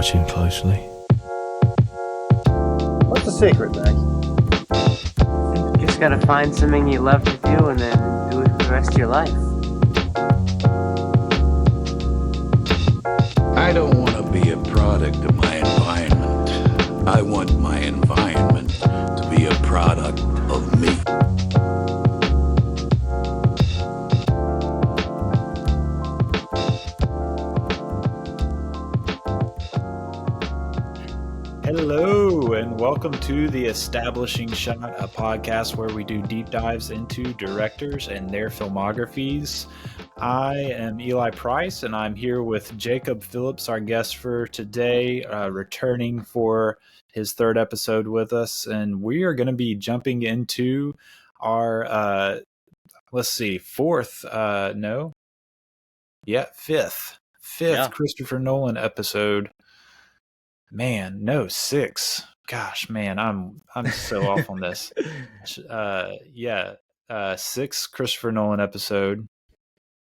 watching closely. What's the secret, Max? You just gotta find something you love to do and then do it for the rest of your life. I don't want to be a product of my environment. I want my environment to be a product of me. Hello, and welcome to the Establishing Shot, a podcast where we do deep dives into directors and their filmographies. I am Eli Price, and I'm here with Jacob Phillips, our guest for today, returning for his third episode with us. And we are going to be jumping into our, fifth Christopher Nolan episode. Man, no, 6. Gosh, man, I'm so off on this. 6 Christopher Nolan episode,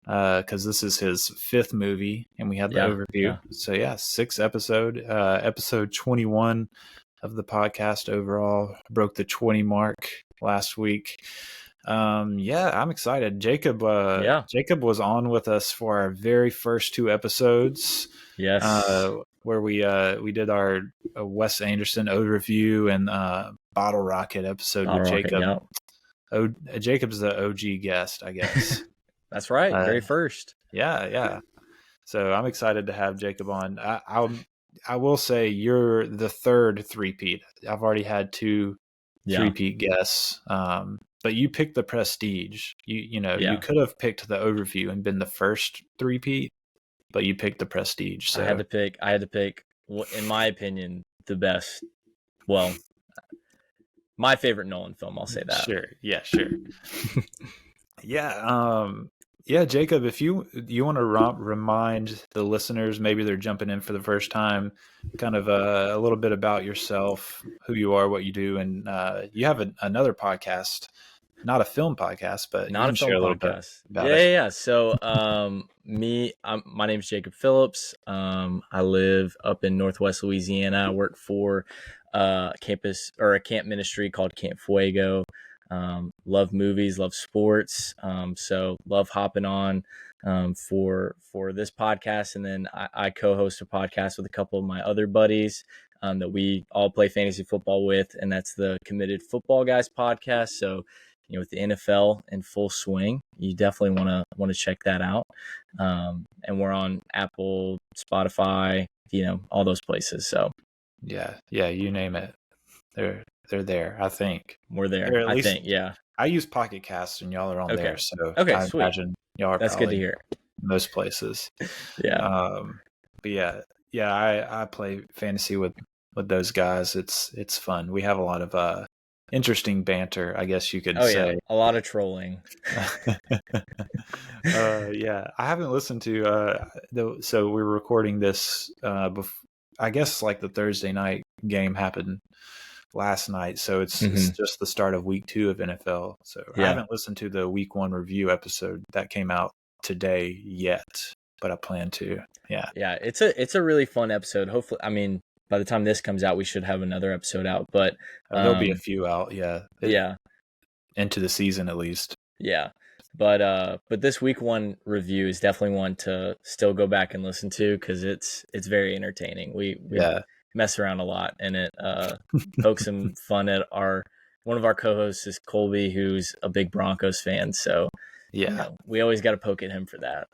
because this is his 5th movie, and we had the overview. So 6 episode 21 of the podcast overall. Broke the 20 mark last week. I'm excited. Jacob was on with us for our very first 2 episodes. Yes. Where we did our Wes Anderson overview and Bottle Rocket episode with Jacob. Jacob's the OG guest, I guess. That's right. Very first. Yeah. So I'm excited to have Jacob on. I will say you're the third three-peat. I've already had 2 three-peat guests. But you picked the Prestige. You could have picked the overview and been the first three-peat, but you picked the Prestige. So I had to pick, in my opinion, the best. Well, my favorite Nolan film. I'll say that. Sure. Yeah. Sure. Jacob, if you want to remind the listeners, maybe they're jumping in for the first time, kind of a little bit about yourself, who you are, what you do, and you have another podcast. Not a film podcast, but not a film podcast. About it. Yeah. So, my name's Jacob Phillips. I live up in Northwest Louisiana. I work for a camp ministry called Camp Fuego. Love movies, love sports. So love hopping on for this podcast, and then I co-host a podcast with a couple of my other buddies that we all play fantasy football with, and that's the Committed Football Guys podcast. So, with the NFL in full swing, you definitely want to check that out. And we're on Apple, Spotify, all those places. So yeah, you name it, they're there. I think we're there. I think. I use Pocket Cast, and y'all are on there. So I sweet. imagine y'all are. That's good to hear. Most places. Yeah. I play fantasy with those guys. It's fun. We have a lot of interesting banter, I guess you could say. A lot of trolling. I haven't listened to so we're recording this I guess like the Thursday night game happened last night, so it's just the start of week 2 of NFL. So I haven't listened to the week 1 review episode that came out today yet, but I plan to. It's a really fun episode. Hopefully, by the time this comes out, we should have another episode out, but there'll be a few out. Into the season at least. But this week 1 review is definitely one to still go back and listen to, because it's very entertaining. We mess around a lot, and it pokes some fun at one of our co-hosts is Colby, who's a big Broncos fan. So we always got to poke at him for that.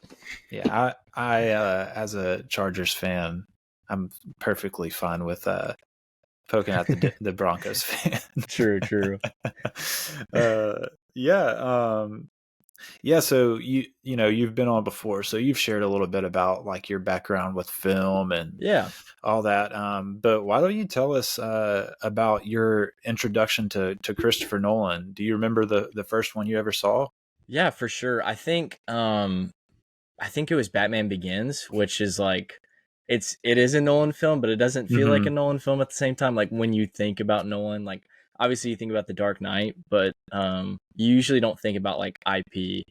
I as a Chargers fan, I'm perfectly fine with poking at the Broncos fan. True. So you've been on before, so you've shared a little bit about like your background with film and all that. But why don't you tell us about your introduction to Christopher Nolan? Do you remember the first one you ever saw? Yeah, for sure. I think it was Batman Begins, which is like it is a Nolan film, but it doesn't feel like a Nolan film at the same time. Like when you think about Nolan, like obviously you think about The Dark Knight, but you usually don't think about like IP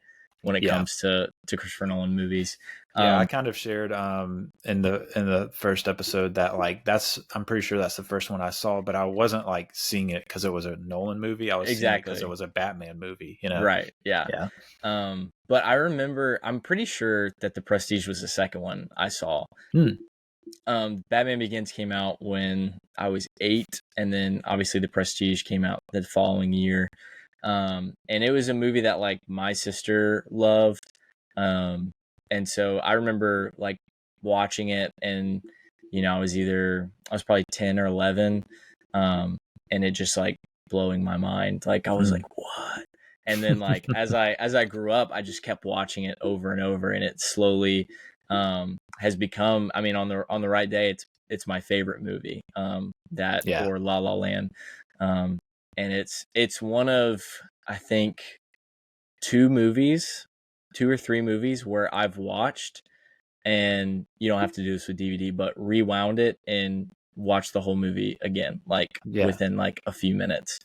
when it comes to Christopher Nolan movies. Yeah, I kind of shared in the first episode that like I'm pretty sure that's the first one I saw, but I wasn't like seeing it because it was a Nolan movie. I was seeing it because it was a Batman movie, you know? Right. Yeah. But I remember, I'm pretty sure that The Prestige was the second one I saw. Batman Begins came out when I was 8, and then obviously The Prestige came out the following year. And it was a movie that like my sister loved. And so I remember like watching it, and you know, I was probably 10 or 11, and it just like blowing my mind. Like I was like, what? And then like as I grew up, I just kept watching it over and over, and it slowly has become, I mean, on the right day, it's my favorite movie. Or La La Land. And it's one of, I think, 2 or 3 movies where I've watched, and you don't have to do this with DVD, but rewound it and watch the whole movie again, like within like a few minutes.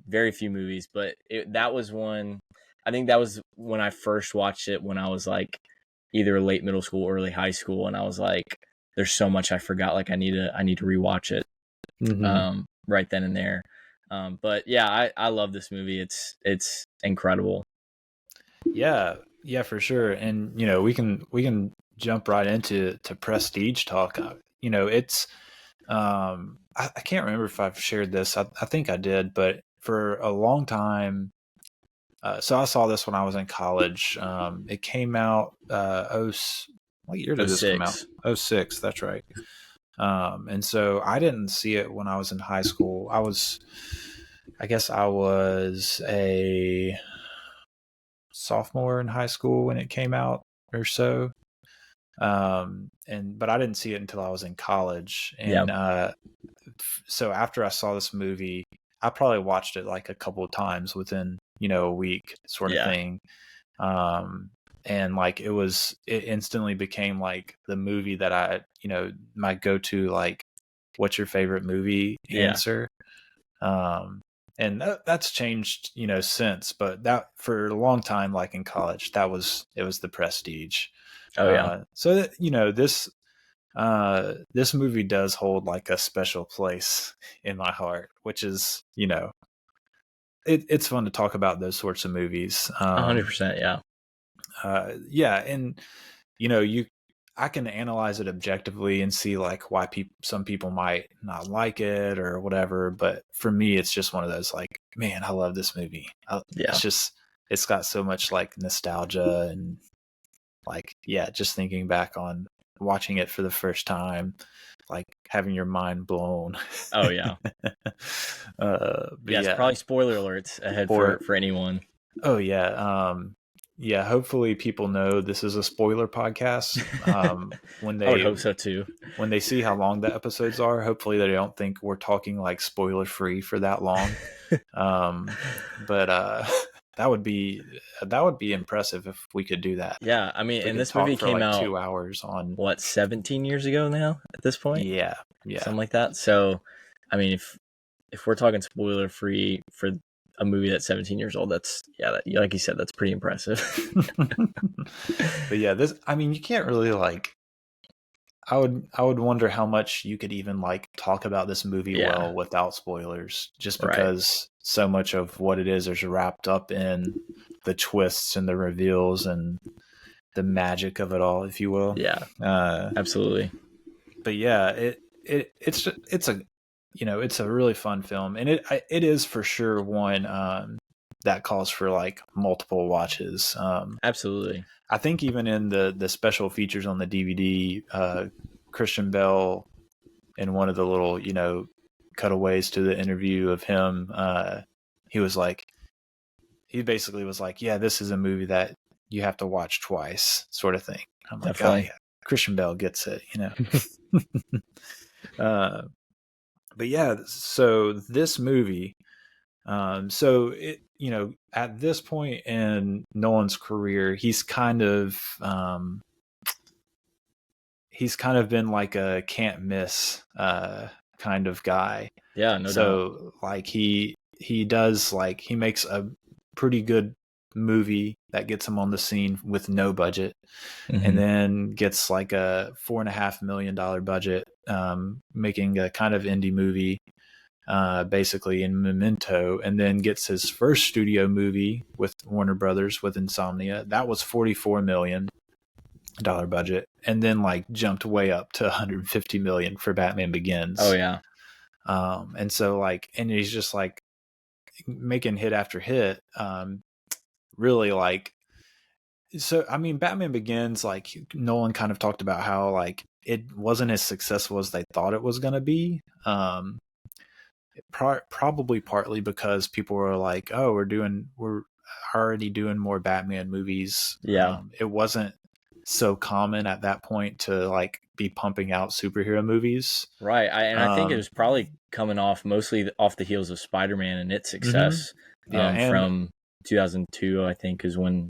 Very few movies, but that was one. I think that was when I first watched it, when I was like either late middle school or early high school, and I was like, there's so much I forgot, like I need to rewatch it right then and there. But yeah, I love this movie. It's incredible. Yeah, for sure. And you know, we can jump right into Prestige talk. You know, it's I can't remember if I've shared this. I think I did, but for a long time. So I saw this when I was in college. It came out. What year did this come out? 2006. That's right. And so I didn't see it when I was in high school. I guess I was a sophomore in high school when it came out or so. But I didn't see it until I was in college. And so after I saw this movie, I probably watched it like a couple of times within, you know, a week sort of thing. And like it instantly became like the movie that I, you know, my go-to, like, what's your favorite movie answer. And that's changed, you know, since, but that for a long time, like in college, it was The Prestige. So that, you know, this movie does hold like a special place in my heart, which is, you know, it's fun to talk about those sorts of movies. 100%. Yeah. And you know, I can analyze it objectively and see like why some people might not like it or whatever. But for me, it's just one of those like, man, I love this movie. It's got so much like nostalgia and like, just thinking back on watching it for the first time, like having your mind blown. Oh yeah. It's probably spoiler alerts ahead for anyone. Oh yeah. Hopefully people know this is a spoiler podcast. When they, I would hope so too. When they see how long the episodes are, hopefully they don't think we're talking like spoiler free for that long. But that would be impressive if we could do that. Yeah, I mean, and this movie came out 2 hours on what, 17 years ago now at this point? Yeah, something like that. So, I mean, if we're talking spoiler free for a movie that's 17 years old, that's like you said, that's pretty impressive. But yeah, I mean, you can't really like. I would wonder how much you could even like talk about this movie well without spoilers, just because so much of what it is wrapped up in the twists and the reveals and the magic of it all, if you will. Yeah, absolutely. But yeah, it's a, you know, it's a really fun film, and it is for sure one that calls for like multiple watches. Absolutely. I think even in the special features on the DVD, Christian Bale, in one of the little, you know, cutaways to the interview of him, he basically was like, yeah, this is a movie that you have to watch twice, sort of thing. I'm like, oh yeah, Christian Bale gets it, you know. But yeah, so this movie, so it, you know, at this point in Nolan's career, he's kind of been like a can't miss kind of guy. Yeah, no doubt. So like he does, like, he makes a pretty good movie that gets him on the scene with no budget, and then gets like a $4.5 million budget, making a kind of indie movie, basically in Memento, and then gets his first studio movie with Warner Brothers with Insomnia. That was $44 million budget, and then like jumped way up to $150 million for Batman Begins. Oh yeah. And so like, and he's just like making hit after hit. Really like, so I mean, Batman Begins, like Nolan kind of talked about how like it wasn't as successful as they thought it was going to be. Probably partly because people were like, oh, we're already doing more Batman movies. Yeah. It wasn't so common at that point to like be pumping out superhero movies. Right. I think it was probably coming mostly off the heels of Spider-Man and its success. From 2002, I think, is when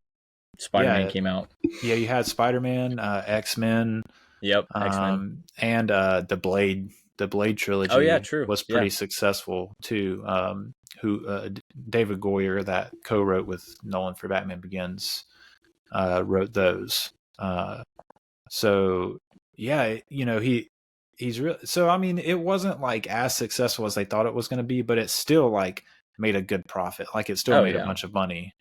Spider-Man came out. Yeah, you had Spider-Man, X-Men. Yep, X-Men. And the Blade trilogy. Oh yeah, true. Was pretty successful too. David Goyer, that co-wrote with Nolan for Batman Begins, wrote those. So yeah, you know, he's really, so I mean, it wasn't like as successful as they thought it was going to be, but it still like made a good profit. Like it still made a bunch of money.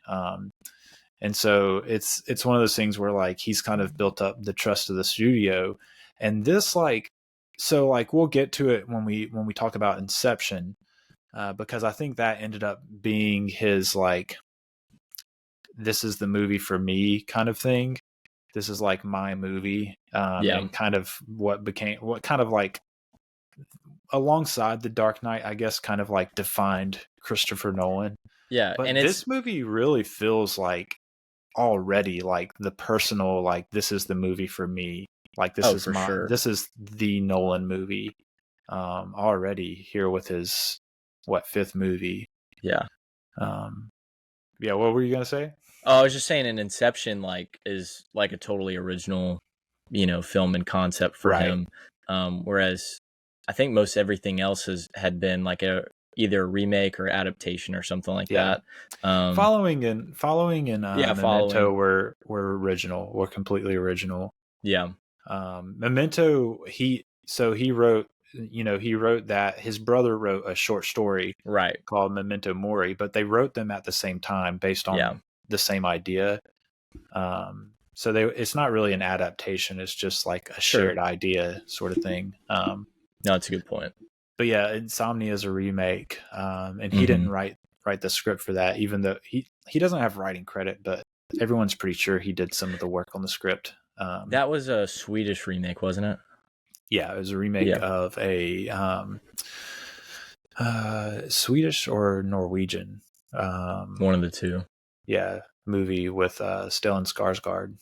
And so it's one of those things where like he's kind of built up the trust of the studio, and this like, so like we'll get to it when we talk about Inception, because I think that ended up being his like, this is the movie for me kind of thing. This is like my movie, and kind of what kind of like alongside The Dark Knight, I guess, kind of like defined Christopher Nolan. Yeah, but and this movie really feels like already like the personal, like this is the movie for me. Like this this is the Nolan movie. Already here with his fifth movie. Yeah. Yeah. What were you gonna say? Oh, I was just saying, an Inception like is like a totally original, you know, film and concept for him. Whereas I think most everything else had been like either a remake or adaptation or something like that. Following in Memento were original, were completely original. Yeah. Memento, he wrote that his brother wrote a short story called Memento Mori, but they wrote them at the same time based on the same idea. So it's not really an adaptation, it's just like a shared idea sort of thing. No, that's a good point. But yeah, Insomnia is a remake, and he didn't write the script for that, even though he doesn't have writing credit, but everyone's pretty sure he did some of the work on the script. That was a Swedish remake, wasn't it? Yeah, it was a remake of a Swedish or Norwegian, one of the two. Yeah, movie with Stellan Skarsgård.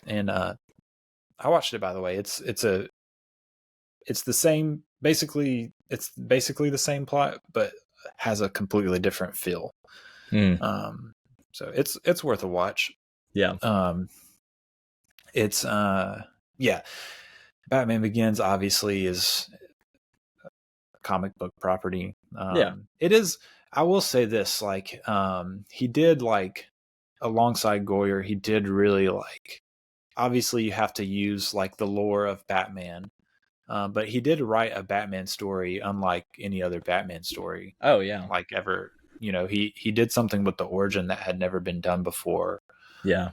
And I watched it, by the way. It's the same, basically the same plot, but has a completely different feel. So it's worth a watch. Yeah. It's Batman Begins obviously is a comic book property. It is. I will say this, like, he did, like, alongside Goyer, he did really, like, obviously you have to use like the lore of Batman, but he did write a Batman story unlike any other Batman story. Oh yeah, like ever. You know, he did something with the origin that had never been done before. Yeah.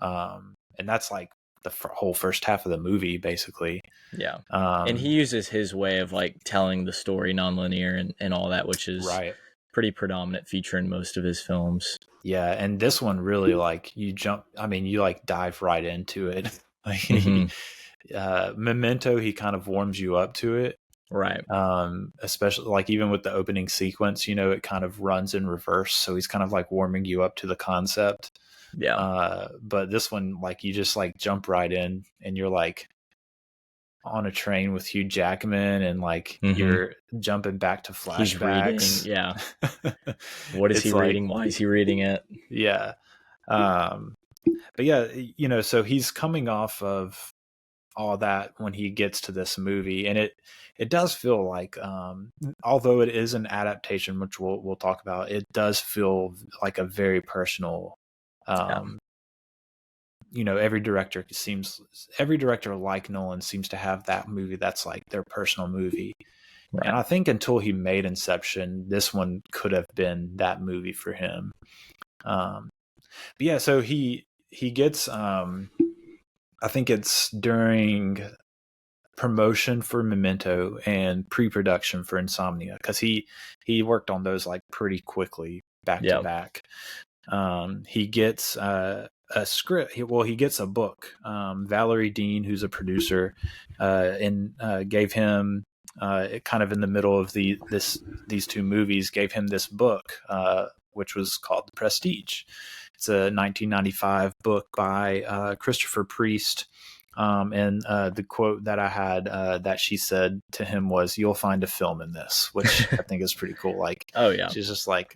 And that's like the whole first half of the movie, basically. Yeah. And he uses his way of like telling the story nonlinear and all that, which is pretty predominant feature in most of his films. Yeah. And this one really, like, you like dive right into it. Like, Memento, he kind of warms you up to it. Right. Especially like even with the opening sequence, you know, it kind of runs in reverse. So he's kind of like warming you up to the concept. Yeah. But this one, like, you just like jump right in and you're like on a train with Hugh Jackman and like you're jumping back to flashbacks. He's reading, yeah. What is he reading? Why is he reading it? Yeah. But yeah, you know, so he's coming off of all that when he gets to this movie, and it does feel like, although it is an adaptation, which we'll talk about, it does feel like a very personal. Every director like Nolan seems to have that movie that's like their personal movie. Right. And I think until he made Inception, this one could have been that movie for him. But yeah, so he gets, I think it's during promotion for Memento and pre-production for Insomnia, because he worked on those like pretty quickly back to back. He gets a script. He gets a book. Valerie Dean, who's a producer, and gave him, kind of in the middle of these two movies, gave him this book, which was called The Prestige. It's a 1995 book by Christopher Priest. And the quote that I had, that she said to him was, "You'll find a film in this," which I think is pretty cool. Like, oh yeah, she's just like,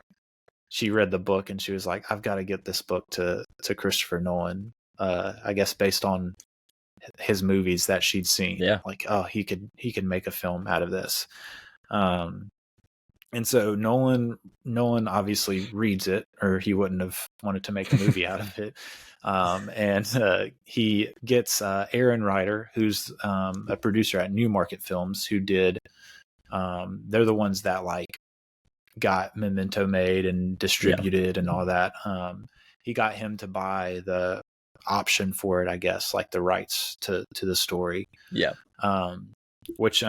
she read the book and she was like, "I've got to get this book to Christopher Nolan." I guess based on his movies that she'd seen. Yeah. Like, oh, he could make a film out of this. And so Nolan obviously reads it, or he wouldn't have wanted to make a movie out of it. And he gets Aaron Ryder, who's a producer at Newmarket Films, who did, they're the ones that like got Memento made and distributed and all that. He got him to buy the option for it, I guess, like the rights to the story. Yeah. Which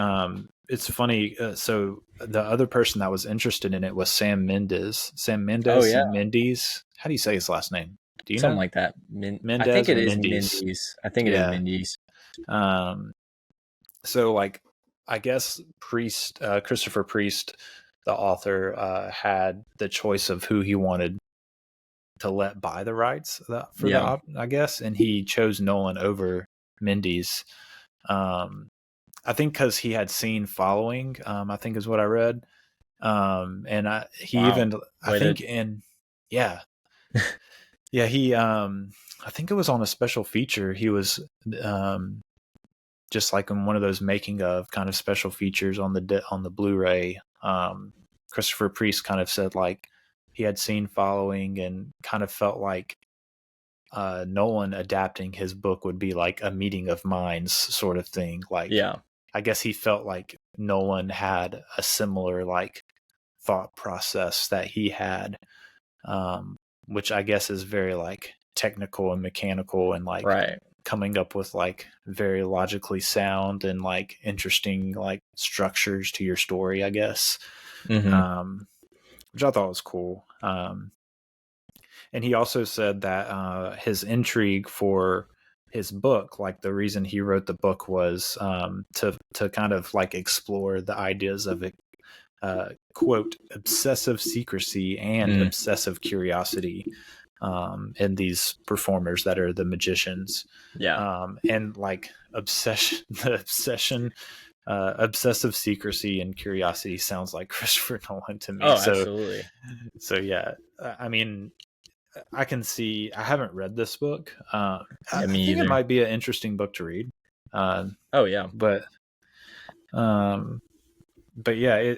it's funny. So the other person that was interested in it was Sam Mendes. Oh, yeah. Mendes. How do you say his last name? Do you Something know? like that. Mendes. I think it is Mendes. I think it is Mendes. So like, I guess Christopher Priest, the author, had the choice of who he wanted to let buy the rights for the I guess, and he chose Nolan over Mendes. I think because he had seen Following, I think is what I read. And I think it was on a special feature. He was just like in one of those making of kind of special features on the Blu-ray. Christopher Priest kind of said like he had seen Following and kind of felt like Nolan adapting his book would be like a meeting of minds sort of thing. Like, I guess he felt like Nolan had a similar like thought process that he had, which I guess is very like technical and mechanical and like coming up with like very logically sound and like interesting like structures to your story, I guess. Mm-hmm. Which I thought was cool. And he also said that his intrigue for his book, like the reason he wrote the book was to kind of like explore the ideas of it, quote, obsessive secrecy and obsessive curiosity in these performers that are the magicians. And like obsessive secrecy and curiosity sounds like Christopher Nolan to me. Oh, absolutely. So yeah, I mean, I can see. I haven't read this book. I think it might be an interesting book to read. But yeah,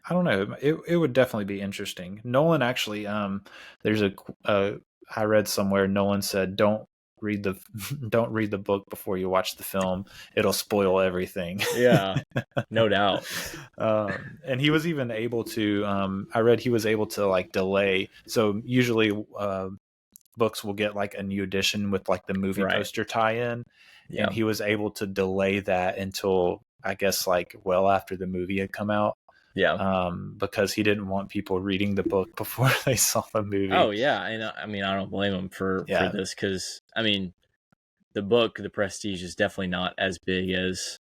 I don't know. It would definitely be interesting. Nolan actually, there's I read somewhere Nolan said don't read the book before you watch the film. It'll spoil everything. Yeah, no doubt. And he was even able to, I read he was able to like delay. So usually books will get like a new edition with like the movie poster tie-in. And he was able to delay that until I guess like well after the movie had come out. Because he didn't want people reading the book before they saw the movie. Oh yeah, and I mean I don't blame him for this, because I mean the book, The Prestige, is definitely not as big as,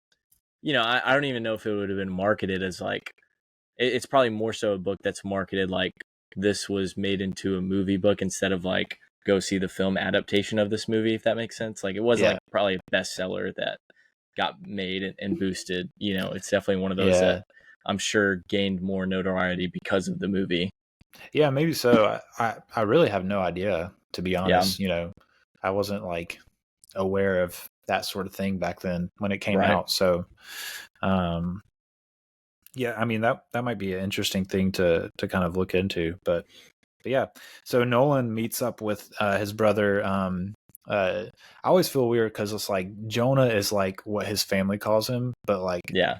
I don't even know if it would have been marketed as like, it's probably more so a book that's marketed like this was made into a movie book instead of like go see the film adaptation of this movie, if that makes sense. Like it was like probably a bestseller that got made and boosted. It's definitely one of those that I'm sure gained more notoriety because of the movie. Yeah, maybe so. I really have no idea, to be honest. I wasn't like, aware of that sort of thing back then when it came Right. out. So, yeah, I mean, that might be an interesting thing to kind of look into, but yeah. So Nolan meets up with his brother. I always feel weird because it's like Jonah is like what his family calls him, but like Yeah.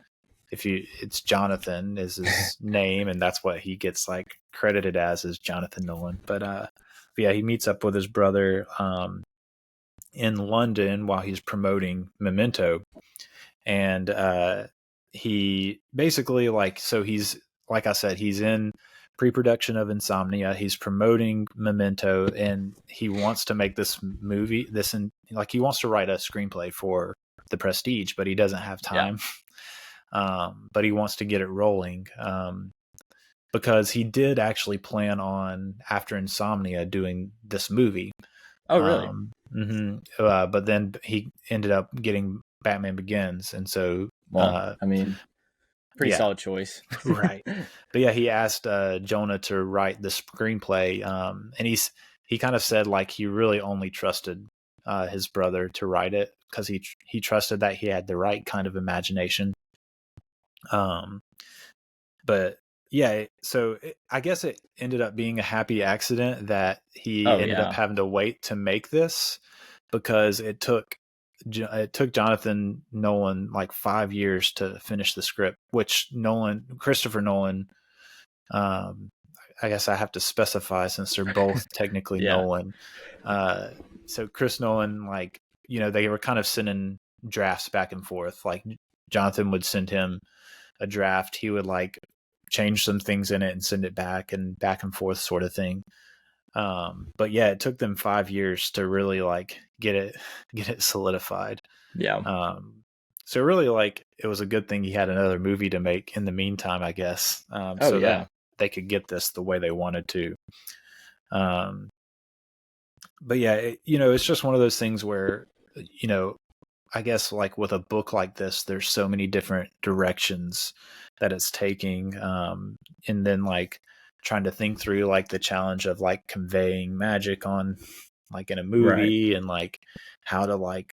it's Jonathan is his name, and that's what he gets like credited as is Jonathan Nolan. But yeah, he meets up with his brother in London while he's promoting Memento, and he basically he's like I said, he's in pre-production of Insomnia. He's promoting Memento, and he wants to make this movie. He wants to write a screenplay for The Prestige, but he doesn't have time. But he wants to get it rolling because he did actually plan on, after Insomnia, doing this movie. Oh, really? But then he ended up getting Batman Begins, and so I mean, pretty solid choice. Right. But yeah, he asked Jonah to write the screenplay, and he kind of said like he really only trusted his brother to write it because he trusted that he had the right kind of imagination. But yeah, so I guess it ended up being a happy accident that he ended up having to wait to make this, because it took Jonathan Nolan like 5 years to finish the script, which Christopher Nolan, I guess I have to specify since they're both technically Nolan. So Chris Nolan, like, they were kind of sending drafts back and forth. Like Jonathan would send him a draft. He would like change some things in it and send it back and forth sort of thing. But yeah, it took them 5 years to really like get it solidified. Yeah. So really, like, it was a good thing he had another movie to make in the meantime, I guess. That they could get this the way they wanted to. But yeah, it's just one of those things where, I guess like with a book like this, there's so many different directions that it's taking. And then like trying to think through like the challenge of like conveying magic on like in a movie, and like how to like,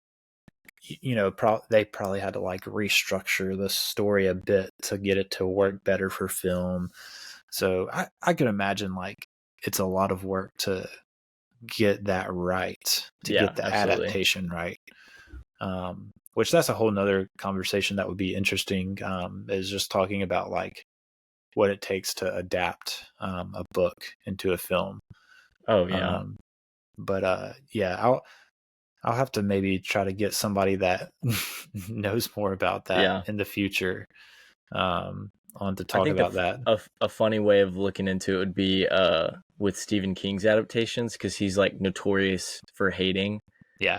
they probably had to like restructure the story a bit to get it to work better for film. So I could imagine like it's a lot of work to get that right, to get the adaptation right. Which that's a whole nother conversation that would be interesting, is just talking about like what it takes to adapt a book into a film. I'll have to maybe try to get somebody that knows more about that in the future on to talk about that. A funny way of looking into it would be with Stephen King's adaptations, because he's like notorious for hating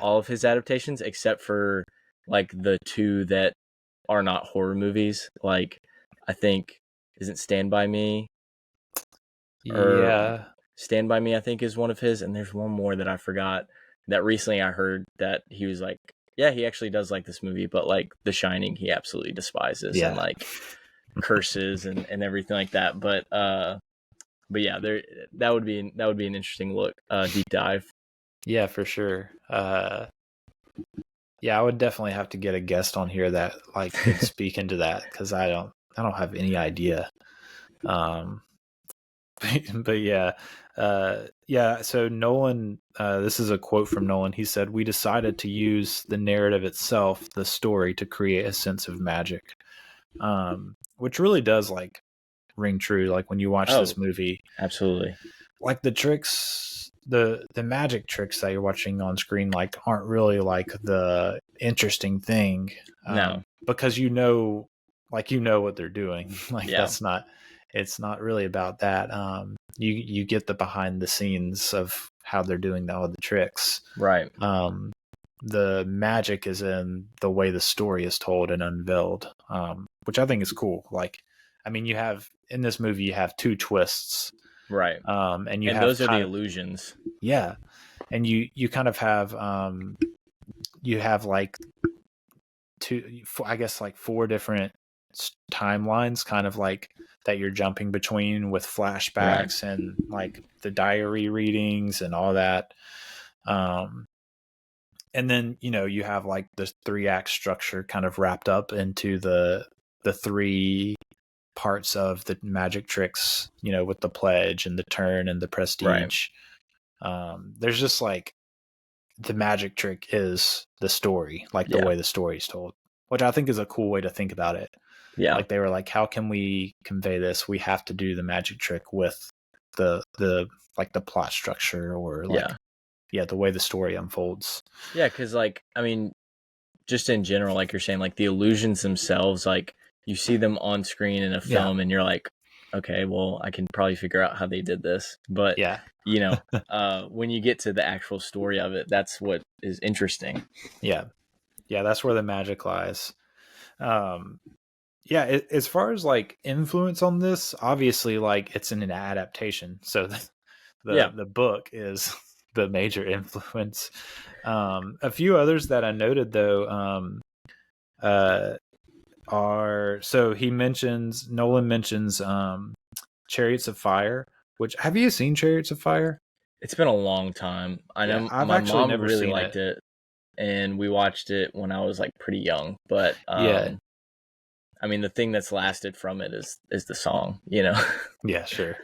all of his adaptations except for like the two that are not horror movies. Like, I think, isn't Stand By Me? Stand By Me, I think, is one of his, and there's one more that I forgot. That recently I heard that he was like, yeah, he actually does like this movie, but like The Shining, he absolutely despises and like curses and everything like that. But yeah, that would be an interesting look, deep dive. Yeah, for sure. I would definitely have to get a guest on here that like could speak into that, because I don't have any idea. But yeah. So Nolan, this is a quote from Nolan. He said, "We decided to use the narrative itself, the story, to create a sense of magic," which really does like ring true. Like when you watch this movie, absolutely, like the tricks, the magic tricks that you're watching on screen, like aren't really like the interesting thing. No, because what they're doing. Like it's not really about that. You get the behind the scenes of how they're doing all the tricks. Right. The magic is in the way the story is told and unveiled, which I think is cool. Like, I mean, in this movie, you have two twists. Right. And those are the illusions. Yeah. And you kind of have, you have like four different timelines kind of like that you're jumping between with flashbacks and like the diary readings and all that. And and then you have like the 3-act structure kind of wrapped up into the 3 parts of the magic tricks, with the pledge and the turn and the prestige. There's just like the magic trick is the story, like the way the story is told, which I think is a cool way to think about it. Like they were like, how can we convey this? We have to do the magic trick with the like the plot structure, or like the way the story unfolds. Yeah, because like, I mean, just in general, like you're saying, like the illusions themselves, like you see them on screen in a film and you're like, okay, well, I can probably figure out how they did this. But, when you get to the actual story of it, that's what is interesting. Yeah, that's where the magic lies. As far as like influence on this, obviously, like it's an adaptation. So the book is the major influence. A few others that I noted though are, so Nolan mentions Chariots of Fire, which, have you seen Chariots of Fire? It's been a long time. I know I've my actually mom never really seen liked it, and we watched it when I was like pretty young. But I mean, the thing that's lasted from it is the song, Yeah, sure.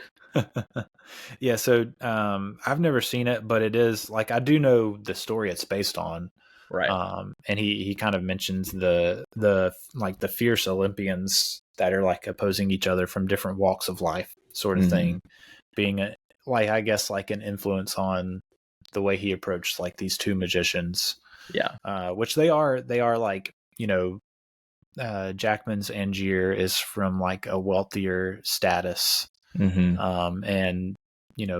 So I've never seen it, but it is like, I do know the story it's based on. Right. And he kind of mentions the like the fierce Olympians that are like opposing each other from different walks of life, sort of thing, being like, I guess, like an influence on the way he approached like these 2 magicians. Which they are like, Jackman's Angier is from like a wealthier status. And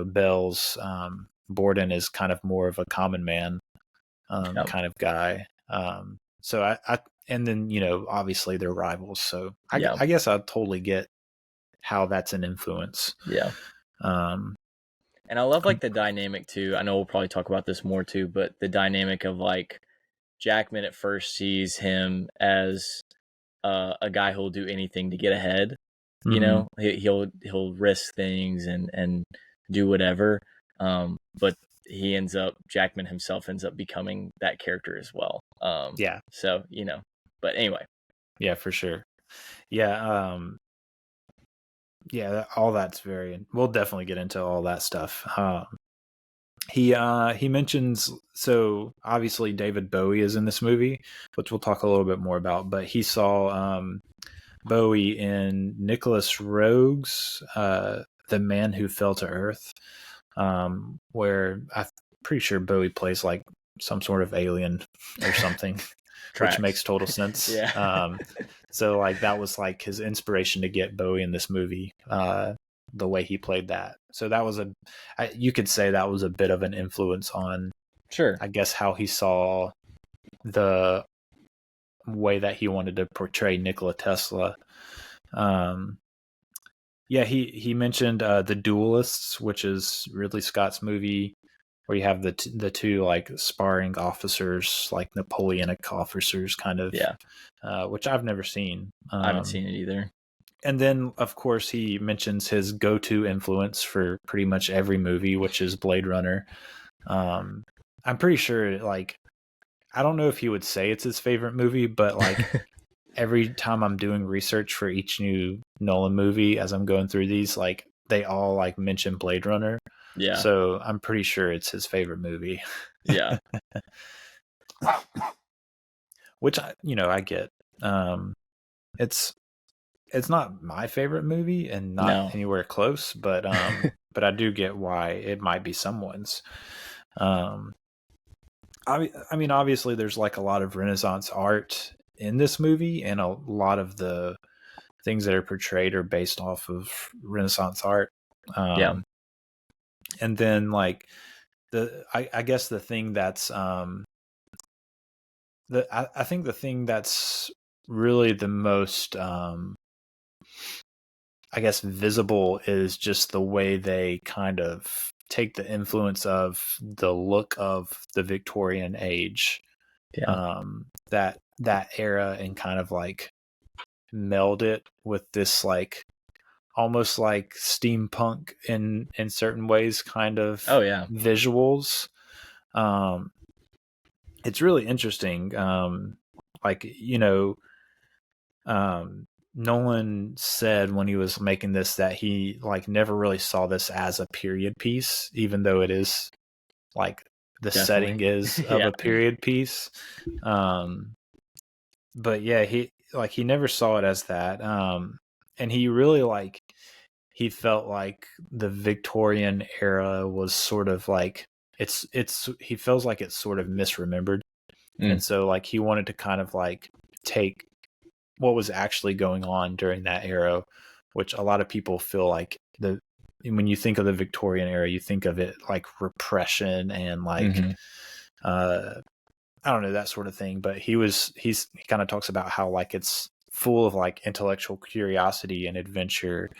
Bell's Borden is kind of more of a common man kind of guy. So I and then obviously they're rivals, so I guess I totally get how that's an influence. And I love like the dynamic too. I know we'll probably talk about this more too, but the dynamic of like Jackman at first sees him as a guy who'll do anything to get ahead. He'll risk things and do whatever. But Jackman himself ends up becoming that character as well. So, but anyway. Yeah, for sure. All that's we'll definitely get into all that stuff. He mentions, so obviously David Bowie is in this movie, which we'll talk a little bit more about, but he saw Bowie in Nicholas Roeg's The Man Who Fell to Earth, where I'm pretty sure Bowie plays like some sort of alien or something. Which makes total sense. So like that was like his inspiration to get Bowie in this movie, the way he played that. So that was you could say that was a bit of an influence on, I guess, how he saw the way that he wanted to portray Nikola Tesla. He mentioned The Duelists, which is Ridley Scott's movie, where you have the 2 like sparring officers, like Napoleonic officers, kind of. Which I've never seen. I haven't seen it either. And then, of course, he mentions his go-to influence for pretty much every movie, which is Blade Runner. I'm pretty sure, like, I don't know if he would say it's his favorite movie, but like every time I'm doing research for each new Nolan movie, as I'm going through these, like they all like mention Blade Runner. So I'm pretty sure it's his favorite movie. Which I get. It's not my favorite movie and not anywhere close, but but I do get why it might be someone's. I mean, obviously there's like a lot of Renaissance art in this movie, and a lot of the things that are portrayed are based off of Renaissance art. And then like I guess the thing that's I think the thing that's really the most I guess visible is just the way they kind of take the influence of the look of the Victorian age, that era, and kind of like meld it with this like almost like steampunk in certain ways kind of visuals. it's really interesting. Like, Nolan said when he was making this that he like never really saw this as a period piece, even though it is like the setting Definitely. is of Yeah. a period piece. But yeah, he never saw it as that. And he really like he felt like the Victorian era was sort of like it's he feels like it's sort of misremembered. And so like he wanted to kind of like take what was actually going on during that era, which a lot of people feel like when you think of the Victorian era, you think of it like repression and like I don't know, that sort of thing. But he kind of talks about how like it's full of like intellectual curiosity and adventure,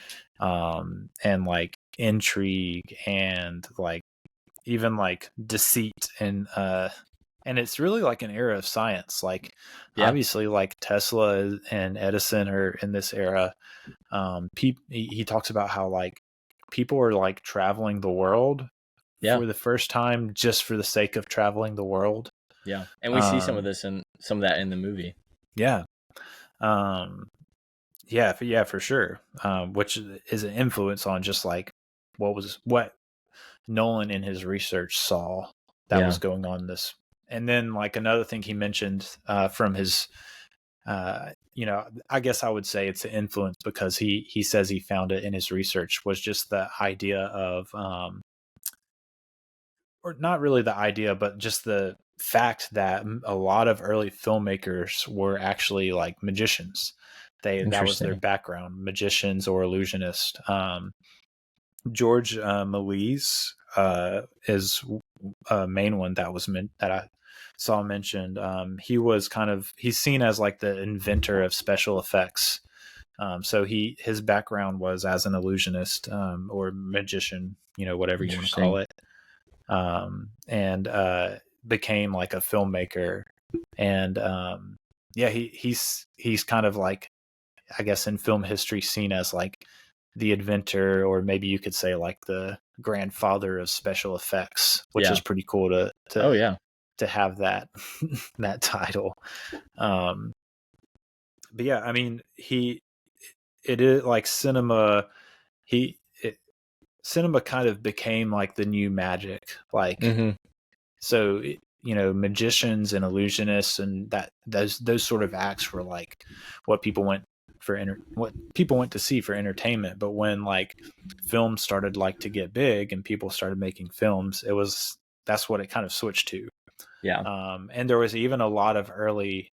and like intrigue and like even like deceit and it's really like an era of science. Like obviously like Tesla and Edison are in this era. He talks about how like people are like traveling the world for the first time just for the sake of traveling the world. Yeah. And we see some of this and some of that in the movie. Yeah. Yeah, for sure. Which is an influence on just like what Nolan in his research saw that was going on this. And then like another thing he mentioned from his I guess I would say it's an influence because he says he found it in his research was just the idea of or not really the idea, but just the fact that a lot of early filmmakers were actually like magicians. That was their background, magicians or illusionists. George Méliès is a main one that I saw mentioned. He's seen as like the inventor of special effects. So his background was as an illusionist or magician, whatever you want to call it, and became like a filmmaker. And he's kind of like, I guess in film history, seen as like the inventor, or maybe you could say like the grandfather of special effects, which is pretty cool to have that that title. But yeah, I mean, it is like cinema. Cinema kind of became like the new magic, like so magicians and illusionists and those sort of acts were like what people went to see for entertainment. But when like film started like to get big and people started making films, that's what it kind of switched to. And there was even a lot of early,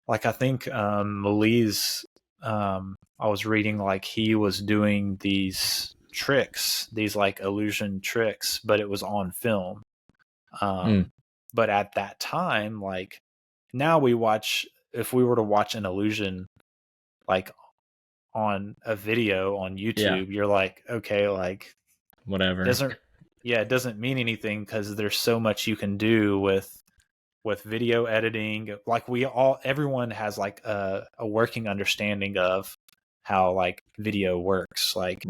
like I think Méliès, I was reading like he was doing these tricks, these like illusion tricks, but it was on film. But at that time, like now if we were to watch an illusion like on a video on YouTube, you're like, okay, like whatever. It doesn't mean anything because there's so much you can do with video editing. Like everyone has like a working understanding of how like video works. Like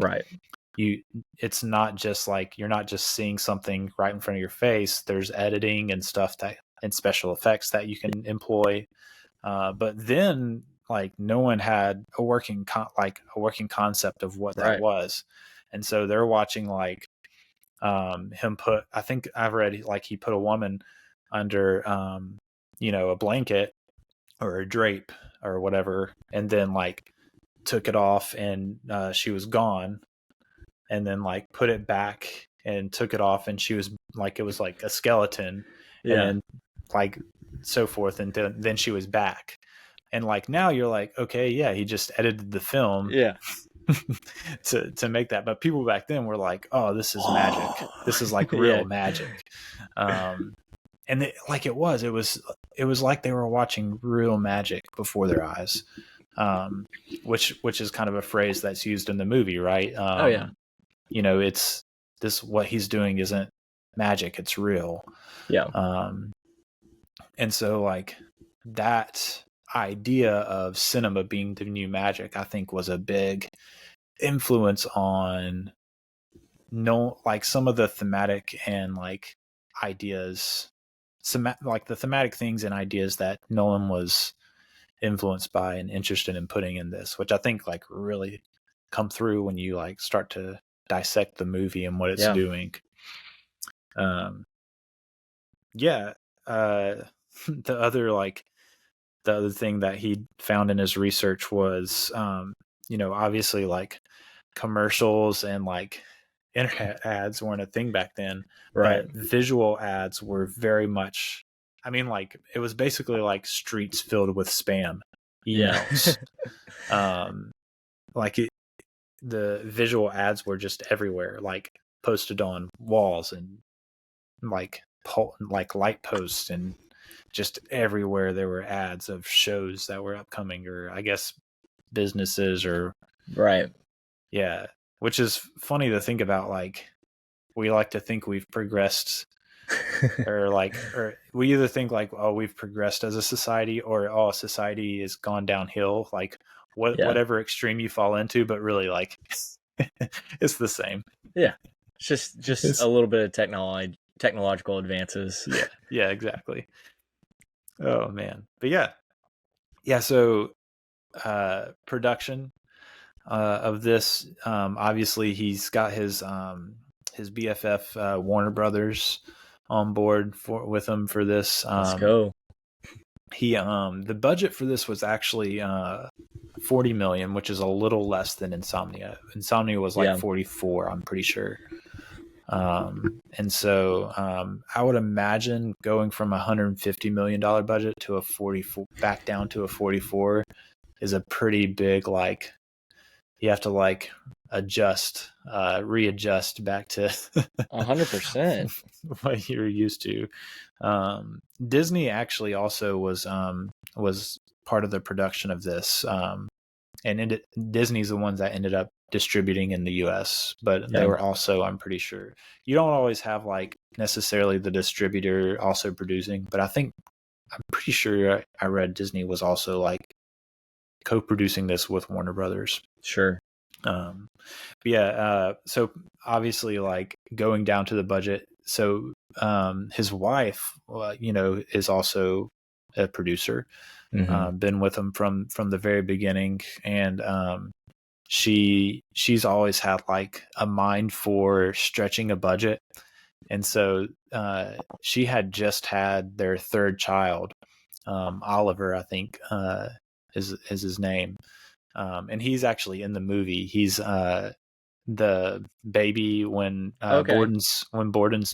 it's not just like you're not just seeing something right in front of your face. There's editing and stuff and special effects that you can employ. But then like no one had a working concept of what that was. And so they're watching like him I think I've read like he put a woman under a blanket or a drape or whatever, and then like took it off and she was gone, and then like put it back and took it off and she was like, it was like a skeleton, and then like so forth, and then she was back. And like now you're like, okay, yeah, he just edited the film to make that. But people back then were like, oh, this is magic. This is like real magic. And it was like they were watching real magic before their eyes. Which is kind of a phrase that's used in the movie, right? It's what he's doing isn't magic, it's real. And so like that idea of cinema being the new magic, I think was a big influence on like some of the thematic and like ideas, like the thematic things and ideas that Nolan was influenced by and interested in putting in this, which I think like really come through when you like start to dissect the movie and what it's doing. The other thing that he found in his research was, obviously like commercials and like internet ads weren't a thing back then, right? But visual ads were very much, I mean, like it was basically like streets filled with spam emails. The visual ads were just everywhere, like posted on walls and like light posts, and just everywhere there were ads of shows that were upcoming, or I guess businesses, or right. Yeah, which is funny to think about. Like we like to think we've progressed, or we either think like, oh, we've progressed as a society, or oh, society has gone downhill. Like whatever extreme you fall into, but really like it's the same. Yeah, it's just a little bit of technological advances. Yeah, exactly. Oh man, but yeah. So production of this, obviously he's got his BFF Warner Brothers on board with him for this. Let's go. He the budget for this was actually $40 million, which is a little less than Insomnia. Insomnia was like 44, I'm pretty sure. And so I would imagine going from $150 million budget to a 44 back down to a 44 is a pretty big, like, you have to like readjust back to 100% what you're used to. Disney actually also was part of the production of this. And Disney's the ones that ended up distributing in the US, but they were also, I'm pretty sure, you don't always have like necessarily the distributor also producing, but I'm pretty sure I read Disney was also like co-producing this with Warner Brothers. Sure. So obviously like going down to the budget. So his wife, is also a producer. Been with him from the very beginning, and she's always had like a mind for stretching a budget, and so she had just had their third child, Oliver, I think is his name, and he's actually in the movie. He's the baby when Borden's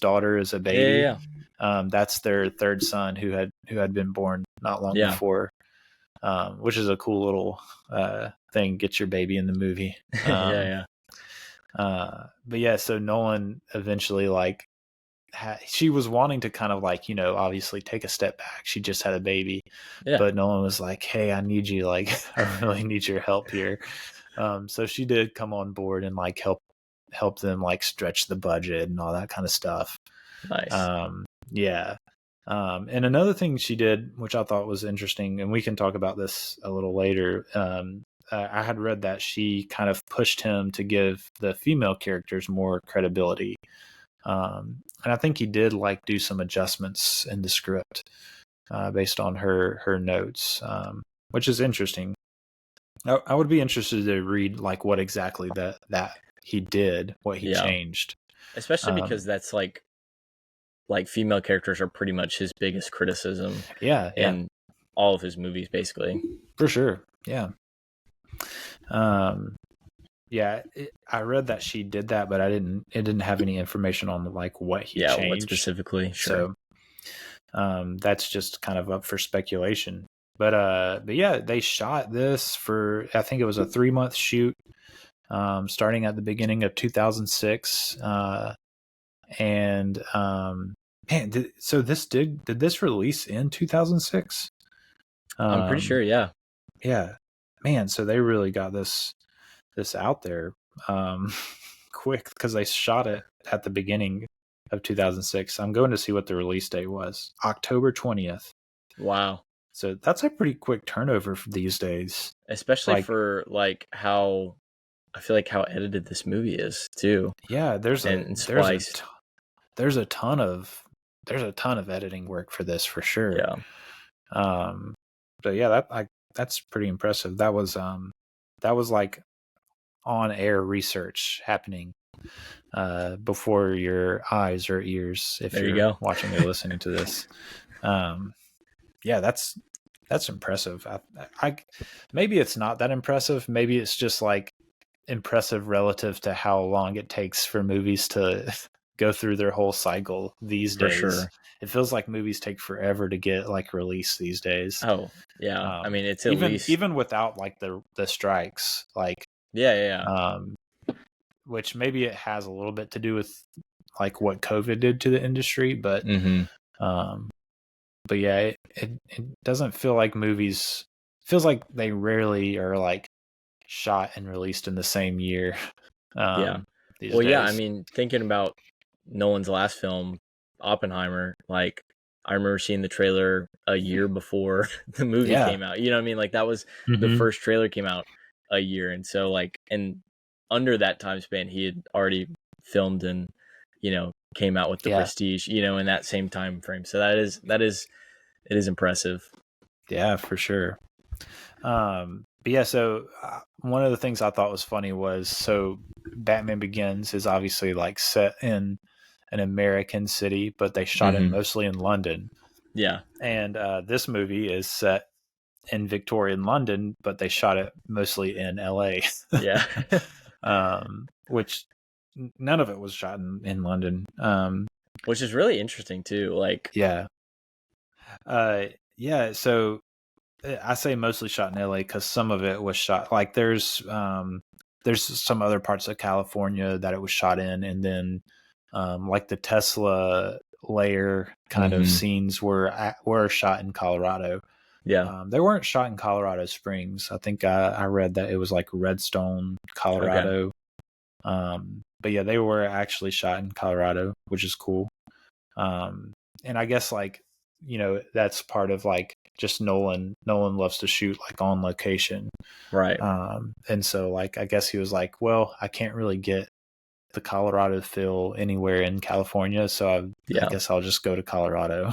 daughter is a baby. That's their third son who had been born not long before, which is a cool little thing. Get your baby in the movie. So Nolan eventually like she was wanting to kind of like, obviously take a step back. She just had a baby, but Nolan was like, hey, I need you, like I really need your help here. So she did come on board and like help them like stretch the budget and all that kind of stuff. Nice. And another thing she did, which I thought was interesting, and we can talk about this a little later. I had read that she kind of pushed him to give the female characters more credibility. And I think he did like do some adjustments in the script based on her notes, which is interesting. I would be interested to read like what exactly that he did, what he changed. Especially because that's like female characters are pretty much his biggest criticism. In all of his movies, basically. For sure. Yeah. I read that she did that, but it didn't have any information on like what he changed. What specifically. Sure. So that's just kind of up for speculation. But they shot this for, I think it was a 3-month shoot, starting at the beginning of 2006. Did this release in 2006? I'm pretty sure. Yeah. Man, so they really got this out there quick, because they shot it at the beginning of 2006. I'm going to see what the release date was. October 20th. Wow. So that's a pretty quick turnover for these days. Especially for like how I feel like how edited this movie is too. Yeah, there's a ton of there's a ton of editing work for this for sure. Yeah. But yeah, that's pretty impressive. That was like on air research happening before your eyes or ears if There you you're go. watching or listening to this. Yeah, that's impressive. I maybe it's not that impressive. Maybe it's just like impressive relative to how long it takes for movies to go through their whole cycle these For days. sure. It feels like movies take forever to get like released these days. Oh, yeah. I mean, it's at least even without like the strikes, like yeah. which maybe it has a little bit to do with like what COVID did to the industry, but but yeah, it doesn't feel like movies. Feels like they rarely are like shot and released in the same year. Yeah. These Well, days. yeah. I mean, thinking about Nolan's last film, Oppenheimer, like I remember seeing the trailer a year before the movie came out. You know what I mean? Like that was the first trailer came out a year, and so like, and under that time span, he had already filmed and came out with the Prestige, in that same time frame. So it is impressive. Yeah, for sure. But yeah, so one of the things I thought was funny was, so Batman Begins is obviously like set in an American city, but they shot it mostly in London. Yeah. And this movie is set in Victorian London, but they shot it mostly in LA. Yeah. Which none of it was shot in London. Which is really interesting too. Like, yeah. So I say mostly shot in LA because some of it was shot, like there's some other parts of California that it was shot in, and then like the Tesla layer kind of scenes were shot in Colorado. Yeah. They weren't shot in Colorado Springs. I think I read that it was like Redstone, Colorado. Okay. But yeah, they were actually shot in Colorado, which is cool. And I guess like, that's part of like just Nolan loves to shoot like on location. Right. And so like, I guess he was like, well, I can't really get the Colorado feel anywhere in California. So I guess I'll just go to Colorado.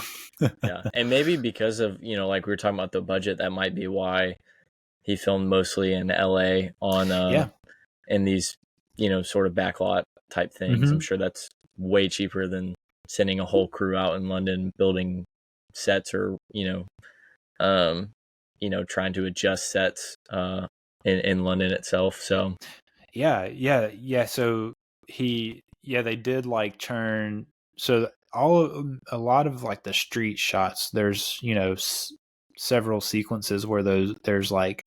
Yeah. And maybe because of, like we were talking about the budget, that might be why he filmed mostly in LA on, in these, sort of backlot type things. I'm sure that's way cheaper than sending a whole crew out in London, building sets or, trying to adjust sets, in London itself. So yeah. So they did like churn. So a lot of like the street shots, there's, several sequences where there's like,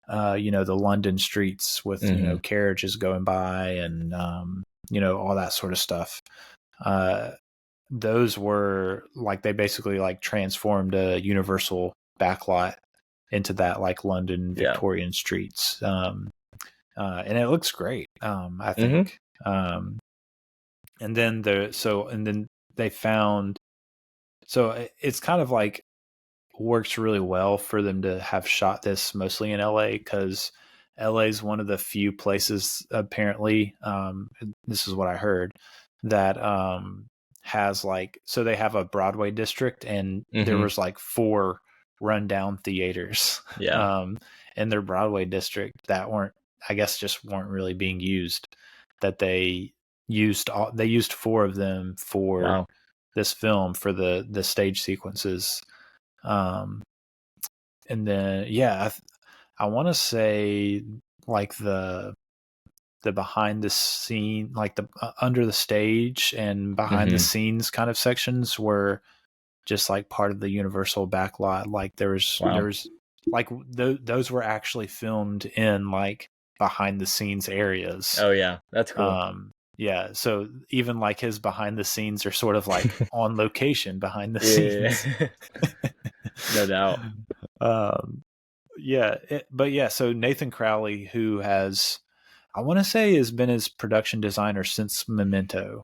the London streets with, carriages going by and, all that sort of stuff. Those were like, they basically like transformed a Universal backlot into that like London Victorian streets. And it looks great. I think. And then they found, so it's kind of like works really well for them to have shot this mostly in LA, because LA is one of the few places apparently, this is what I heard, that has like, so they have a Broadway district, and there was like 4 rundown theaters in their Broadway district that weren't really being used, that they used 4 of them for this film, for the stage sequences. And then I want to say like the behind the scene, like the under the stage and behind the scenes kind of sections were just like part of the Universal backlot. Like there was like those were actually filmed in like behind the scenes areas. Oh yeah, that's cool. Yeah, so even like his behind the scenes are sort of like on location behind the scenes. No doubt. So Nathan Crowley, who has, I want to say, has been his production designer since Memento.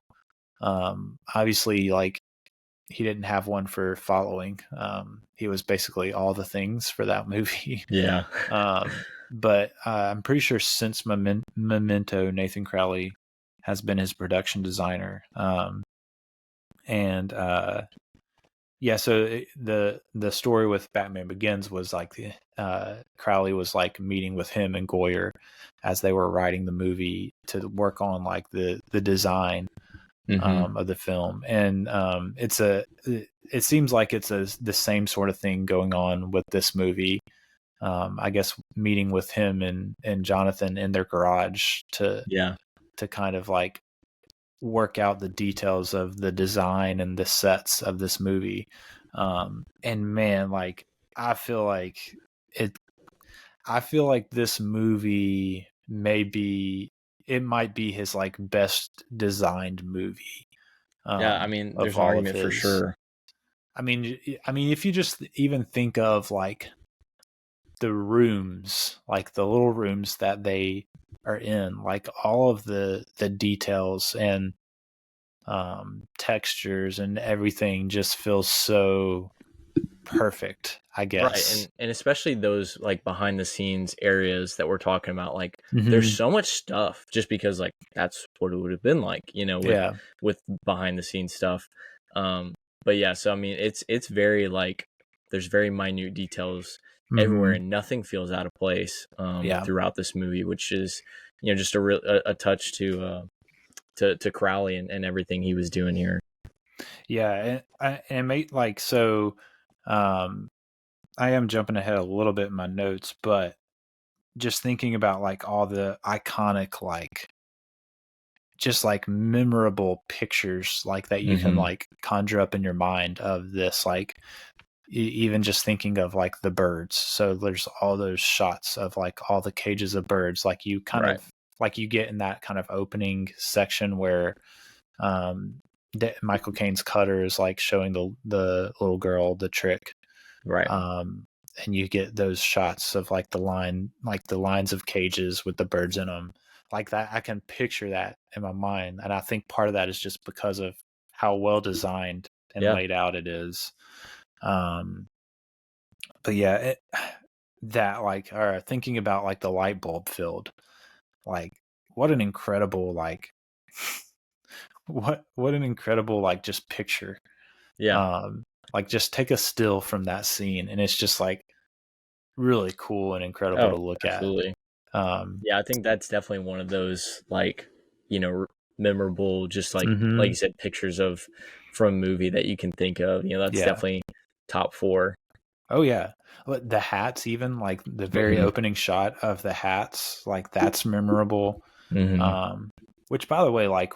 Obviously, like he didn't have one for Following. He was basically all the things for that movie. Yeah. But I'm pretty sure since Memento, Nathan Crowley has been his production designer. And yeah, so the story with Batman Begins was like Crowley was like meeting with him and Goyer as they were writing the movie to work on like the design of the film. And it seems like it's the same sort of thing going on with this movie. I guess meeting with him and Jonathan in their garage to kind of like work out the details of the design and the sets of this movie. And man, like I feel like this movie might be his like best designed movie. I mean, there's an argument for sure. I mean, if you just even think of like the rooms, like the little rooms that they are in, like all of the details and textures and everything just feels so perfect, I guess. Right, and especially those like behind the scenes areas that we're talking about, like there's so much stuff just because like that's what it would have been like, with behind the scenes stuff. But yeah, so I mean it's very like there's very minute details everywhere and nothing feels out of place throughout this movie, which is just a touch to Crowley and everything he was doing here. Yeah, and mate, like so I am jumping ahead a little bit in my notes, but just thinking about like all the iconic like just like memorable pictures like that you can like conjure up in your mind of this, like even just thinking of like the birds. So there's all those shots of like all the cages of birds, like you kind of like you get in that kind of opening section where Michael Caine's cutter is like showing the little girl the trick, right? And you get those shots of like the lines of cages with the birds in them, like that. I can picture that in my mind, and I think part of that is just because of how well designed and laid out it is. But yeah, that like, thinking about like the light bulb field, like what an incredible like. What an incredible like just picture. Like just take a still from that scene and it's just like really cool and incredible to look at. Yeah, I think that's definitely one of those like memorable just like like you said pictures of from a movie that you can think of. That's definitely top 4. Oh yeah, the hats, even like the very opening shot of the hats, like that's memorable. Which by the way, like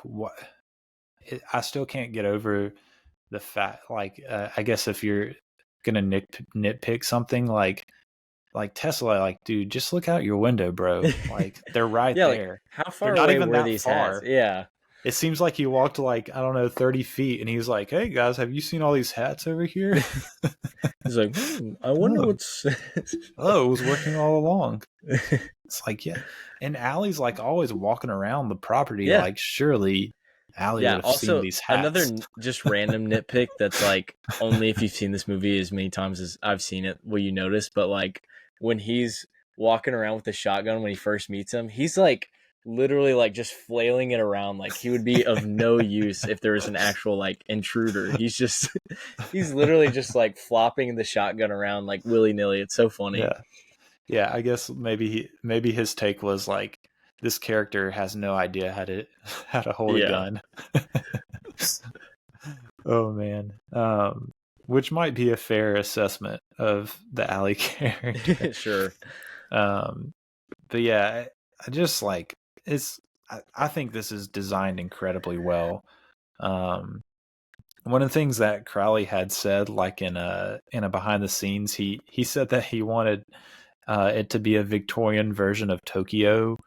I still can't get over the fact, like, I guess if you're gonna nitpick something like Tesla, like, dude, just look out your window, bro. Like, they're right there. Like, how far they're not away even were that these far. hats? Yeah. It seems like he walked like, I don't know, 30 feet, and he was like, "Hey guys, have you seen all these hats over here?" He's like, I wonder what's. Oh, it was working all along. It's like, yeah. And Allie's like always walking around the property, like surely Allie would have seen these hats. Another just random nitpick that's like only if you've seen this movie as many times as I've seen it will you notice, but like when he's walking around with the shotgun when he first meets him, he's like literally like just flailing it around like he would be of no use if there was an actual like intruder. He's literally just like flopping the shotgun around like willy-nilly. It's so funny. Yeah, I guess maybe his take was like, this character has no idea how to hold a gun. Oh man. Which might be a fair assessment of the Allie character. Sure. But yeah, I just like I think this is designed incredibly well. One of the things that Crowley had said, like in a behind the scenes, he said that he wanted it to be a Victorian version of Tokyo,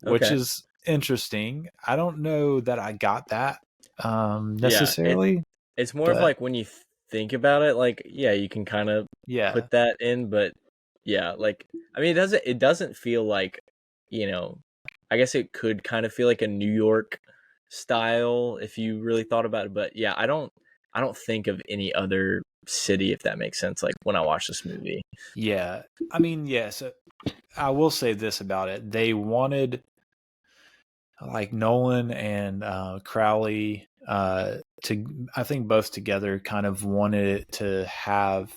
which is interesting. I don't know that I got that necessarily. It's more of like when you think about it, like you can kind of put that in, but like I mean, it doesn't feel like I guess it could kind of feel like a New York style if you really thought about it, but I don't think of any other city, if that makes sense, like when I watch this movie. Yeah, I mean, so I will say this about it: they wanted, like, Nolan and Crowley I think both together kind of wanted it to have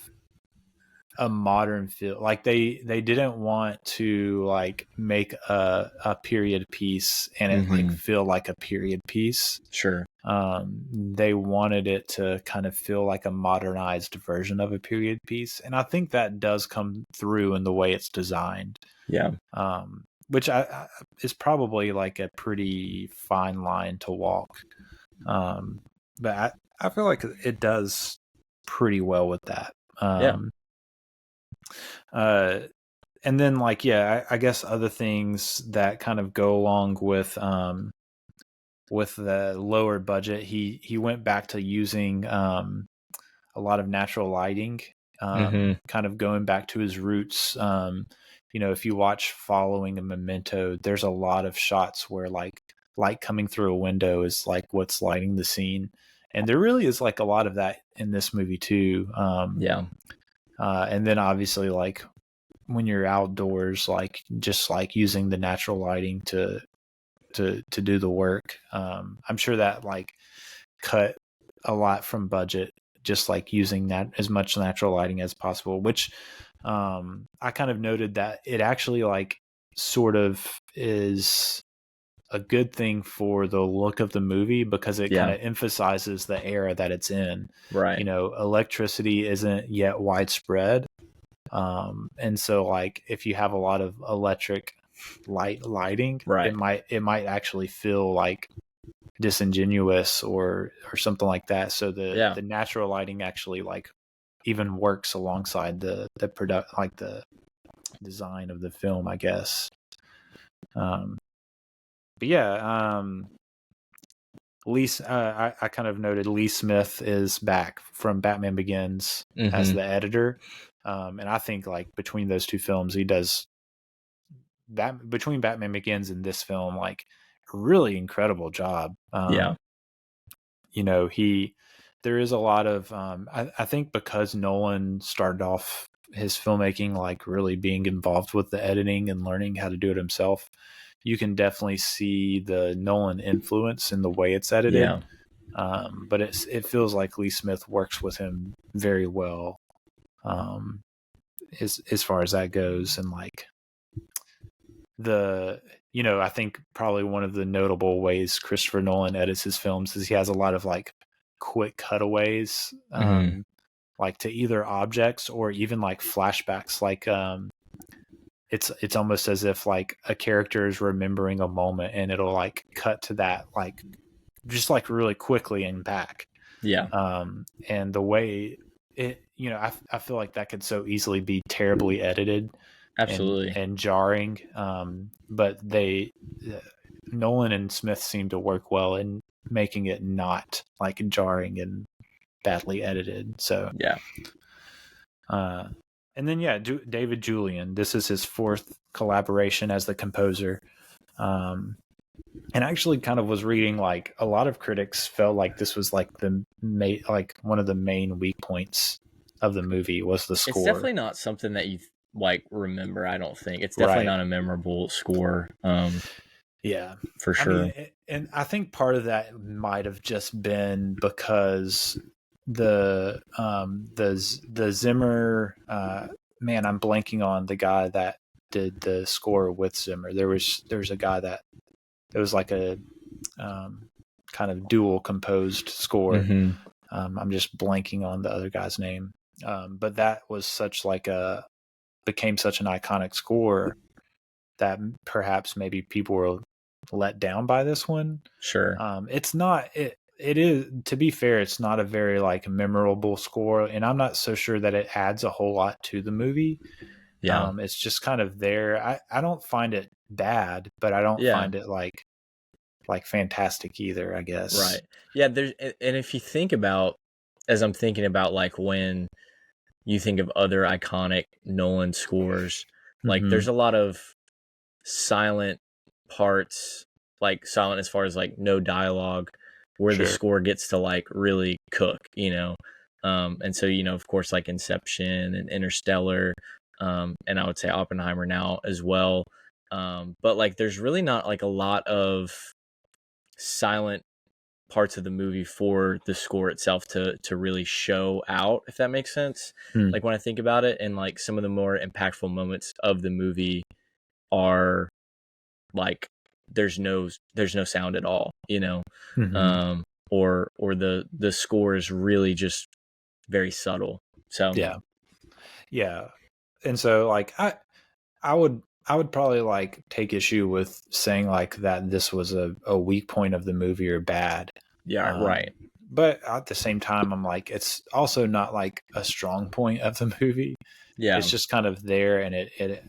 a modern feel. Like they didn't want to like make a period piece and it like feel like a period piece. Sure. They wanted it to kind of feel like a modernized version of a period piece, and I think that does come through in the way it's designed. Yeah. Which is probably like a pretty fine line to walk. But I feel like it does pretty well with that. And then like, yeah, I guess other things that kind of go along with the lower budget, he went back to using a lot of natural lighting, kind of going back to his roots. If you watch Following a Memento, there's a lot of shots where like light coming through a window is like what's lighting the scene. And there really is like a lot of that in this movie too. And then obviously like when you're outdoors, like just like using the natural lighting to do the work. I'm sure that like cut a lot from budget, just like using that as much natural lighting as possible, which I kind of noted that it actually like sort of is a good thing for the look of the movie because it kind of emphasizes the era that it's in. Right. Electricity isn't yet widespread. And so like if you have a lot of electric lighting, right, it might actually feel like disingenuous or something like that. So the natural lighting actually like even works alongside the product, like the design of the film, I guess. But yeah, I kind of noted Lee Smith is back from Batman Begins as the editor. And I think like between those two films, he does that between Batman Begins and this film, like a really incredible job. There is a lot of, I think because Nolan started off his filmmaking, like really being involved with the editing and learning how to do it himself, you can definitely see the Nolan influence in the way it's edited. But it feels like Lee Smith works with him very well, as far as that goes. And like I think probably one of the notable ways Christopher Nolan edits his films is he has a lot of like quick cutaways, like to either objects or even like flashbacks. Like, it's almost as if like a character is remembering a moment and it'll like cut to that, like just like really quickly and back. And the way it, I feel like that could so easily be terribly edited. Absolutely. And jarring. But Nolan and Smith seem to work well in making it not like jarring and badly edited. So, and then, David Julian, this is his fourth collaboration as the composer. And I actually kind of was reading, like a lot of critics felt like this was like one of the main weak points of the movie was the score. It's definitely not something that you like remember. I don't think it's definitely not a memorable score. For sure. And I think part of that might have just been because the Zimmer, man, I'm blanking on the guy that did the score with Zimmer. There's a guy that it was like a kind of dual composed score. I'm just blanking on the other guy's name. But that was became such an iconic score that perhaps maybe people were let down by this one. Sure. It's not, it is, to be fair, it's not a very like memorable score, and I'm not so sure that it adds a whole lot to the movie. It's just kind of there. I don't find it bad, but I don't find it like fantastic either, I guess. Right. Yeah. And if you think about, as I'm thinking about like when you think of other iconic Nolan scores, like there's a lot of silent parts, like silent as far as like no dialogue, where the score gets to like really cook, and so of course like Inception and Interstellar, and I would say Oppenheimer now as well, but like there's really not like a lot of silent parts of the movie for the score itself to really show out, if that makes sense. Like when I think about it, and like some of the more impactful moments of the movie are like there's no sound at all, or the score is really just very subtle. So yeah. And so like I would probably like take issue with saying like that this was a weak point of the movie or bad. Right. But at the same time, I'm like, it's also not like a strong point of the movie. It's just kind of there, and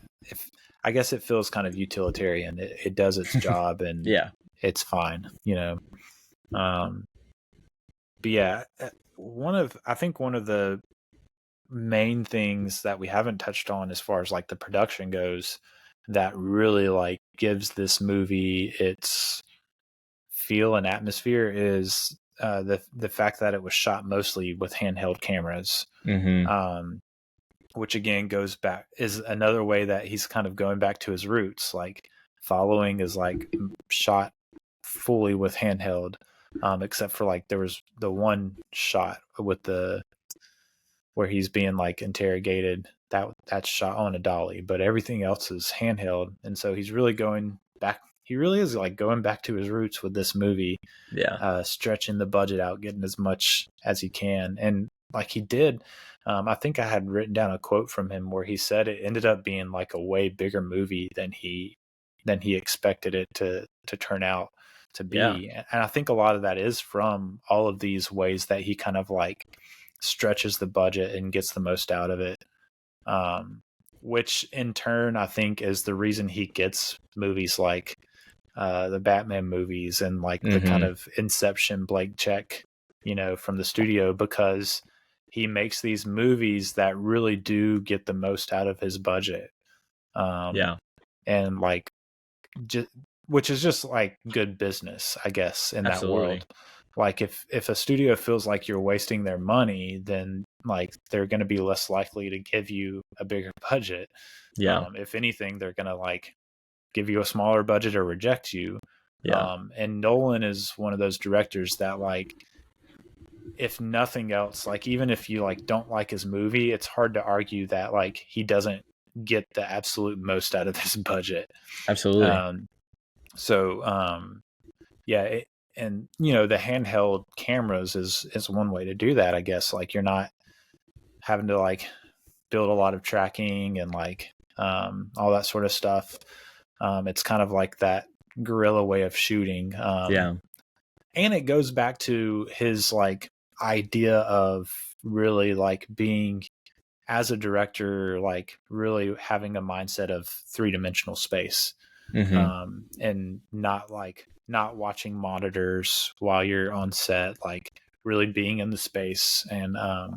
I guess it feels kind of utilitarian. It does its job, and it's fine, But yeah, I think one of the main things that we haven't touched on as far as like the production goes that really like gives this movie its feel and atmosphere is the fact that it was shot mostly with handheld cameras, which again is another way that he's kind of going back to his roots. Like Following is like shot fully with handheld, except for like there was the one shot with where he's being like interrogated that's shot on a dolly, but everything else is handheld. And so he's really going back. He really is like going back to his roots with this movie, stretching the budget out, getting as much as he can. And like he did, I think I had written down a quote from him where he said it ended up being like a way bigger movie than he expected it to turn out to be. And I think a lot of that is from all of these ways that he kind of like stretches the budget and gets the most out of it, which in turn I think is the reason he gets movies like the Batman movies and like the kind of Inception blank check, from the studio, because he makes these movies that really do get the most out of his budget. And like which is just like good business, I guess, in that world. Like if a studio feels like you're wasting their money, then like they're going to be less likely to give you a bigger budget. If anything, they're going to like give you a smaller budget or reject you. And Nolan is one of those directors that like, if nothing else, like even if you like don't like his movie, it's hard to argue that like he doesn't get the absolute most out of this budget. Absolutely. And the handheld cameras is one way to do that, I guess. Like you're not having to like build a lot of tracking and like all that sort of stuff. It's kind of like that guerrilla way of shooting. And it goes back to his like idea of really like being, as a director, like really having a mindset of 3-dimensional space, and not watching monitors while you're on set, like really being in the space. And I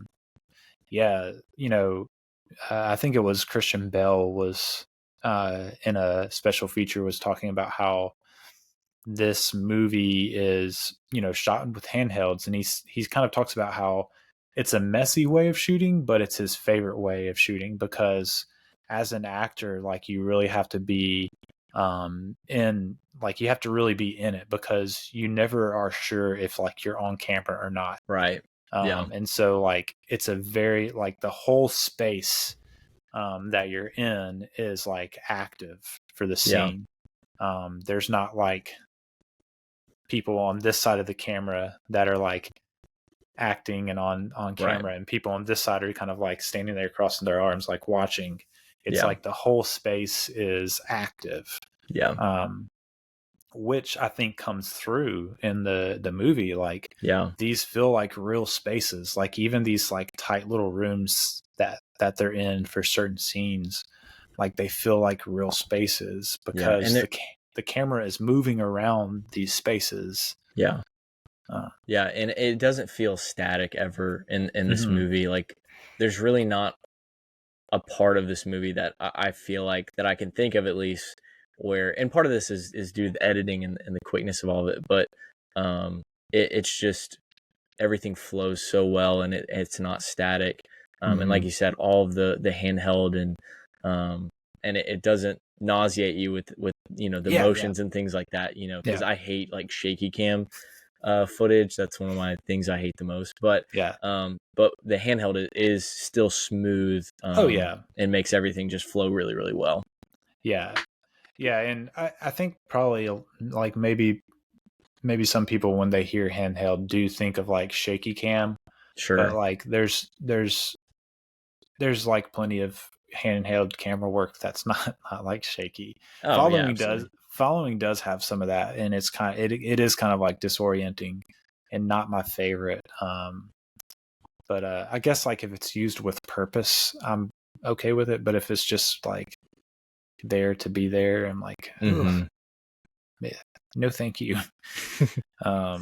think it was Christian Bale was in a special feature was talking about how this movie is shot with handhelds, and he's kind of talks about how it's a messy way of shooting, but it's his favorite way of shooting, because as an actor, like you really have to be you have to really be in it, because you never are sure if like you're on camera or not. And so like it's a very like the whole space that you're in is like active for the scene. There's not like people on this side of the camera that are like acting and on camera, and people on this side are kind of like standing there crossing their arms like watching. It's like the whole space is active, which I think comes through in the movie. Like these feel like real spaces, like even these like tight little rooms that they're in for certain scenes, like they feel like real spaces, because the camera is moving around these spaces. And it doesn't feel static ever in this movie. Like there's really not a part of this movie that I feel like that I can think of at least where, and part of this is due to the editing and the quickness of all of it, but it's just everything flows so well, and it's not static. And like you said, all of the handheld and it doesn't nauseate you with the motions and things like that, because I hate like shaky cam footage. That's one of my things I hate the most. But Yeah. but the handheld is still smooth. Oh yeah. And makes everything just flow really, really well. Yeah. Yeah, and I think probably like maybe some people when they hear handheld do think of like shaky cam, Sure. but like there's like plenty of handheld camera work that's not like shaky. Oh, yeah, absolutely. Following does have some of that, and it's it is kind of like disorienting and not my favorite. But I guess like if it's used with purpose, I'm okay with it. But if it's just like there to be there, I'm like, Mhm. no, thank you. But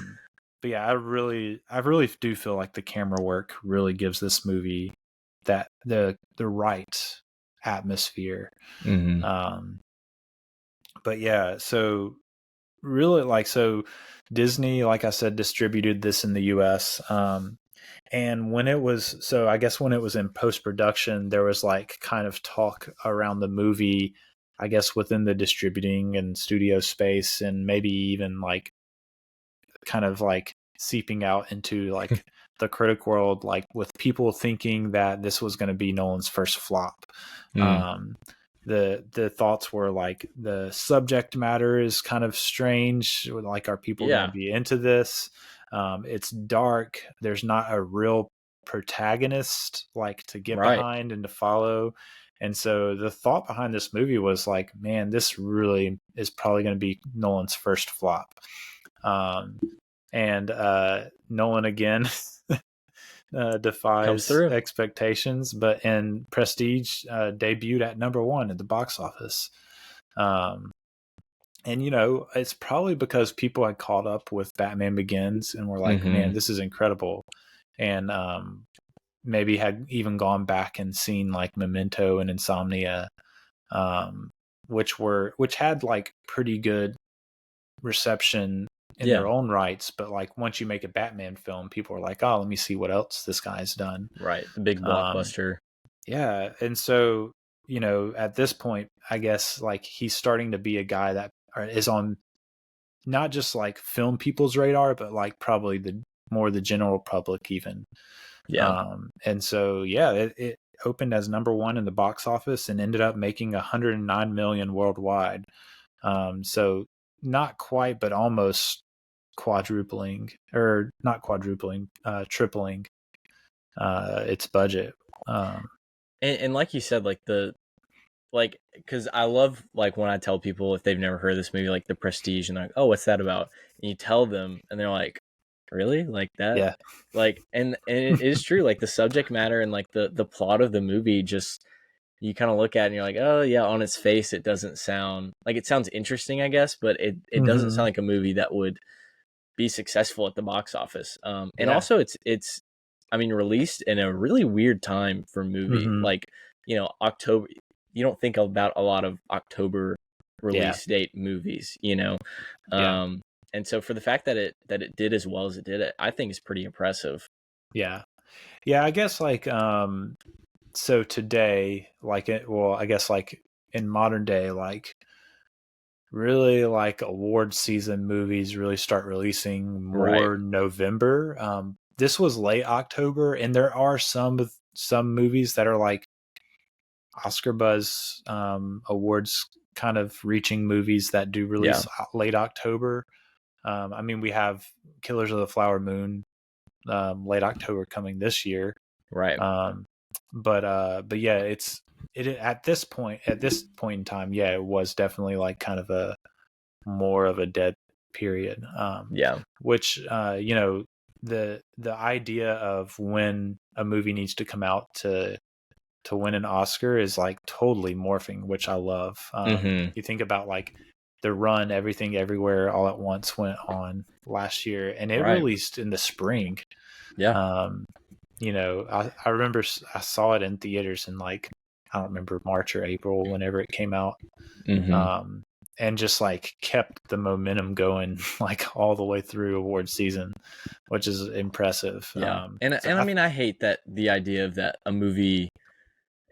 yeah, I really do feel like the camera work really gives this movie that the right atmosphere. Mhm. But yeah, so really like Disney, like I said, distributed this in the US. And when it was I guess when it was in post production, there was like kind of talk around the movie, I guess within the distributing and studio space, and maybe even like kind of like seeping out into like the critic world, like with people thinking that this was going to be Nolan's first flop. The thoughts were like the subject matter is kind of strange. Like, are people going to be into this? It's dark. There's not a real protagonist like to get behind and to follow. And so the thought behind this movie was like, man, this really is probably going to be Nolan's first flop. And Nolan again defies expectations, but in Prestige debuted at #1 at the box office. And you know, it's probably because people had caught up with Batman Begins and were like, man, this is incredible. And maybe had even gone back and seen like Memento and Insomnia, which had like pretty good reception in their own rights, but like once you make a Batman film, people are like, oh, let me see what else this guy's done. Right. The big blockbuster. Yeah. And so, you know, at this point, I guess like he's starting to be a guy that is on not just like film people's radar, but like probably the general public even. Yeah. And so, yeah, it opened as #1 in the box office and ended up making $109 million worldwide. So not quite, but almost tripling its budget. And like you said, like because I love like when I tell people if they've never heard of this movie, like The Prestige, and they're like, oh, what's that about? And you tell them and they're like, really? Like that? Yeah. Like and it is true, like the subject matter and like the plot of the movie, just you kind of look at it and you're like, oh yeah, on its face it doesn't sound like, it sounds interesting, I guess, but it doesn't sound like a movie that would be successful at the box office. And also it's I mean, released in a really weird time for a movie. Like, you know, October, you don't think about a lot of October release date movies, you know. And so for the fact that it did as well as it did, I think is pretty impressive. Yeah, I guess like so today, like I guess like in modern day, like really like award season movies really start releasing more November. This was late October, and there are some movies that are like Oscar buzz awards kind of reaching movies that do release late October. I mean, we have Killers of the Flower Moon late October coming this year, right? But yeah, it at this point in time, yeah, it was definitely like kind of a more of a dead period. Which you know, the idea of when a movie needs to come out to win an Oscar is like totally morphing, which I love. You think about like the run Everything Everywhere All at Once went on last year, and it released in the spring. You know, I remember I saw it in theaters in like, I don't remember, March or April, whenever it came out. And just like kept the momentum going like all the way through award season, which is impressive. And I mean, I hate that the idea of that a movie,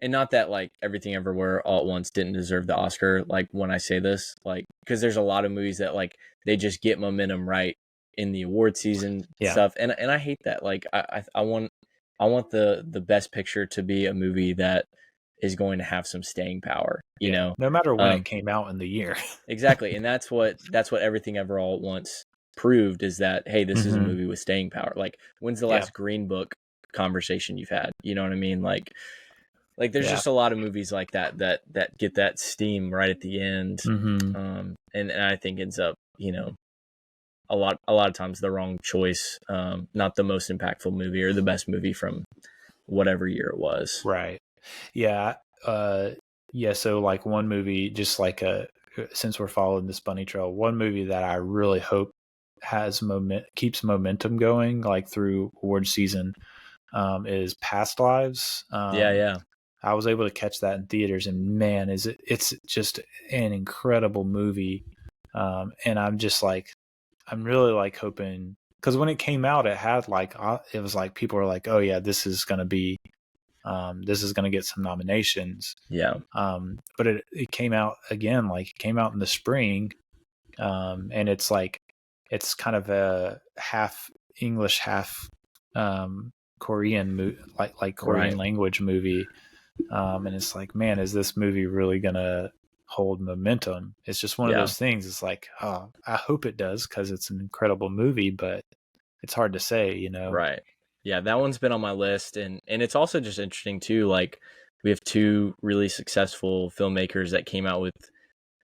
and not that like Everything Everywhere All at Once didn't deserve the Oscar, like when I say this, like because there's a lot of movies that like they just get momentum right in the award season Yeah. stuff, and I hate that. Like I want the best picture to be a movie that is going to have some staying power, you know, no matter when it came out in the year. exactly. And that's what Everything Ever All at Once proved, is that, hey, this is a movie with staying power. Like, when's the last Green Book conversation you've had? You know what I mean? Like there's just a lot of movies like that get that steam right at the end. And I think ends up, you know, a lot of times the wrong choice, not the most impactful movie or the best movie from whatever year it was. Right. Yeah. So like one movie, just like since we're following this bunny trail, one movie that I really hope has keeps momentum going like through award season is Past Lives. I was able to catch that in theaters, and man, it's just an incredible movie. And I'm really like hoping, because when it came out, it had like, it was like people were like, oh yeah, this is going to get some nominations. Yeah. But it came out again, like it came out in the spring. And it's like, it's kind of a half English, half Korean like Korean language movie. And it's like, man, is this movie really gonna hold momentum? It's just one of those things. It's like, oh, I hope it does, because it's an incredible movie, but it's hard to say, you know. Right. Yeah, that one's been on my list, and it's also just interesting too. Like, we have two really successful filmmakers that came out with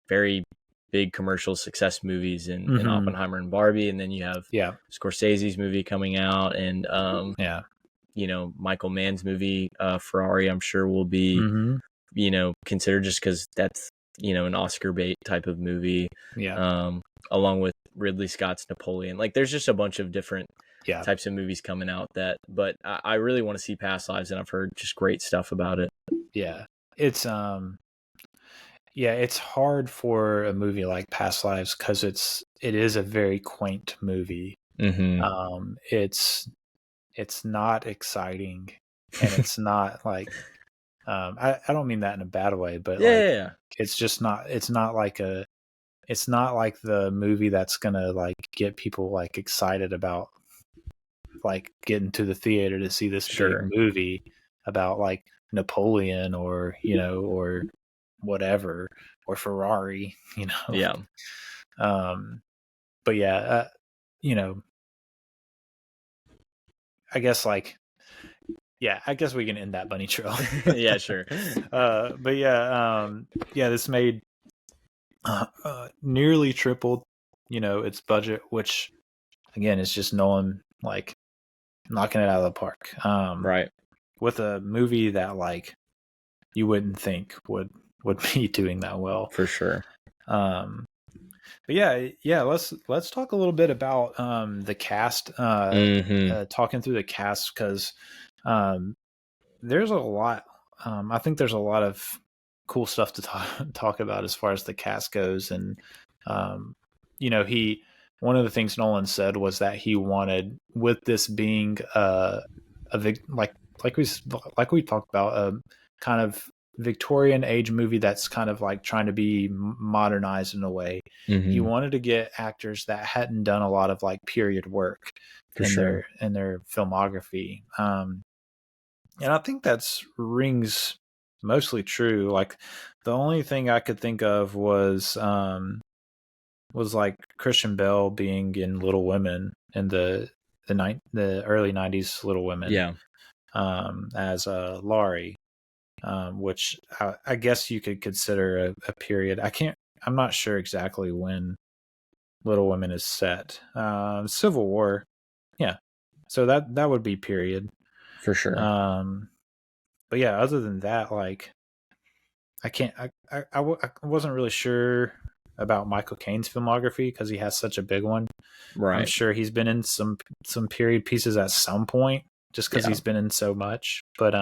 very big commercial success movies in Oppenheimer and Barbie, and then you have Scorsese's movie coming out, and you know, Michael Mann's movie Ferrari, I'm sure will be you know, considered, just because that's, you know, an Oscar bait type of movie. Along with Ridley Scott's Napoleon. Like, there's just a bunch of different types of movies coming out but I really want to see Past Lives, and I've heard just great stuff about it. It's it's hard for a movie like Past Lives, because it is a very quaint movie. It's not exciting, and it's not like I don't mean that in a bad way, but it's just not, it's not like the movie that's gonna like get people like excited about like getting to the theater to see this big movie about like Napoleon, or, you know, or whatever, or Ferrari, you know. But you know, I guess like, I guess we can end that bunny trail. Yeah, sure. But this made nearly tripled, you know, its budget, which again is just Nolan like knocking it out of the park. Right. With a movie that like you wouldn't think would be doing that well. For sure. But let's talk a little bit about the cast. Talking through the cast, because there's a lot. I think there's a lot of cool stuff to talk about as far as the cast goes, and you know, one of the things Nolan said was that he wanted, with this being like we talked about, a kind of Victorian age movie that's kind of like trying to be modernized in a way. He wanted to get actors that hadn't done a lot of like period work in their filmography. And I think that's rings mostly true. Like, the only thing I could think of was like Christian Bale being in Little Women, in the early 90s Little Women. As Laurie. Which I guess you could consider a period. I'm not sure exactly when Little Women is set. Civil War. Yeah. So that would be period. For sure. But yeah, other than that, like, I wasn't really sure about Michael Caine's filmography, because he has such a big one. Right. I'm sure he's been in some period pieces at some point, just because he's been in so much. But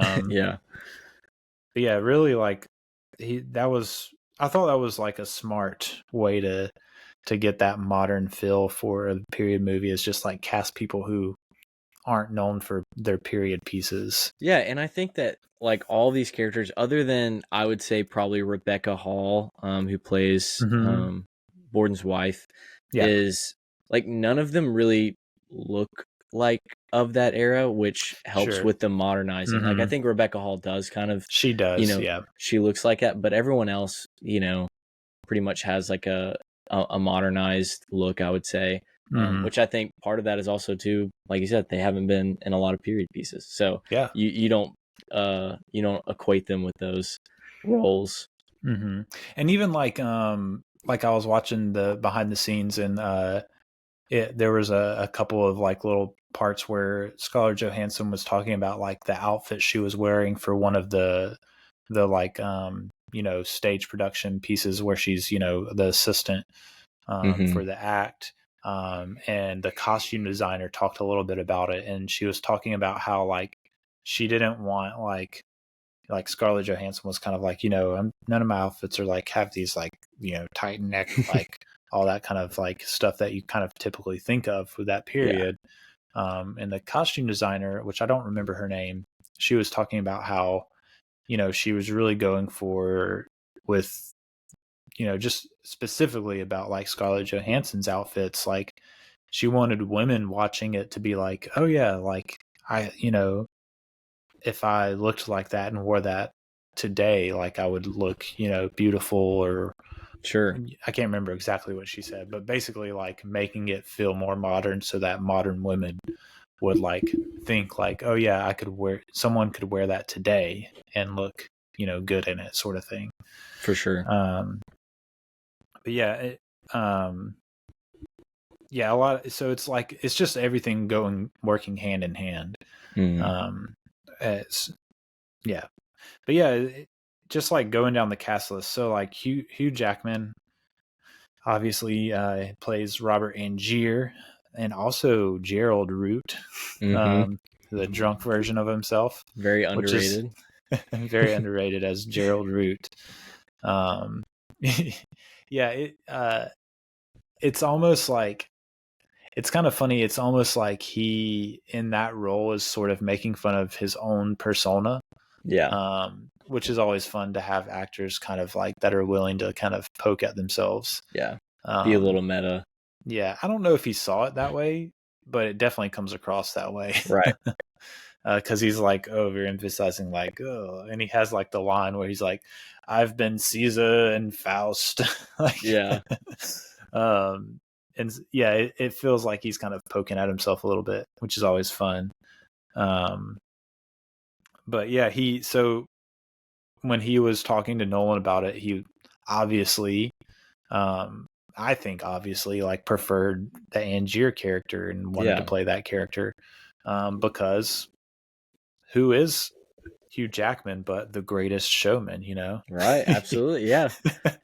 But yeah, really, like, I thought that was like a smart way to get that modern feel for a period movie, is just like cast people who aren't known for their period pieces. Yeah, and I think that like all these characters, other than, I would say, probably Rebecca Hall, who plays Borden's wife, is like none of them really look like of that era, which helps Sure. with the modernizing. Like I Mhm. think Rebecca Hall does kind of, She you does, know, yeah. she looks like that, but everyone else, you know, pretty much has like a modernized look, I would say. Mhm. Which I think part of that is also too, like you said, they haven't been in a lot of period pieces, so Yeah. you don't equate them with those roles. Mhm. And even like I was watching the behind the scenes, and there was a couple of like little parts where Scarlett Johansson was talking about like the outfit she was wearing for one of the like stage production pieces where she's the assistant for the act. And the costume designer talked a little bit about it, and she was talking about how like she didn't want like Scarlett Johansson was kind of like, none of my outfits are like have these like, tight neck, like all that kind of like stuff that you kind of typically think of with that period. And the costume designer, which I don't remember her name, she was talking about how, she was really going for with, just specifically about like Scarlett Johansson's outfits. Like she wanted women watching it to be like, oh yeah, like if I looked like that and wore that today, like I would look, beautiful, or Sure. I can't remember exactly what she said, but basically like making it feel more modern so that modern women would like think like, oh yeah, someone could wear that today and look, good in it, sort of thing. For sure. But yeah, yeah, a lot. So it's like, it's just everything working hand in hand. It's, yeah. But yeah, just like going down the cast list. So like Hugh Jackman obviously plays Robert Angier, and also Gerald Root, the drunk version of himself. Very underrated. Which is very underrated as Gerald Root. Yeah, it's almost like, it's kind of funny. It's almost like he, in that role, is sort of making fun of his own persona. Yeah. Which is always fun to have actors kind of like that are willing to kind of poke at themselves. Yeah. Be a little meta. Yeah. I don't know if he saw it that way, but it definitely comes across that way. Right. Because he's like overemphasizing like, oh, and he has like the line where he's like, I've been Caesar and Faust. Like, yeah. And yeah, it feels like he's kind of poking at himself a little bit, which is always fun. But yeah, so when he was talking to Nolan about it, he obviously, I think obviously like preferred the Angier character and wanted to play that character, because who is Hugh Jackman but the Greatest Showman, Right, absolutely, yeah.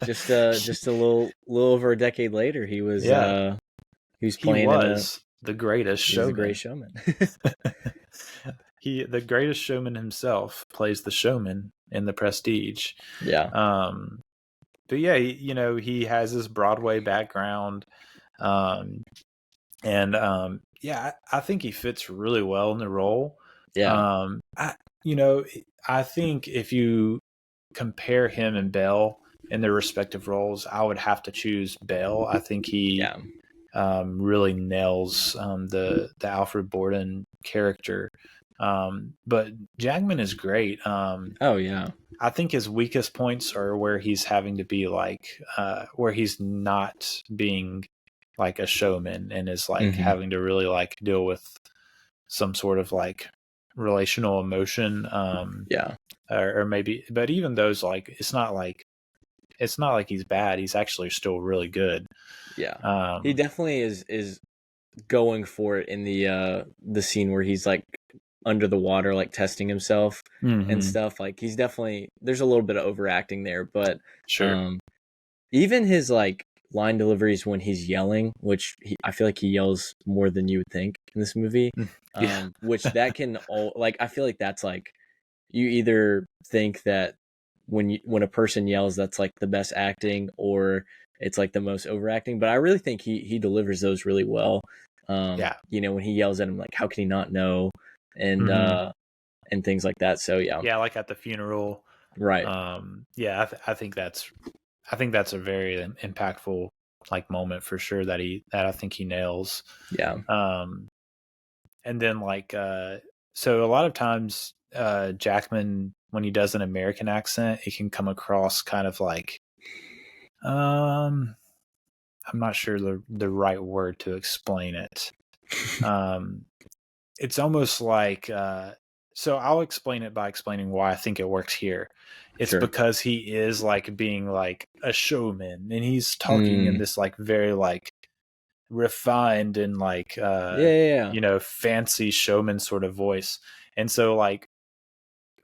Just a little over a decade later, he was playing. He was the Greatest Showman. The Great Showman. The Greatest Showman himself plays the showman in The Prestige. Yeah. But yeah, he has this Broadway background, and yeah, I think he fits really well in the role. Yeah. I think if you compare him and Belle in their respective roles, I would have to choose Belle. I think he really nails the Alfred Borden character. But Jackman is great. Oh yeah. I think his weakest points are where he's having to be like, where he's not being like a showman and is like having to really like deal with some sort of like relational emotion. Or maybe, but even those, like, it's not like he's bad. He's actually still really good. Yeah. He definitely is going for it in the scene where he's like under the water, like testing himself and stuff. Like he's definitely, there's a little bit of overacting there, but sure. Even his like line deliveries when he's yelling, which I feel like he yells more than you would think in this movie. Which that can like, I feel like that's like, you either think that when a person yells, that's like the best acting, or it's like the most overacting. But I really think he delivers those really well. When he yells at him, like, how can he not know? And things like that. So yeah, like at the funeral, right? I think that's a very impactful like moment for sure that I think he nails. Yeah. And then like so a lot of times Jackman, when he does an American accent, it can come across kind of like I'm not sure the right word to explain it. It's almost like so I'll explain it by explaining why I think it works here. It's Sure. because he is like being like a showman, and he's talking in this like very like refined and like Yeah. you know, fancy showman sort of voice. And so like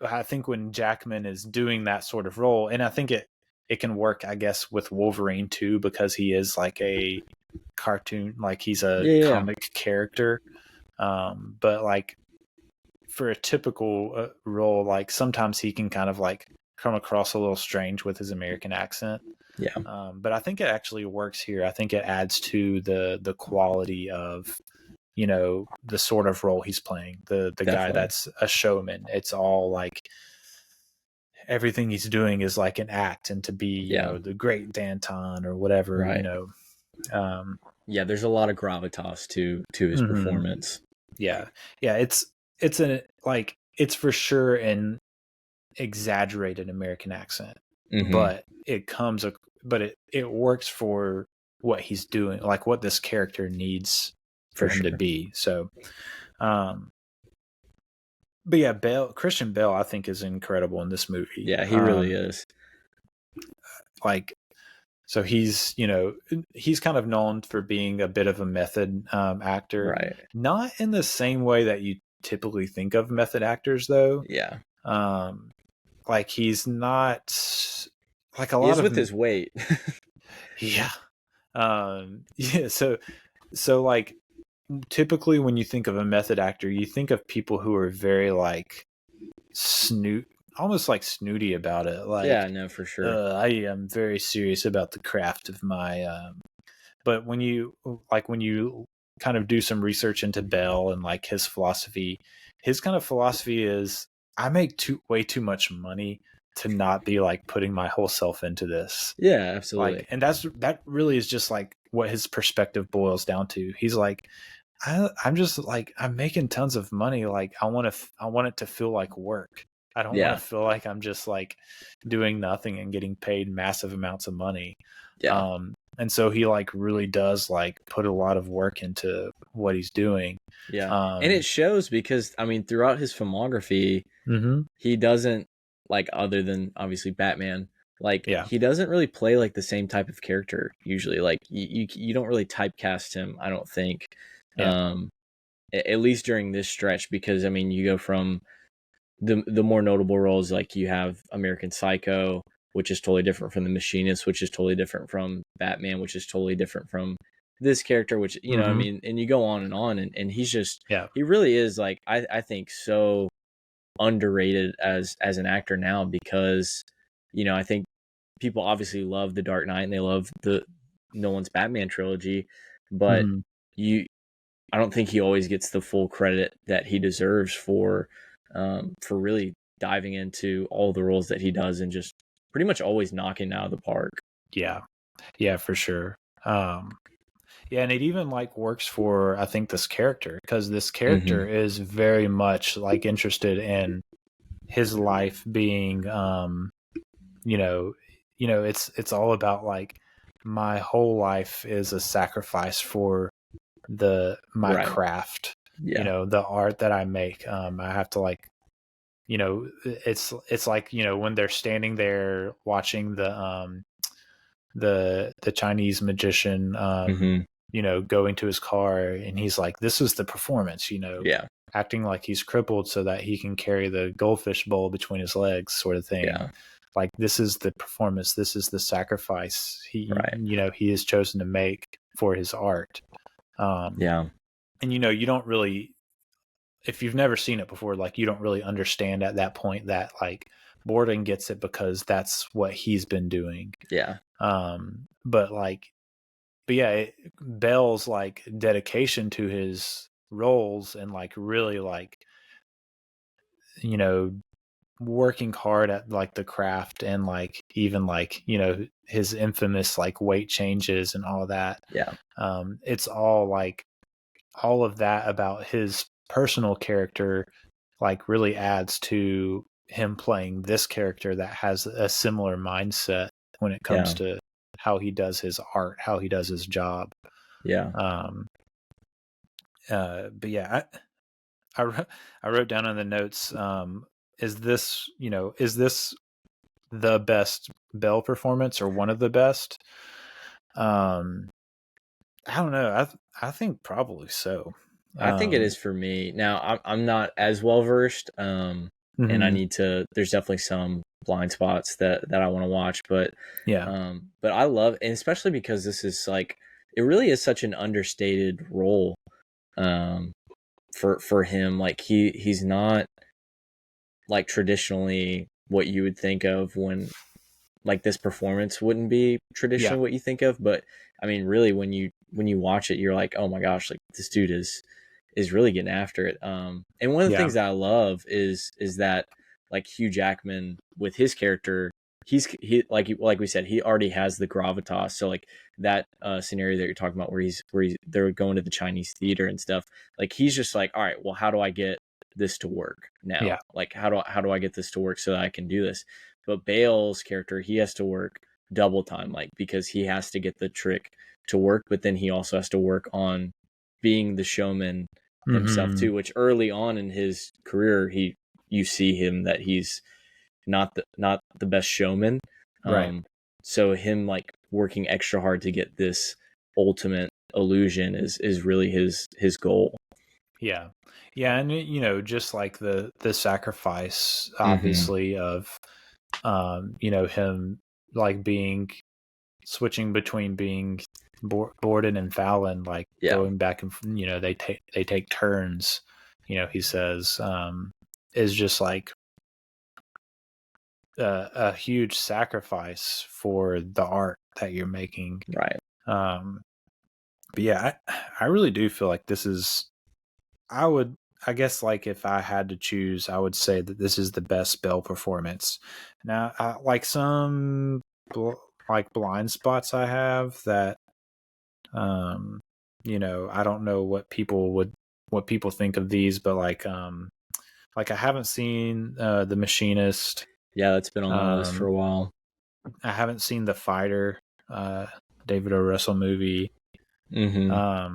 I think when Jackman is doing that sort of role, and I think it can work, I guess, with Wolverine too, because he is like a cartoon, like he's a comic character. But like for a typical role, like sometimes he can kind of like come across a little strange with his American accent. Yeah. But I think it actually works here. I think it adds to the quality of, you know, the sort of role he's playing. The guy that's a showman. It's all like everything he's doing is like an act, and to be, you know, the great Danton or whatever, you know. Yeah, there's a lot of gravitas to his performance. Yeah. It's like it's for sure an exaggerated American accent, but it works for what he's doing, like what this character needs for him to be. So, but yeah, Christian Bale, I think, is incredible in this movie. Yeah, he really is. Like, so he's, you know, he's kind of known for being a bit of a method actor, right? Not in the same way that you typically think of method actors, though. Yeah. Like he's not like a lot He's of with his weight. Yeah. Yeah. So like typically when you think of a method actor, you think of people who are very like almost like snooty about it. Like, yeah, no, for sure. I am very serious about the craft of my. But when you kind of do some research into Bell and like his philosophy is I make way too much money to not be like putting my whole self into this. Yeah, absolutely. Like, and that really is just like what his perspective boils down to. He's like, I'm just like, I'm making tons of money. Like I want it to feel like work. I don't want to feel like I'm just like doing nothing and getting paid massive amounts of money. Yeah. And so he like really does like put a lot of work into what he's doing. Yeah. And it shows because, I mean, throughout his filmography, he doesn't, like, other than obviously Batman, like he doesn't really play like the same type of character usually. Like you don't really typecast him, I don't think. At least during this stretch, because I mean, you go from the more notable roles, like you have American Psycho, which is totally different from The Machinist, which is totally different from Batman, which is totally different from this character, which, you know, I mean, and you go on, and he's just, he really is like, I think so underrated as an actor now, because, you know, I think people obviously love The Dark Knight and they love the Nolan's Batman trilogy, but I don't think he always gets the full credit that he deserves for really diving into all the roles that he does and just pretty much always knocking out of the park. Yeah, for sure. Yeah, and it even like works for, I think, this character, because this character is very much like interested in his life being you know, it's all about like my whole life is a sacrifice for my craft. You know, the art that I make. I have to like, you know, it's like, you know, when they're standing there watching the Chinese magician you know, go into his car, and he's like, this is the performance, you know, acting like he's crippled so that he can carry the goldfish bowl between his legs, sort of thing. Like, this is the performance, this is the sacrifice he you know, he has chosen to make for his art. And you know, you don't really, if you've never seen it before, like, you don't really understand at that point that like Borden gets it because that's what he's been doing. But yeah, Bell's like dedication to his roles and like really like, you know, working hard at like the craft and like even like, you know, his infamous like weight changes and all that. Yeah. It's all like all of that about his personal character like really adds to him playing this character that has a similar mindset when it comes to how he does his art, how he does his job. Yeah. But yeah, I wrote down in the notes, is this the best Bell performance or one of the best? I don't know. I think probably so. I think it is for me. Now, I'm not as well versed, and I need to. There's definitely some blind spots that I want to watch, but but I love, and especially because this is like, it really is such an understated role, for him. Like he's not like traditionally what you would think of when like this performance wouldn't be traditionally what you think of, but I mean, really, when you watch it, you're like, oh my gosh, like this dude is really getting after it. And one of the things that I love is that like Hugh Jackman with his character, he like we said, he already has the gravitas. So like that scenario that you're talking about where they're going to the Chinese theater and stuff, like he's just like, all right, well, how do I get this to work now? Yeah. Like how do I get this to work so that I can do this? But Bale's character, he has to work double time, like because he has to get the trick to work, but then he also has to work on being the showman himself too, which early on in his career, you see him that he's not the best showman. Right. So him like working extra hard to get this ultimate illusion is really his goal. Yeah. Yeah. And, you know, just like the sacrifice, obviously, of, you know, him like switching between being Borden and Fallon, like going back and, you know, they take turns, you know, he says, is just like a huge sacrifice for the art that you're making. Right. But yeah, I really do feel like this is, I guess like if I had to choose, I would say that this is the best Bell performance. Now, like some like blind spots I have that, you know, I don't know what people think of these, but like I haven't seen The Machinist. Yeah, that's been on my list for a while. I haven't seen The Fighter, David O. Russell movie. I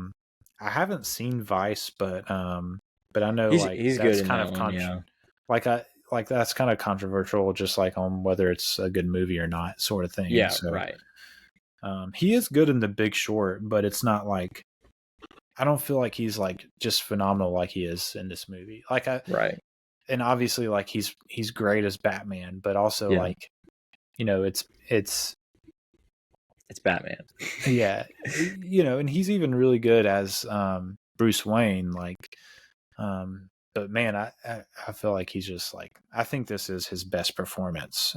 haven't seen Vice, but I know he's that's good kind in of that one, like that's kind of controversial, just like on whether it's a good movie or not, sort of thing. Yeah, so, right. He is good in The Big Short, but it's not like, I don't feel like he's like just phenomenal like he is in this movie. Like right. And obviously like he's great as Batman, but also like, you know, it's Batman. Yeah. You know, and he's even really good as Bruce Wayne, like but man, I feel like he's just like, I think this is his best performance.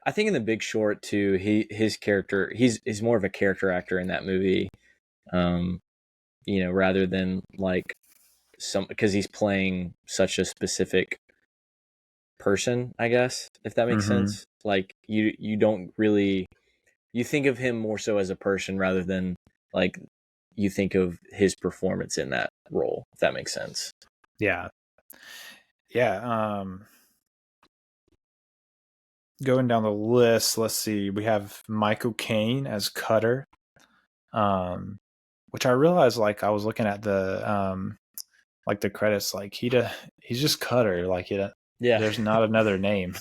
I think in The Big Short too, his character, he's more of a character actor in that movie. You know, rather than like because he's playing such a specific person, I guess, if that makes sense. Like you don't really, you think of him more so as a person rather than like you think of his performance in that role, if that makes sense. Yeah. Going down the list, let's see. We have Michael Caine as Cutter, which I realized, like, I was looking at the like the credits, like he's just Cutter, like there's not another name.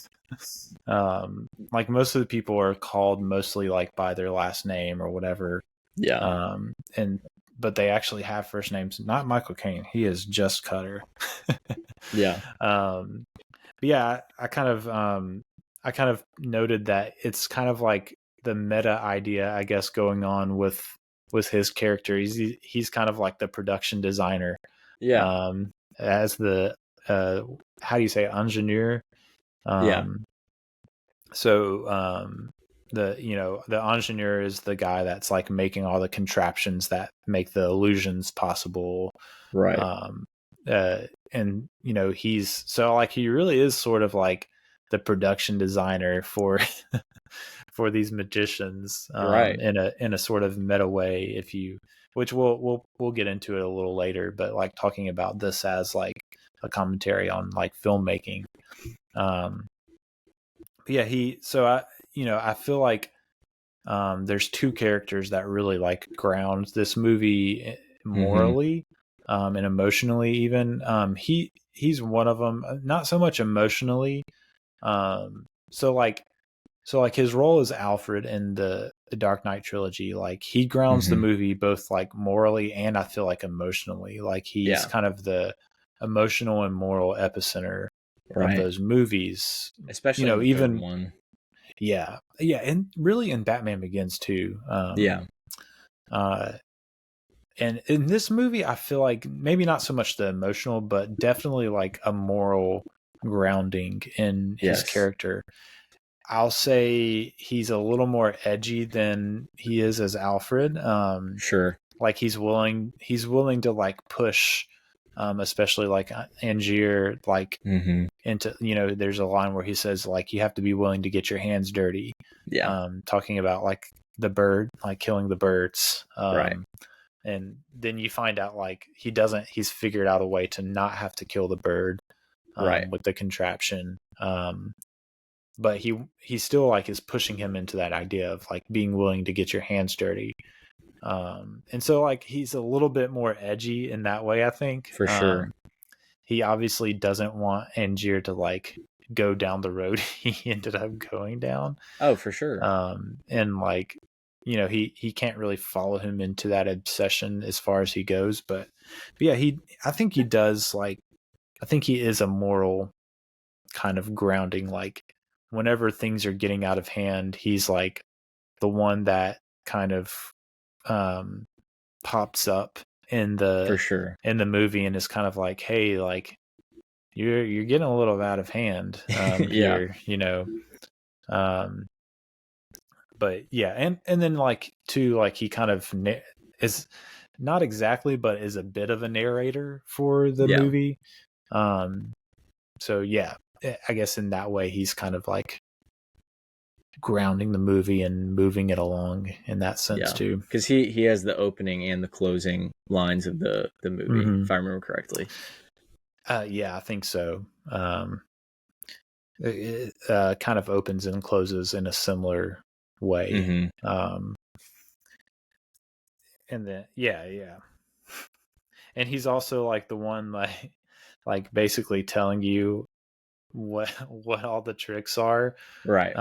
Like most of the people are called mostly like by their last name or whatever. But they actually have first names. Not Michael Caine. He is just Cutter. But yeah, I kind of noted that it's kind of like the meta idea, I guess, going on with his character. He's kind of like the production designer. As the how do you say, ingénieur? So the ingénieur is the guy that's like making all the contraptions that make the illusions possible, right? And you know, he really is sort of like the production designer for for these magicians, Right. in a sort of meta way, which we'll get into it a little later, but like talking about this as like a commentary on like filmmaking. But yeah, I feel like there's two characters that really like ground this movie morally, and emotionally even. He's one of them, not so much emotionally. So like his role as Alfred in the Dark Knight trilogy, like he grounds the movie both like morally and I feel like emotionally. Like he's kind of the emotional and moral epicenter of those movies, especially you know, the even third one. Yeah, and really in Batman Begins too. And in this movie, I feel like maybe not so much the emotional, but definitely like a moral grounding in his character. I'll say he's a little more edgy than he is as Alfred. Sure. Like he's willing to like push, especially like Angier, like into, you know, there's a line where he says like, you have to be willing to get your hands dirty. Talking about like the bird, like killing the birds. And then you find out like he's figured out a way to not have to kill the bird, with the contraption. But he still like is pushing him into that idea of like being willing to get your hands dirty. And so like he's a little bit more edgy in that way, I think. For sure. He obviously doesn't want Angier to like go down the road he ended up going down. Oh, for sure. And like, you know, he can't really follow him into that obsession as far as he goes, but yeah, I think he does like, I think he is a moral kind of grounding. Like whenever things are getting out of hand, he's like the one that kind of pops up in the movie and is kind of like, hey, like you're getting a little out of hand here, you know. But yeah, and then like too, like he kind of is not exactly, but is a bit of a narrator for the movie. So yeah, I guess in that way he's kind of like grounding the movie and moving it along in that sense too. Because he has the opening and the closing lines of the movie, if I remember correctly. Yeah, I think so. It kind of opens and closes in a similar way. And then and he's also like the one like basically telling you what all the tricks are, right?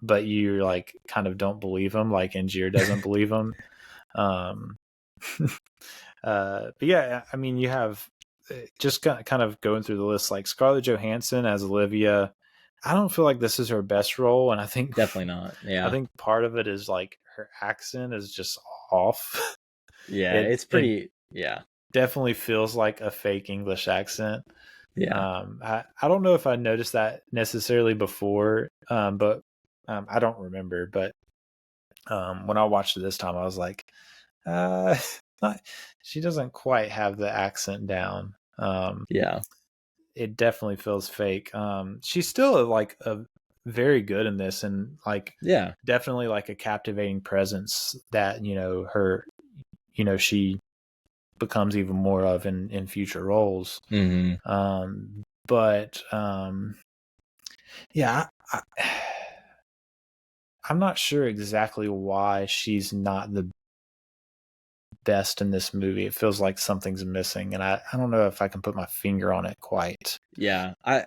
But you like kind of don't believe him, like Angier doesn't believe him. But yeah, I mean, you have just kind of going through the list, like Scarlett Johansson as Olivia. I don't feel like this is her best role, and I think definitely not. Yeah, I think part of it is like her accent is just off. Yeah, it's pretty. Definitely feels like a fake English accent. Yeah. I don't know if I noticed that necessarily before, but I don't remember. But when I watched it this time, I was like, she doesn't quite have the accent down. It definitely feels fake. She's still like a very good in this, and like definitely like a captivating presence that, you know, her, you know, she becomes even more of in future roles. But yeah, I'm not sure exactly why she's not the best in this movie. It feels like something's missing, and I don't know if I can put my finger on it quite. Yeah, I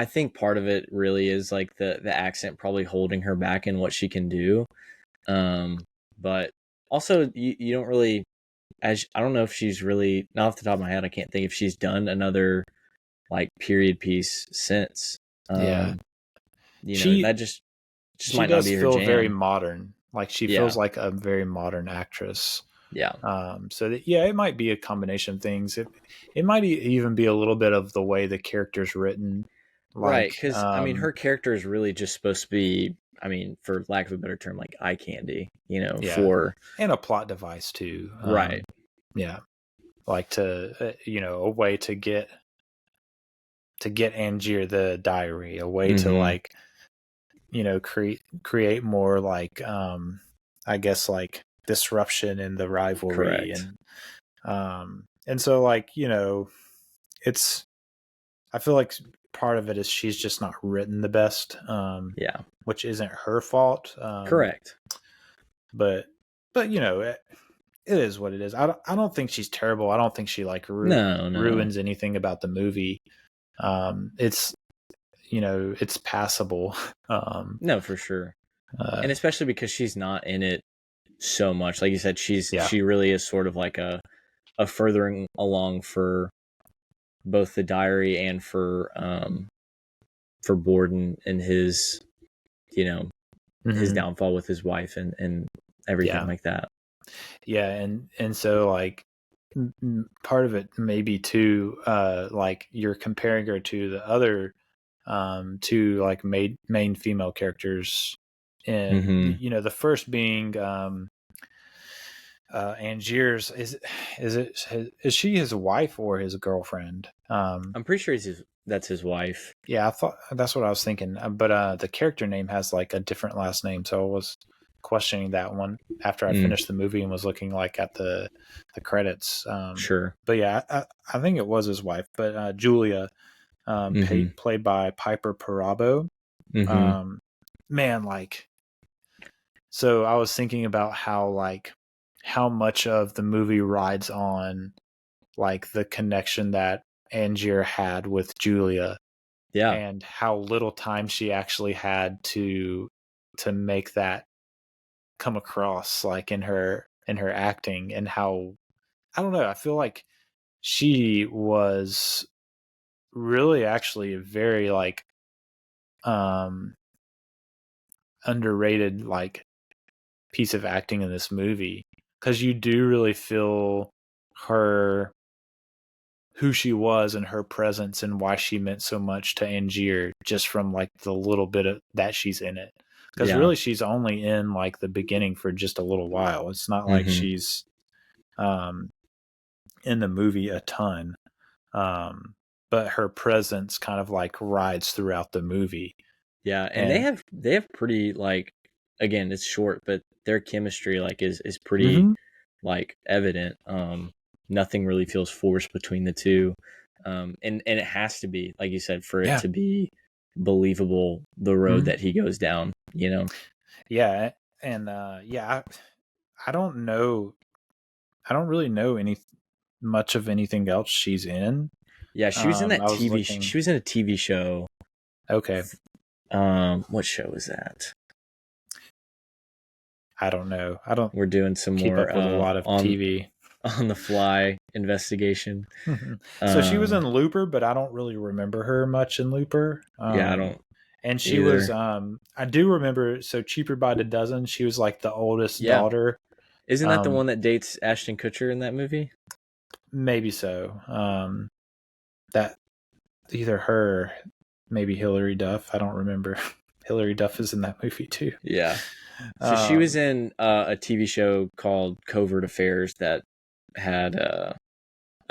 think part of it really is like the accent probably holding her back in what she can do. But also you don't really, I don't know if she's really, not off the top of my head, I can't think if she's done another like period piece since. You know, that just might not be her jam. She does feel very modern. Like she feels like a very modern actress. So that, it might be a combination of things. It might even be a little bit of the way the character's written. Like, right, because I mean, her character is really just supposed to be, I mean, for lack of a better term, like eye candy, you know, and a plot device too. Right. Yeah. Like to, you know, a way to get get Angier the diary, a way to Mhm. like, you know, create more like I guess like disruption in the rivalry. Correct. And so like, you know, it's, I feel like part of it is she's just not written the best, Yeah. which isn't her fault. Correct. But you know, it is what it is. I don't think she's terrible. I don't think she like No. ruins anything about the movie. It's, you know, it's passable. No, for sure. Uh, And especially because she's not in it so much. Like you said, Yeah. she really is sort of like a furthering along for both the diary and for Borden and his, you know, his mhm. downfall with his wife and everything Yeah. like that. Yeah, and so like part of it maybe too, like you're comparing her to the other two like main female characters, and Mhm. you know, the first being Angier's, is she his wife or his girlfriend? I'm pretty sure that's his wife. Yeah, I thought that's what I was thinking, but the character name has like a different last name, so I was questioning that one after I finished the movie and was looking like at the credits. Sure. But yeah, I think it was his wife, but Julia, played by Piper Perabo. Mhm. Man, like, so I was thinking about how much of the movie rides on like the connection that Angier had with Julia, Yeah. and how little time she actually had to make that come across like in her acting, and how, I don't know, I feel like she was really actually a very like underrated like piece of acting in this movie, because you do really feel her, who she was and her presence and why she meant so much to Angier just from like the little bit of that she's in it, because Yeah. really she's only in like the beginning for just a little while. It's not like she's in the movie a ton, but her presence kind of like rides throughout the movie. Yeah, and they have pretty like, again, it's short, but their chemistry like is pretty like evident. Nothing really feels forced between the two. And it has to be, like you said, for it to be believable, the road that he goes down, you know. Yeah, and yeah, I don't know, I don't really know much of anything else she's in. Yeah, she was in that I was TV looking. she was in a TV show. Okay. What show was that? I don't know. I don't We're doing some keep more up with a lot of TV. on the fly investigation. So she was in Looper, but I don't really remember her much in Looper. Yeah, I don't. And she either. was I do remember, so Cheaper by the Dozen, she was like the oldest daughter. Isn't that the one that dates Ashton Kutcher in that movie? Maybe so. That either her, maybe Hilary Duff. I don't remember. Hilary Duff is in that movie too. Yeah. So she was in a TV show called Covert Affairs that had a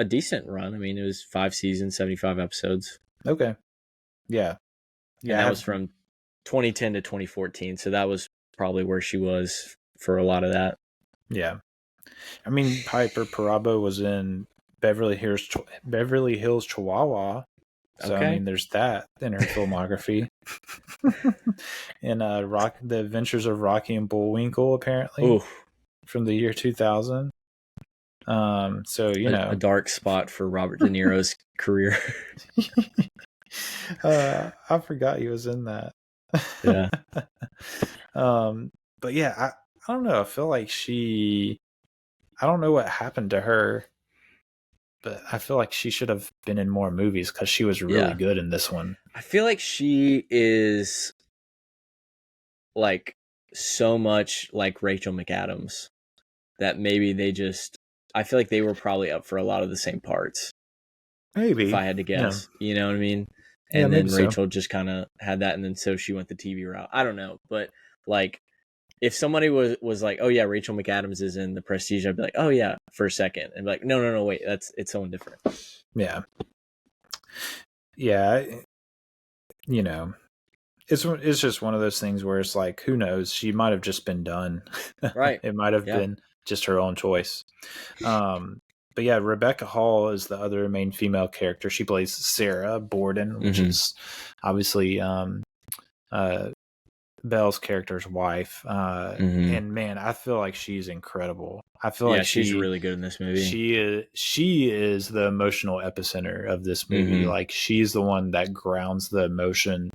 decent run. I mean, it was 5 seasons, 75 episodes. Okay. Yeah. Yeah. And that was from 2010 to 2014. So that was probably where she was for a lot of that. Yeah. I mean, Piper Perabo was in Beverly Hills Chihuahua. So Okay. I mean, there's that in her filmography. And The Adventures of Rocky and Bullwinkle, apparently, from the year 2000. So you know, a dark spot for Robert De Niro's career. I forgot he was in that. Yeah. But yeah, I don't know. I feel like I don't know what happened to her, but I feel like she should have been in more movies because she was really good in this one. I feel like she is like so much like Rachel McAdams that maybe I feel like they were probably up for a lot of the same parts. Maybe. If I had to guess, you know what I mean? Yeah, and then maybe Rachel just kind of had that, and then so she went the TV route. I don't know, but like if somebody was like, "Oh yeah, Rachel McAdams is in The Prestige," I'd be like, "Oh yeah," for a second, and be like, "No, wait, it's someone different." Yeah. yeah, you know, it's just one of those things where it's like, who knows? She might have just been done. Right. It might have Yeah. been just her own choice. But yeah, Rebecca Hall is the other main female character. She plays Sarah Borden, which is obviously Belle's character's wife. And man, I feel like she's incredible. I feel like she's really good in this movie. She is the emotional epicenter of this movie. Like, she's the one that grounds the emotion,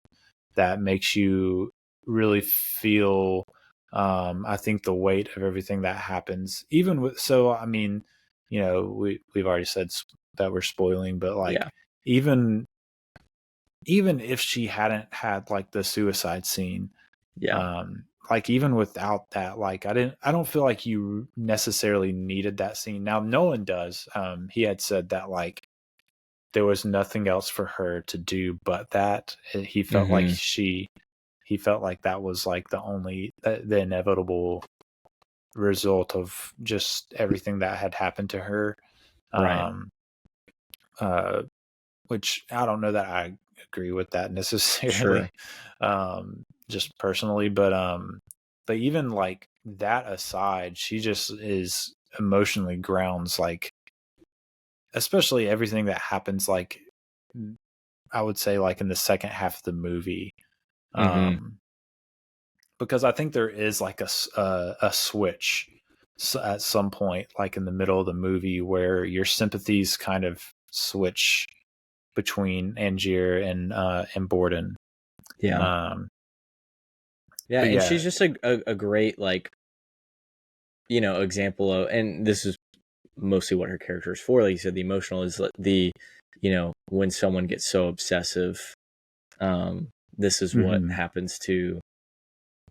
that makes you really feel, I think, the weight of everything that happens. Even with, so I mean, you know, we've already said that we're spoiling, but like, even if she hadn't had like the suicide scene, like, even without that, like, I don't feel like you necessarily needed that scene. Now Nolan does. He had said that like there was nothing else for her to do but that. He felt like he felt like that was like the inevitable result of just everything that had happened to her. Right. Which I don't know that I agree with that necessarily. Sure. Just personally, but even like that aside, she just is emotionally grounds, like, especially everything that happens, like, I would say, like, in the second half of the movie. Because I think there is like a switch at some point, like in the middle of the movie, where your sympathies kind of switch between Angier and Borden. And she's just a great, like, you know, example of, and this is mostly what her character is for. Like you said, the emotional is the, you know, when someone gets so obsessive, this is what happens to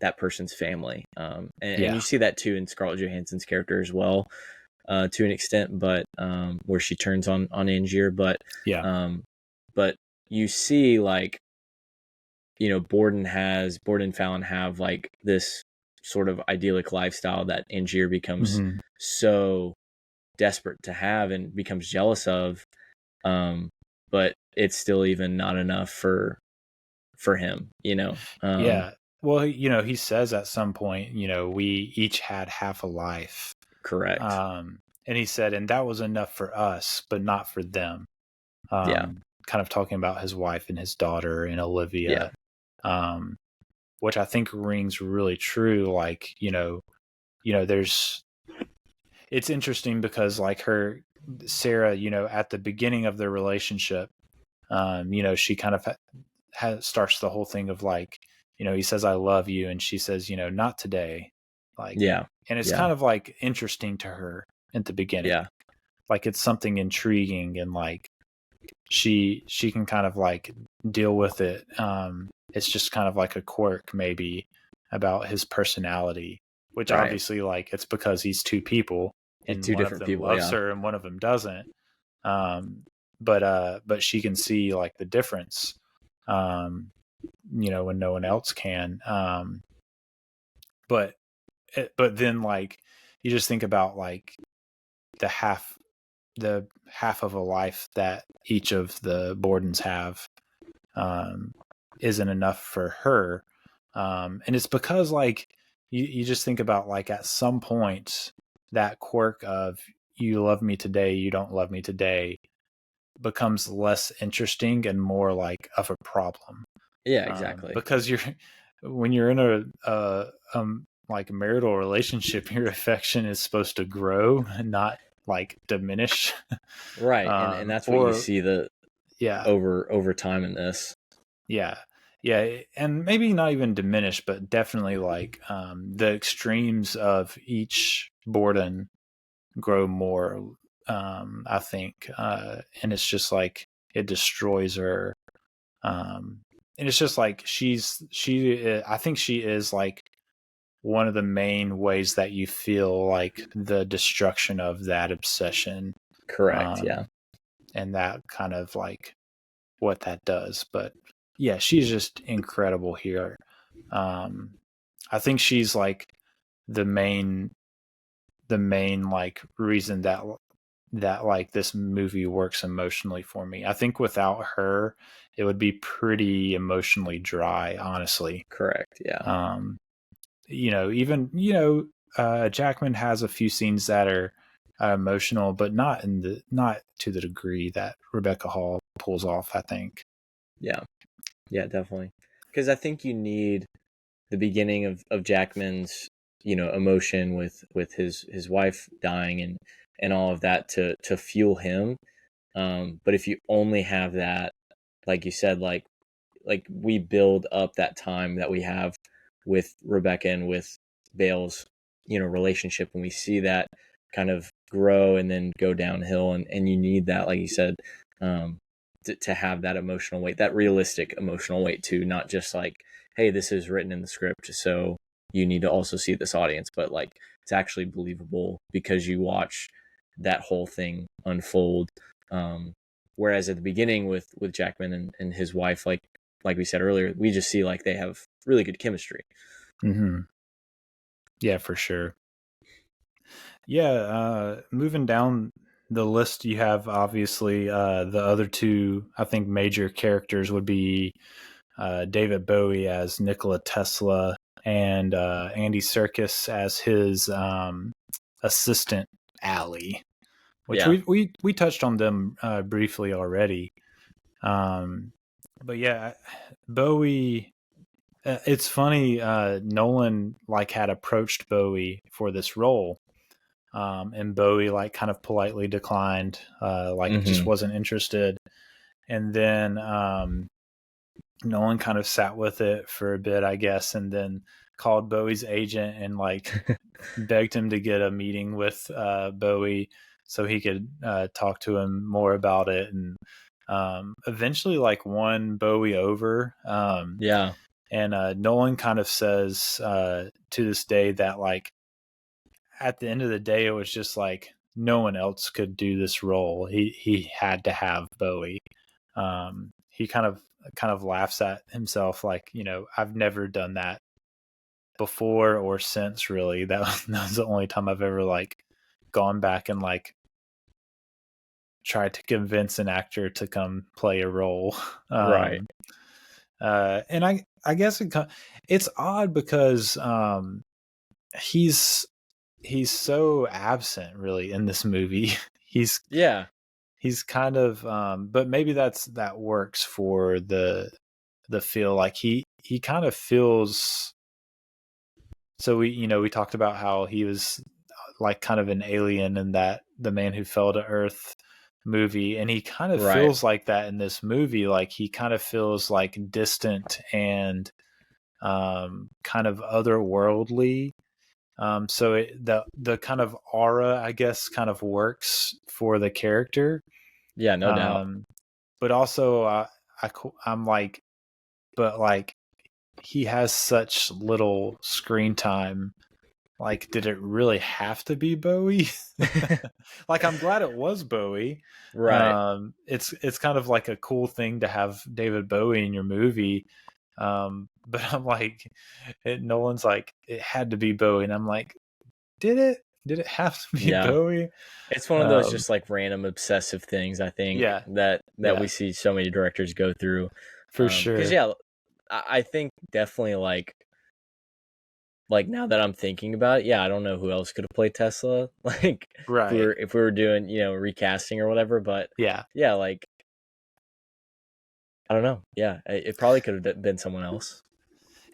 that person's family. And you see that too in Scarlett Johansson's character as well, to an extent, but where she turns on Angier, but you see, like, you know, Borden and Fallon have like this sort of idyllic lifestyle that Angier becomes so desperate to have and becomes jealous of, but it's still even not enough for him, you know. Well, you know, he says at some point, you know, we each had half a life. Correct. And he said, and that was enough for us, but not for them. Kind of talking about his wife and his daughter and Olivia. Which I think rings really true. Like, you know, it's interesting because like Sarah, you know, at the beginning of their relationship, you know, she kind of starts the whole thing of like, you know, he says, I love you. And she says, you know, not today. Like, and it's kind of like interesting to her at the beginning. Like, it's something intriguing, and like, she can kind of like deal with it. It's just kind of like a quirk maybe about his personality, which obviously, like, it's because he's two people, and two one different of them people loves her and one of them doesn't. But she can see like the difference, you know, when no one else can. But then, like, you just think about like the half of a life that each of the Bordens have, isn't enough for her. And it's because like you just think about like at some point that quirk of you love me today, you don't love me today becomes less interesting and more like of a problem. Exactly. Because when you're in a like marital relationship, your affection is supposed to grow and not like diminish. Right. And that's what you see over time in this. Yeah. And maybe not even diminish, but definitely like the extremes of each Borden grow more, I think. And it's just like it destroys her. And it's just like I think she is like one of the main ways that you feel like the destruction of that obsession. Correct. And that kind of like what that does. But yeah, she's just incredible here. I think she's like the main like reason that like this movie works emotionally for me. I think without her, it would be pretty emotionally dry, honestly. Correct. Yeah. Even Jackman has a few scenes that are emotional, but not to the degree that Rebecca Hall pulls off, I think. Yeah. Yeah, definitely. Because I think you need the beginning of Jackman's, emotion with his wife dying and all of that to fuel him. But if you only have that, like you said, like we build up that time that we have with Rebecca and with Bale's, relationship, and we see that kind of grow and then go downhill, and you need that, like you said, to have that emotional weight, that realistic emotional weight too, not just like, hey, this is written in the script, so you need to also see this audience, but like it's actually believable because you watch that whole thing unfold. Whereas at the beginning with Jackman and his wife, like we said earlier, we just see like they have really good chemistry. Mm-hmm. Yeah, for sure. Yeah, moving down the list, you have obviously the other two, I think, major characters would be David Bowie as Nikola Tesla and Andy Serkis as his assistant, Allie, which Yeah. we touched on them briefly already. But yeah, Bowie. It's funny. Nolan like had approached Bowie for this role, and Bowie like kind of politely declined, just wasn't interested. And then Nolan kind of sat with it for a bit, I guess, and then called Bowie's agent and like begged him to get a meeting with Bowie so he could talk to him more about it, and eventually like won Bowie over. Yeah. And Nolan kind of says to this day that like at the end of the day, it was just like no one else could do this role. He had to have Bowie. He kind of laughs at himself, like, I've never done that before or since. Really, that was the only time I've ever like gone back and like tried to convince an actor to come play a role. Right. And I guess it's odd because he's so absent really in this movie. He's kind of but maybe that works for the feel. Like he kind of feels, so we talked about how he was like kind of an alien in that The Man Who Fell to Earth movie, and he kind of feels like that in this movie. Like he kind of feels like distant and kind of otherworldly. So the kind of aura, I guess, kind of works for the character. Yeah, no doubt. But also, I'm like, but like he has such little screen time. Like, did it really have to be Bowie? Like, I'm glad it was Bowie. Right. It's kind of like a cool thing to have David Bowie in your movie. But I'm like, Nolan's like, it had to be Bowie, and I'm like, did it? Did it have to be Bowie? It's one of those just like random obsessive things, I think, that we see so many directors go through. For sure. Because I think definitely like now that I'm thinking about it, I don't know who else could have played Tesla. Like, if we were doing, recasting or whatever, but like, I don't know. Yeah, it probably could have been someone else.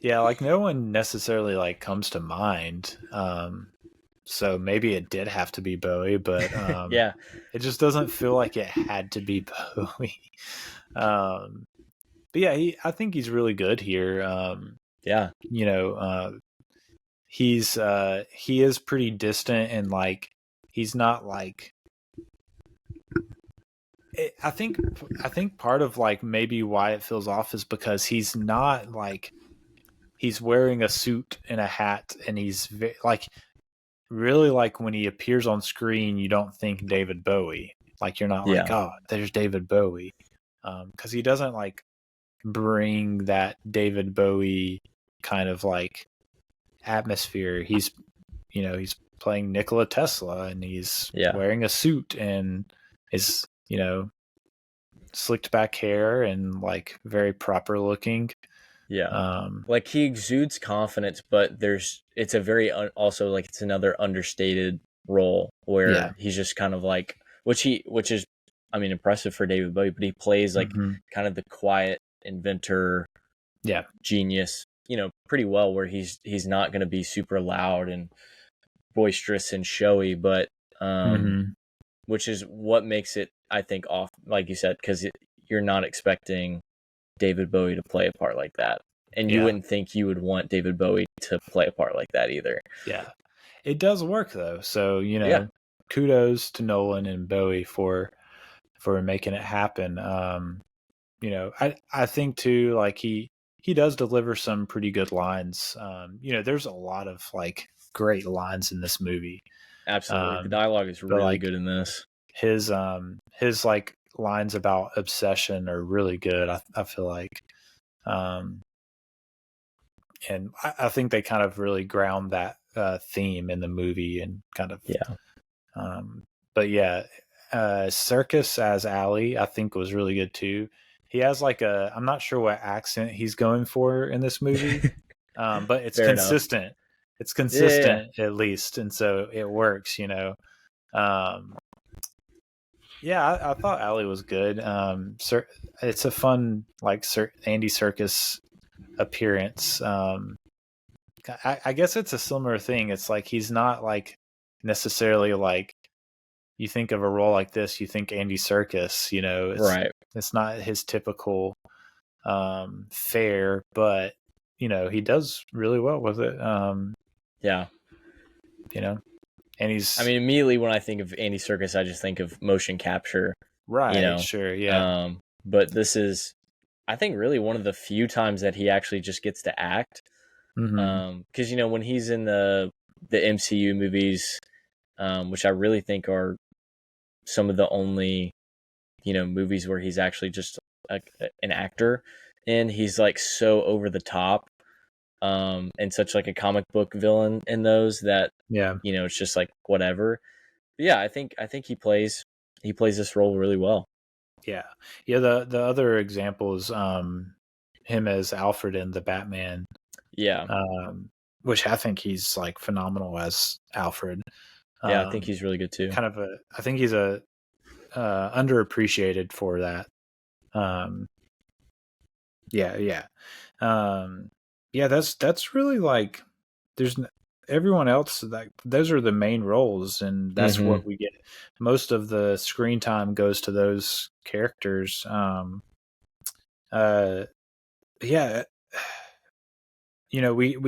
Yeah, like no one necessarily like comes to mind. So maybe it did have to be Bowie, but it just doesn't feel like it had to be Bowie. But yeah, I think he's really good here. He is pretty distant, and like he's not like. I think part of like maybe why it feels off is because he's not like, he's wearing a suit and a hat, and he's like really, like when he appears on screen, you don't think David Bowie. Like you're not like, oh, there's David Bowie, because he doesn't like bring that David Bowie kind of like atmosphere. He's playing Nikola Tesla, and he's Yeah. wearing a suit and is, slicked back hair and like very proper looking. Yeah. Like he exudes confidence, but it's a very also like it's another understated role where he's just kind of like which is I mean impressive for David Bowie, but he plays like kind of the quiet inventor, genius, pretty well, where he's not going to be super loud and boisterous and showy, but which is what makes it, I think, off, like you said, because you're not expecting David Bowie to play a part like that. And you wouldn't think you would want David Bowie to play a part like that either. Yeah. It does work though. So, kudos to Nolan and Bowie for making it happen. I think too, like he does deliver some pretty good lines. There's a lot of like great lines in this movie. Absolutely. The dialogue is really good in this. His like lines about obsession are really good. I feel like, and I think they kind of really ground that theme in the movie and kind of Circus as Allie I think was really good too. He has like I'm not sure what accent he's going for in this movie, but it's Fair consistent enough. It's consistent at least, and so it works. I thought Allie was good. It's a fun like Andy Serkis appearance. I guess it's a similar thing. It's like he's not like necessarily like you think of a role like this, you think Andy Serkis, right. It's not his typical fare, but he does really well with it. And he's, I mean, immediately when I think of Andy Serkis, I just think of motion capture. Right. Sure. Yeah. But this is, I think, really one of the few times that he actually just gets to act. Because when he's in the MCU movies, which I really think are some of the only movies where he's actually just an actor, and he's like so over the top, and such like a comic book villain in those that it's just like whatever. But yeah, I think he plays this role really well. Yeah. The other example is him as Alfred in the Batman. Yeah. Which I think he's like phenomenal as Alfred. Yeah, I think he's really good too. I think he's underappreciated for that. That's really like there's everyone else, like those are the main roles, and that's what we get. Most of the screen time goes to those characters. We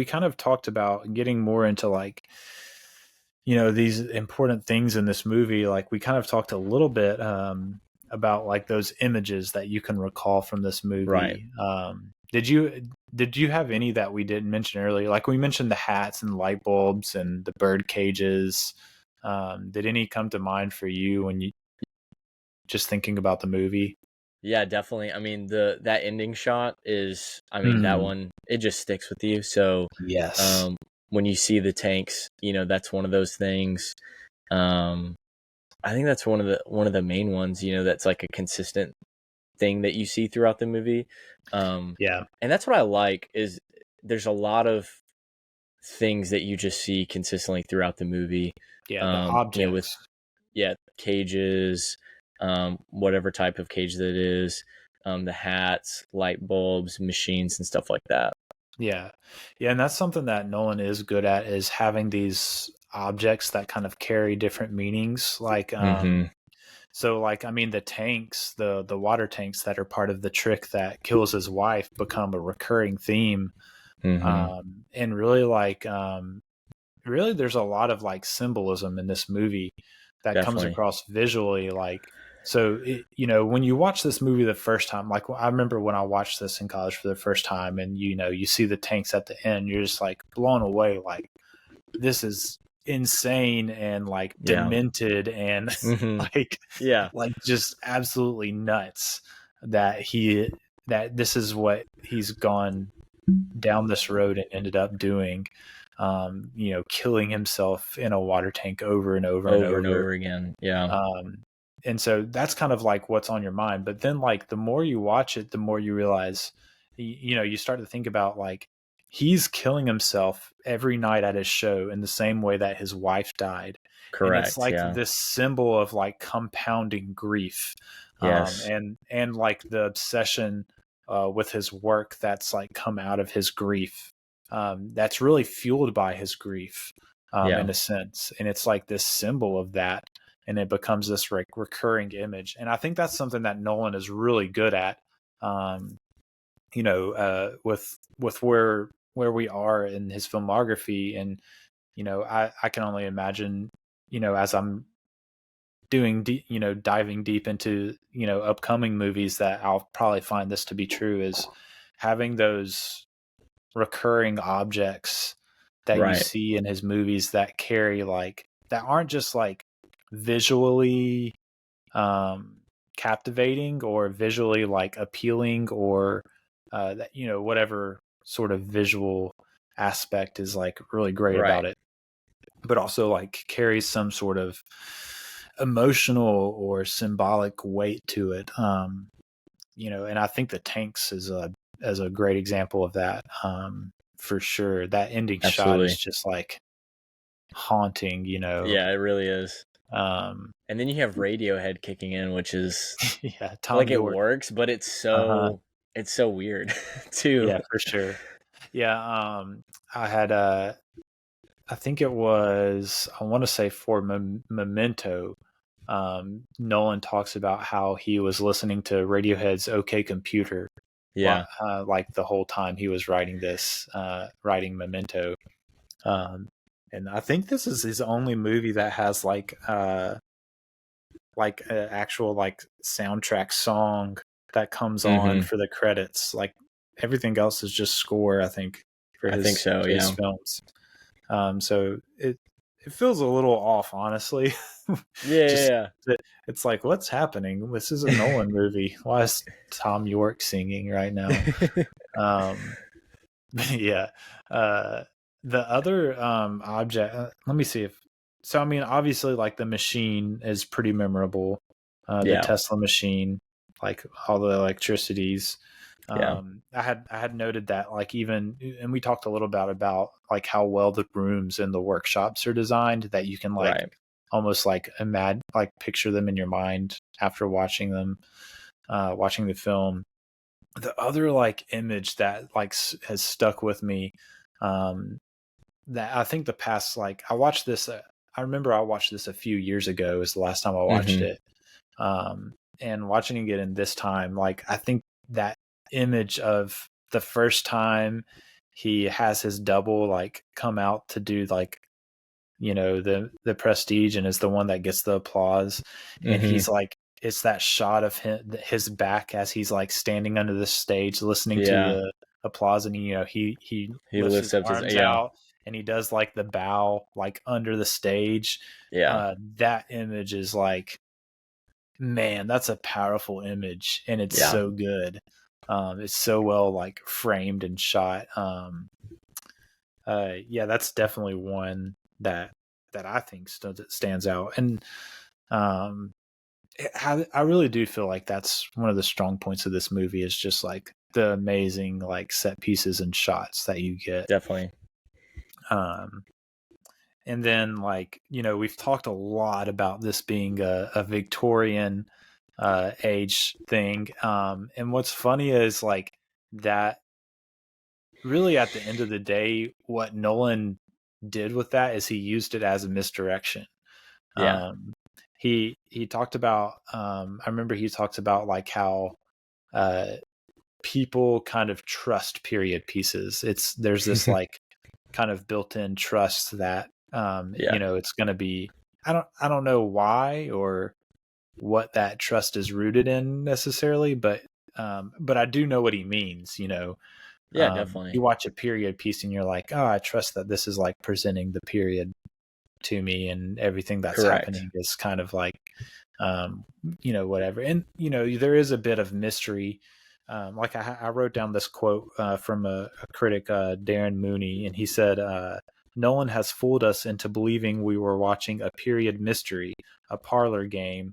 kind of talked about getting more into like these important things in this movie. Like we kind of talked a little bit about like those images that you can recall from this movie. Right. Did you have any that we didn't mention earlier? Like we mentioned the hats and light bulbs and the bird cages. Did any come to mind for you when you just thinking about the movie? Yeah, definitely. I mean, that ending shot is, that one, it just sticks with you. So yes, when you see the tanks, that's one of those things. I think that's one of the main ones, that's like a consistent thing that you see throughout the movie. And that's what I like is there's a lot of things that you just see consistently throughout the movie. The objects. With cages, whatever type of cage that is, the hats, light bulbs, machines, and stuff like that. Yeah, and that's something that Nolan is good at, is having these objects that kind of carry different meanings. Like, so like, the tanks, the water tanks that are part of the trick that kills his wife become a recurring theme. And really like, really there's a lot of like symbolism in this movie that comes across visually. Like, so, when you watch this movie the first time, like I remember when I watched this in college for the first time and, you see the tanks at the end, you're just like blown away. Like, this is insane and like demented and like just absolutely nuts that this is what he's gone down this road and ended up doing. killing himself in a water tank over and over and over again. Yeah. And so that's kind of like what's on your mind. But then like the more you watch it, the more you realize, you start to think about like he's killing himself every night at his show in the same way that his wife died. Correct. And it's like this symbol of like compounding grief. Yes. And like the obsession with his work that's like come out of his grief. That's really fueled by his grief in a sense. And it's like this symbol of that. And it becomes this recurring image. And I think that's something that Nolan is really good at, with where we are in his filmography. And, I can only imagine, as I'm doing, diving deep into, upcoming movies, that I'll probably find this to be true, is having those recurring objects that you see in his movies that carry like, that aren't just like visually captivating or visually like appealing or that, whatever sort of visual aspect is like really great about it, but also like carries some sort of emotional or symbolic weight to it. And I think the tanks is a great example of that. For sure. That ending shot is just like haunting, Yeah, it really is. And then you have Radiohead kicking in, which is Tom like York. It works, but it's so it's so weird too. Yeah, for sure. Yeah, I had I think it was, I want to say for Memento, Nolan talks about how he was listening to Radiohead's OK Computer. Yeah. Like the whole time he was writing writing Memento. And I think this is his only movie that has like an actual like soundtrack song that comes on for the credits. Like everything else is just score, I think, for his films. So it feels a little off, honestly. It's like, what's happening? This is a Nolan movie. Why is Tom York singing right now? The other object, let me see I mean, obviously like the machine is pretty memorable. The Tesla machine, like all the electricities. I had noted that like even, and we talked a little bit about like how well the rooms and the workshops are designed, that you can like almost like imagine, like picture them in your mind after watching them, watching the film. The other like image that like has stuck with me, that I think the past, like I watched this, I remember I watched this a few years ago is the last time I watched it. And watching it again this time, like I think that image of the first time he has his double like come out to do like, the prestige, and is the one that gets the applause. And he's like, it's that shot of his back as he's like standing under the stage listening to the applause, and he lifts up his arms out, and he does like the bow like under the stage. That image is like, man, that's a powerful image, and it's so good. It's so well like framed and shot. That's definitely one that I think stands out. And I really do feel like that's one of the strong points of this movie, is just like the amazing like set pieces and shots that you get. Definitely. And then like, we've talked a lot about this being a Victorian age thing. And what's funny is like that really at the end of the day, what Nolan did with that is he used it as a misdirection. He talked about, I remember he talked about like how people kind of trust period pieces. There's this like kind of built-in trust that it's going to be, I don't know why or what that trust is rooted in necessarily, but I do know what he means. Definitely. You watch a period piece and you're like, oh, I trust that this is like presenting the period to me, and everything that's happening is kind of like, whatever. And, there is a bit of mystery. Like I wrote down this quote from a critic, Darren Mooney, and he said, Nolan has fooled us into believing we were watching a period mystery, a parlor game,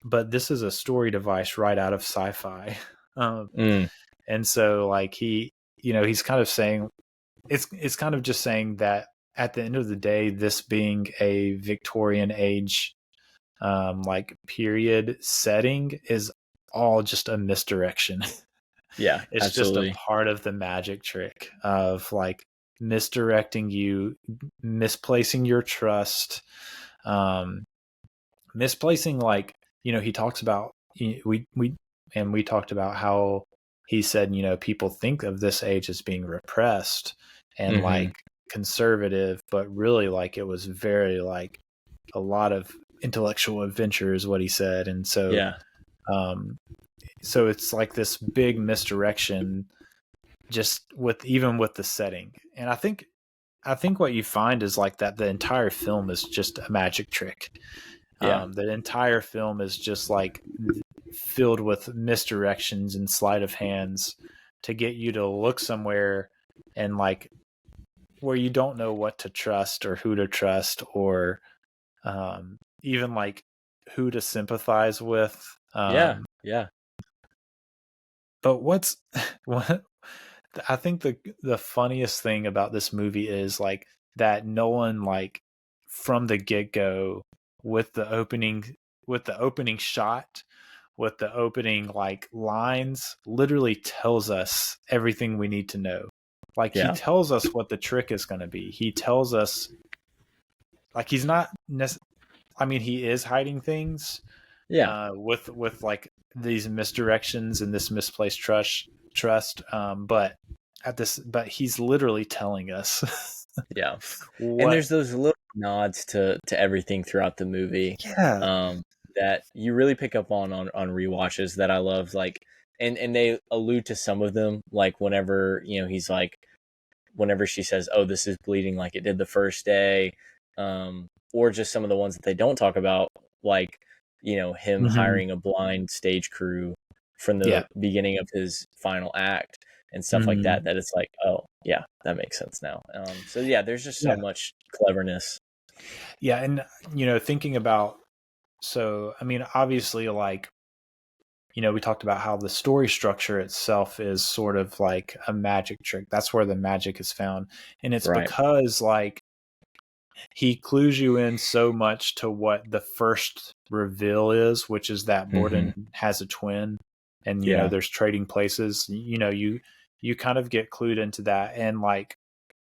but this is a story device right out of sci-fi. And so like he's kind of saying it's kind of just saying that at the end of the day, this being a Victorian age like period setting is all just a misdirection. Yeah, It's absolutely. just a part of the magic trick of like misdirecting you, misplacing your trust, misplacing like, he talks about we talked about how he said, people think of this age as being repressed and like conservative, but really like it was very like a lot of intellectual adventure is what he said. And so so it's like this big misdirection just with the setting. And I think what you find is like that the entire film is just a magic trick. The entire film is just like filled with misdirections and sleight of hands to get you to look somewhere and like where you don't know what to trust or who to trust or even like who to sympathize with. But what I think the funniest thing about this movie is like that Nolan, like from the get-go with the opening shot, with the opening like lines, literally tells us everything we need to know. Like he tells us what the trick is going to be. He tells us like he's not he is hiding things. With like these misdirections and this misplaced trust. But he's literally telling us. And there's those little nods to everything throughout the movie. That you really pick up on rewatches that I love. Like, and they allude to some of them, like whenever he's like, whenever she says, "Oh, this is bleeding like it did the first day," or just some of the ones that they don't talk about, like him hiring a blind stage crew from the beginning of his final act and stuff like that. That it's like, oh yeah, that makes sense now. So there's just so much cleverness. Yeah, and thinking about, so I mean, obviously, like we talked about how the story structure itself is sort of like a magic trick. That's where the magic is found, and it's because like he clues you in so much to what the first reveal is, which is that Borden has a twin, and there's trading places. You kind of get clued into that, and like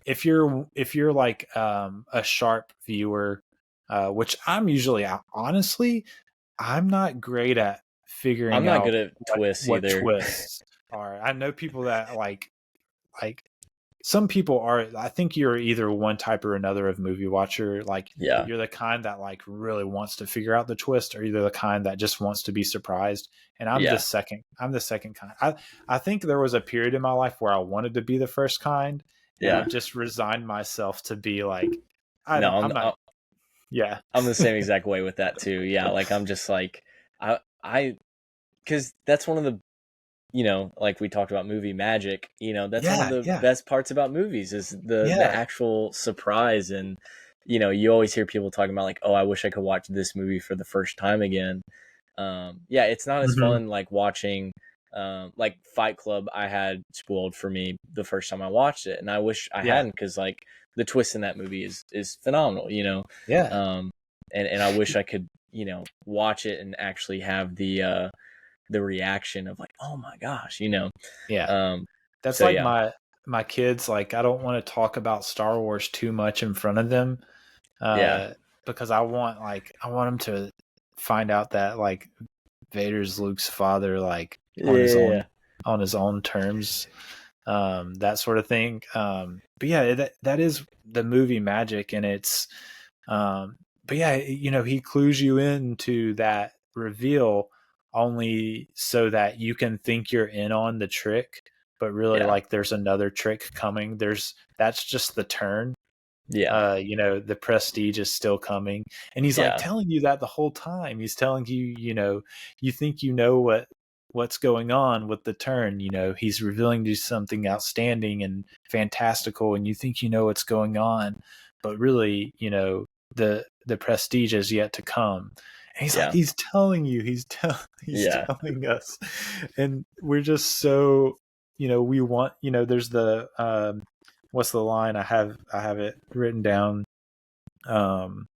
if you're like a sharp viewer, which I'm usually, honestly, I'm not great at figuring out. I'm not good at twists what either. Twists are. I know people that like some people are. I think you're either one type or another of movie watcher. Like you're the kind that like really wants to figure out the twist, or you're the kind that just wants to be surprised. And I'm the second. I'm the second kind. I think there was a period in my life where I wanted to be the first kind. And I just resigned myself to be like, I'm not. I'm the same exact way with that too. Yeah, like I'm just like I because that's one of the like we talked about movie magic, that's one of the best parts about movies is the actual surprise. And you always hear people talking about like, oh, I wish I could watch this movie for the first time again. It's not as fun like watching like Fight Club. I had spoiled for me the first time I watched it, and I wish I hadn't, because like the twist in that movie is phenomenal. And I wish I could watch it and actually have the reaction of like, oh my gosh, that's so, like my kids, like I don't want to talk about Star Wars too much in front of them, because I want them to find out that like Vader's Luke's father, like on his own terms, that sort of thing. But that is the movie magic, and it's he clues you into that reveal only so that you can think you're in on the trick, but really like there's another trick coming. That's just the turn. The prestige is still coming, and he's like telling you that the whole time. He's telling you, you think what's going on with the turn. He's revealing to you something outstanding and fantastical, and you think what's going on, but really, the prestige is yet to come. And he's like, he's telling you, he's telling us. And we're just so, we want, there's the, what's the line? I have it written down. The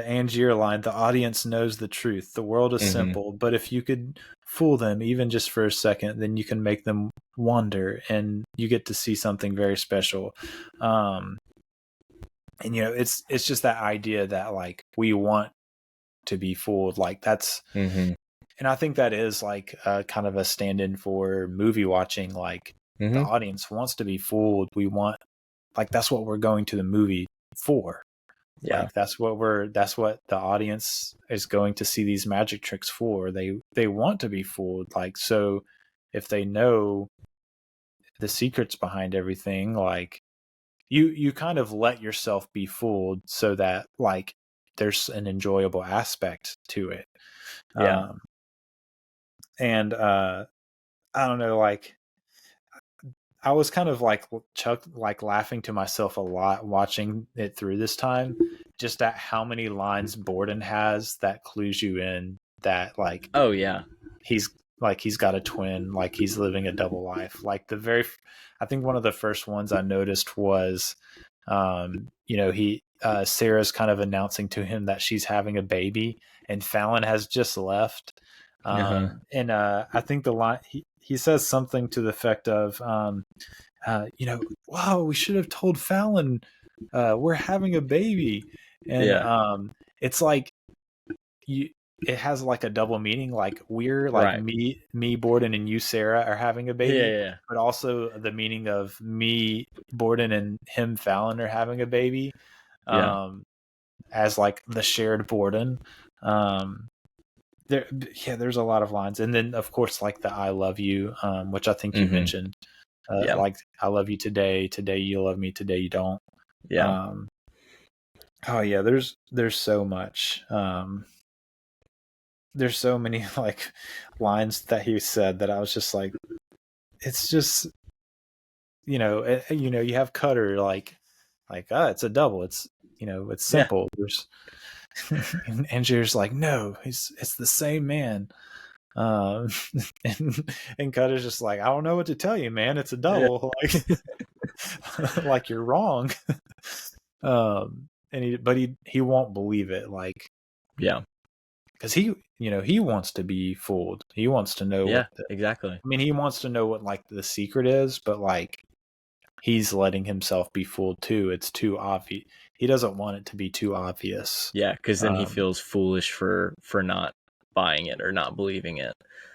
Angier line, the audience knows the truth. The world is simple, but if you could fool them even just for a second, then you can make them wonder and you get to see something very special. And it's just that idea that like we want to be fooled, like that's and I think that is like kind of a stand-in for movie watching. Like the audience wants to be fooled. We want, like, that's what we're going to the movie for. Like that's what the audience is going to see these magic tricks for. They want to be fooled. Like, so if they know the secrets behind everything, like you kind of let yourself be fooled so that like there's an enjoyable aspect to it. And I don't know, like I was kind of like laughing to myself a lot watching it through this time, just at how many lines Borden has that clues you in that like, he's got a twin, like he's living a double life. Like I think one of the first ones I noticed was, Sarah's kind of announcing to him that she's having a baby and Fallon has just left. And I think the line, he says something to the effect of, wow, we should have told Fallon we're having a baby. And it's like it has like a double meaning, like we're like me Borden and you Sarah are having a baby, but also the meaning of me Borden and him Fallon are having a baby, as like the shared Borden. There's a lot of lines, and then of course like the I love you, which I think you mentioned, like I love you today you love me, today you don't. There's so much, there's so many like lines that he said that I was just like, it's just, you have Cutter like it's a double, it's it's simple. There's and Angier's like, no, it's the same man. And Cutter's just like, I don't know what to tell you, man. It's a double. Like, like you're wrong. And he won't believe it. Like, because he wants to be fooled. He wants to know. Exactly. I mean, he wants to know what like the secret is, but like he's letting himself be fooled too. It's too obvious. He doesn't want it to be too obvious. Yeah, because then he feels foolish for not buying it or not believing it.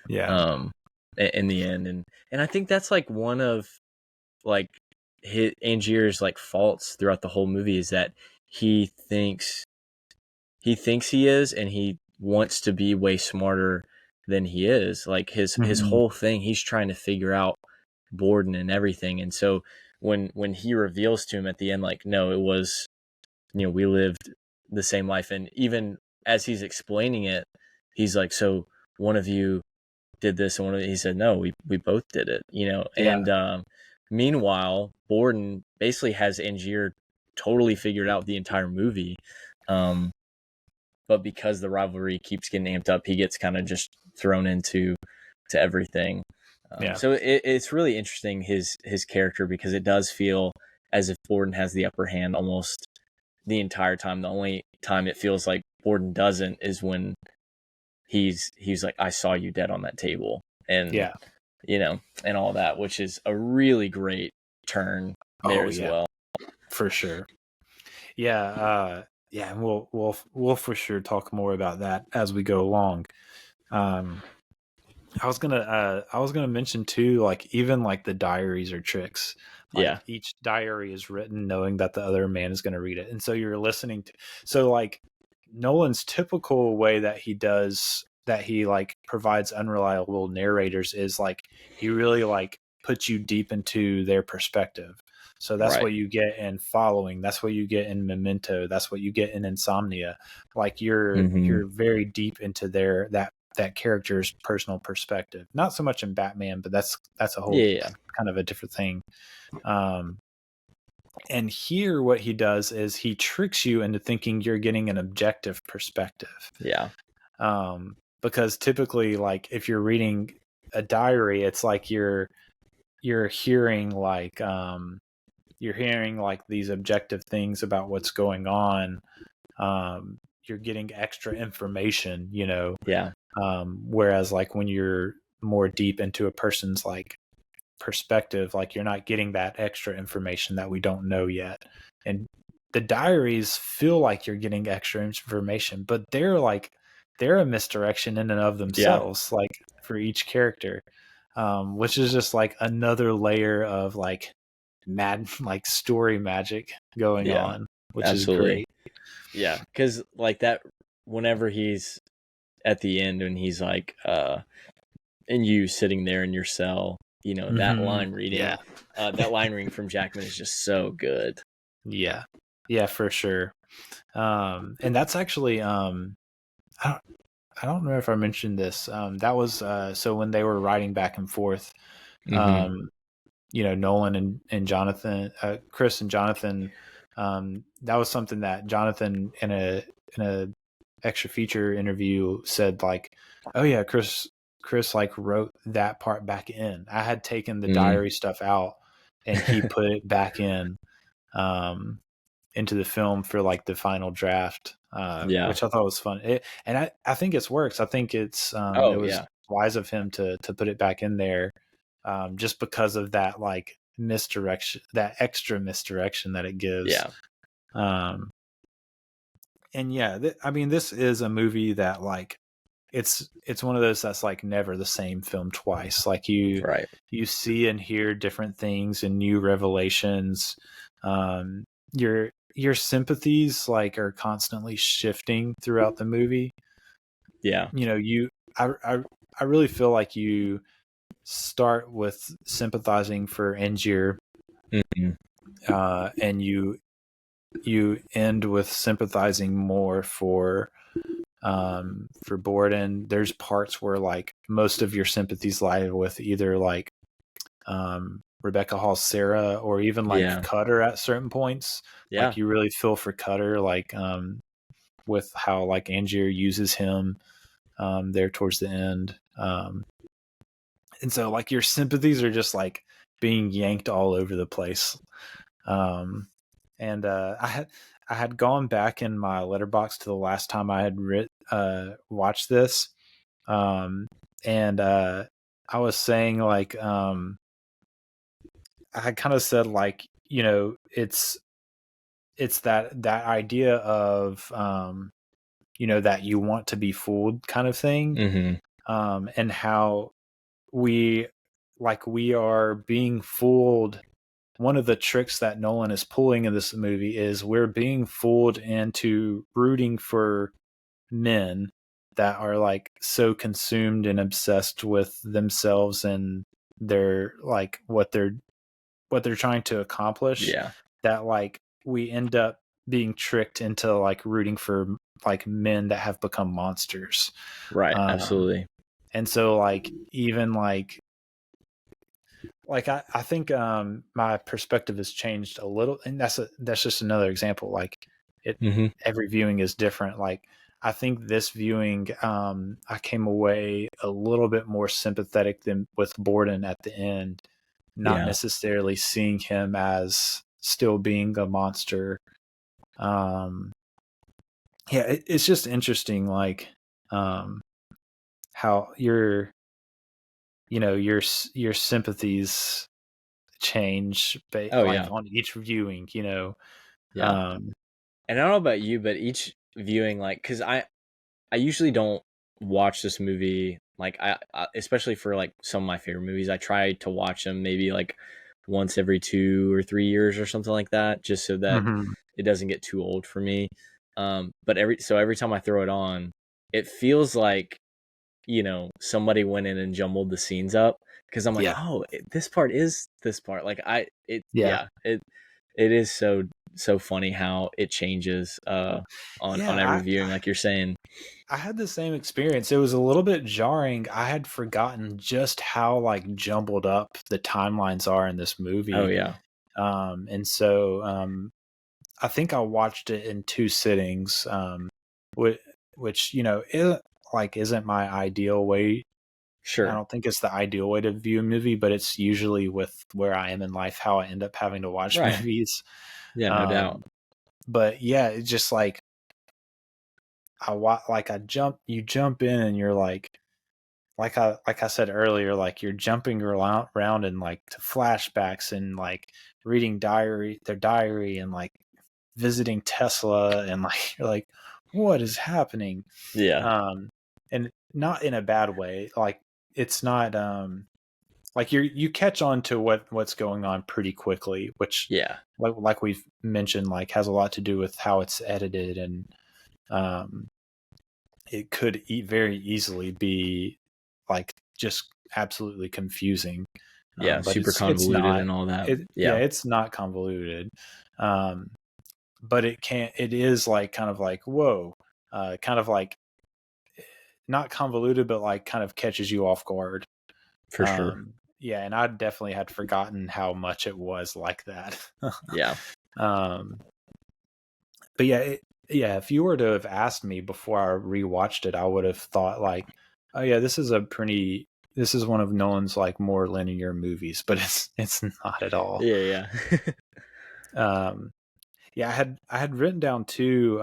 In the end, and I think that's like one of like Angier's like faults throughout the whole movie is that he thinks he is, and he wants to be way smarter than he is. Like his whole thing, he's trying to figure out Borden and everything. And so when he reveals to him at the end, like, no, it was, we lived the same life. And even as he's explaining it, he's like, so one of you did this, and he said, no, we both did it, And meanwhile, Borden basically has Angier totally figured out the entire movie. But because the rivalry keeps getting amped up, he gets kind of just thrown into everything. So it's really interesting, his character, because it does feel as if Borden has the upper hand almost the entire time. The only time it feels like Borden doesn't is when he's like, I saw you dead on that table, and and all that, which is a really great turn there as well. For sure. And we'll for sure talk more about that as we go along. I was gonna mention too, like even like the diaries or tricks. Like each diary is written knowing that the other man is going to read it, and so you're listening to. So like Nolan's typical way that he like provides unreliable narrators is like he really like puts you deep into their perspective. So that's what you get in Following. That's what you get in Memento. That's what you get in Insomnia. Like you're very deep into that character's personal perspective. Not so much in Batman, but that's a whole kind of a different thing. And here, what he does is he tricks you into thinking you're getting an objective perspective. Yeah. Because typically, like if you're reading a diary, it's like you're hearing like these objective things about what's going on. You're getting extra information, you know. Yeah. Whereas like when you're more deep into a person's like perspective, like you're not getting that extra information that we don't know yet. And the diaries feel like you're getting extra information, but they're a misdirection in and of themselves, like for each character, which is just like another layer of like like story magic going on, which is great. Yeah, because like that, whenever he's at the end and he's like, and you sitting there in your cell, you know, that line reading, that line reading from Jackman is just so good. Yeah, for sure. And that's actually, I don't know if I mentioned this. That was so when they were writing back and forth, you know, Nolan and Jonathan, Chris and Jonathan. That was something that Jonathan in a extra feature interview said, like, oh yeah, Chris like wrote that part back in. I had taken the diary stuff out and he put it back in into the film for like the final draft, which I thought was fun. And I think it's works. I think it's it was wise of him to put it back in there, just because of that like misdirection, that extra misdirection that it gives. And I mean, this is a movie that like it's one of those that's like never the same film twice. Like you see and hear different things and new revelations. Your sympathies like are constantly shifting throughout the movie. You know, I really feel like you start with sympathizing for Angier, and you end with sympathizing more for Borden. There's parts where like most of your sympathies lie with either like Rebecca Hall's Sarah or even like Cutter at certain points. Like you really feel for Cutter, like with how like Angier uses him there towards the end. And so like your sympathies are just like being yanked all over the place. And I had gone back in my Letterboxd to the last time I had watched this, and I was saying like I had kind of said like, you know, it's that idea of you know, that you want to be fooled kind of thing, and how we are being fooled. One of the tricks that Nolan is pulling in this movie is we're being fooled into rooting for men that are like so consumed and obsessed with themselves and their like what they're trying to accomplish, that like we end up being tricked into like rooting for like men that have become monsters. Absolutely. And so like even like I think my perspective has changed a little, and that's just another example. Like every viewing is different. Like I think this viewing, I came away a little bit more sympathetic than with Borden at the end, not necessarily seeing him as still being a monster. It's just interesting, like how your sympathies change on each viewing, you know. And I don't know about you, but each viewing, like, because I usually don't watch this movie like I especially for like some of my favorite movies, I try to watch them maybe like once every 2 or 3 years or something like that, just so that it doesn't get too old for me. But every time I throw it on, it feels like, you know, somebody went in and jumbled the scenes up, because I'm like, this part is this part. Like it is so funny how it changes on every viewing, like you're saying. I had the same experience. It was a little bit jarring. I had forgotten just how like jumbled up the timelines are in this movie. Oh yeah. And so I think I watched it in 2 sittings, which isn't my ideal way. I Sure. don't think it's the ideal way to view a movie, but it's usually with where I am in life how I end up having to watch Right. movies. Yeah, no doubt. But yeah, it's just like you jump in and you're like I said earlier, like you're jumping around and like to flashbacks and like reading their diary and like visiting Tesla and like you're like, what is happening? Yeah. And not in a bad way. Like it's not like you catch on to what's going on pretty quickly, which Yeah. like we've mentioned, like has a lot to do with how it's edited, and it could very easily be like just absolutely confusing. Yeah. But Super it's convoluted not. and all that. Yeah, Yeah. it's not convoluted. But it is like kind of like, whoa, kind of like not convoluted, but like kind of catches you off guard. For sure. Yeah, and I definitely had forgotten how much it was like that. Yeah. um, but yeah, if you were to have asked me before I rewatched it, I would have thought like, oh yeah, this is one of Nolan's like more linear movies, but it's not at all. Yeah. Yeah, I had written down too.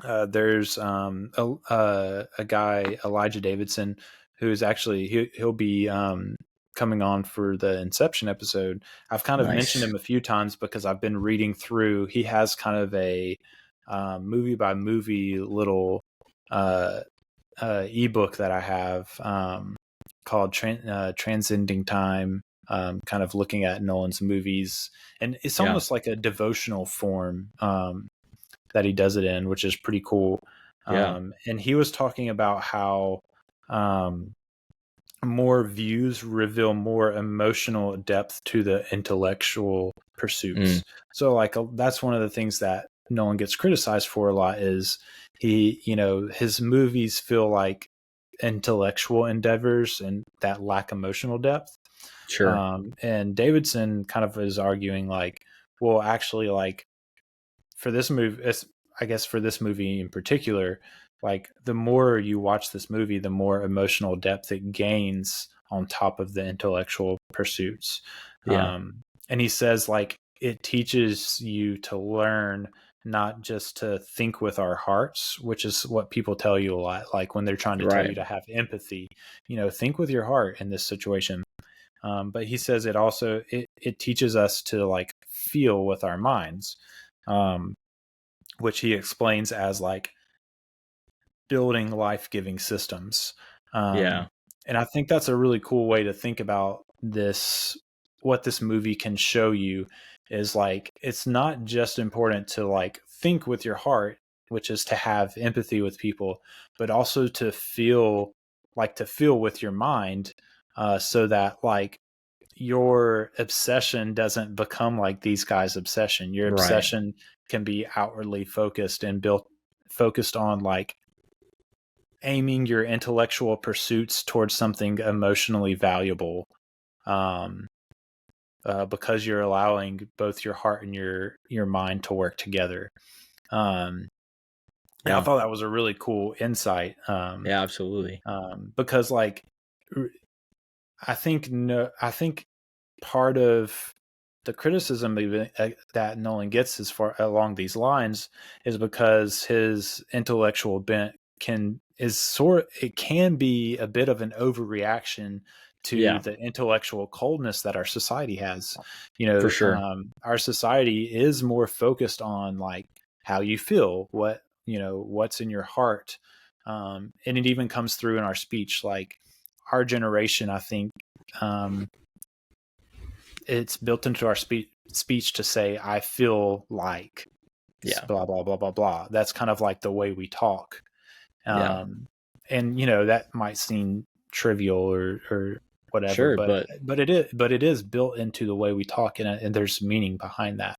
There's a guy, Elijah Davidson, who's actually he'll be coming on for the Inception episode. I've kind of mentioned Nice. him a few times because I've been reading through. He has kind of a movie by movie little ebook that I have called Transcending Time. Kind of looking at Nolan's movies, and it's almost like a devotional form that he does it in, which is pretty cool. Yeah. And he was talking about how more views reveal more emotional depth to the intellectual pursuits. So like that's one of the things that Nolan gets criticized for a lot is his movies feel like intellectual endeavors and that lack emotional depth. Sure. And Davidson kind of is arguing like, well, actually, like for this movie, I guess for this movie in particular, like the more you watch this movie, the more emotional depth it gains on top of the intellectual pursuits. Yeah. And he says like it teaches you to learn not just to think with our hearts, which is what people tell you a lot, like when they're trying to tell you to have empathy, think with your heart in this situation. But he says it teaches us to like feel with our minds, which he explains as like building life-giving systems. Yeah. And I think that's a really cool way to think about this. What this movie can show you is like, it's not just important to like think with your heart, which is to have empathy with people, but also to feel with your mind, so that like your obsession doesn't become like these guys' obsession. Your obsession can be outwardly focused and focused on like aiming your intellectual pursuits towards something emotionally valuable, because you're allowing both your heart and your mind to work together. And I thought that was a really cool insight. Yeah, absolutely. Because like I think part of the criticism that Nolan gets as far along these lines is because his intellectual bent can be a bit of an overreaction to the intellectual coldness that our society has. For sure. Our society is more focused on like how you feel, what's in your heart. And it even comes through in our speech. Like our generation, I think, it's built into our speech to say, I feel like blah, blah, blah, blah, blah. That's kind of like the way we talk. And that might seem trivial or whatever, sure, but it is built into the way we talk, and there's meaning behind that.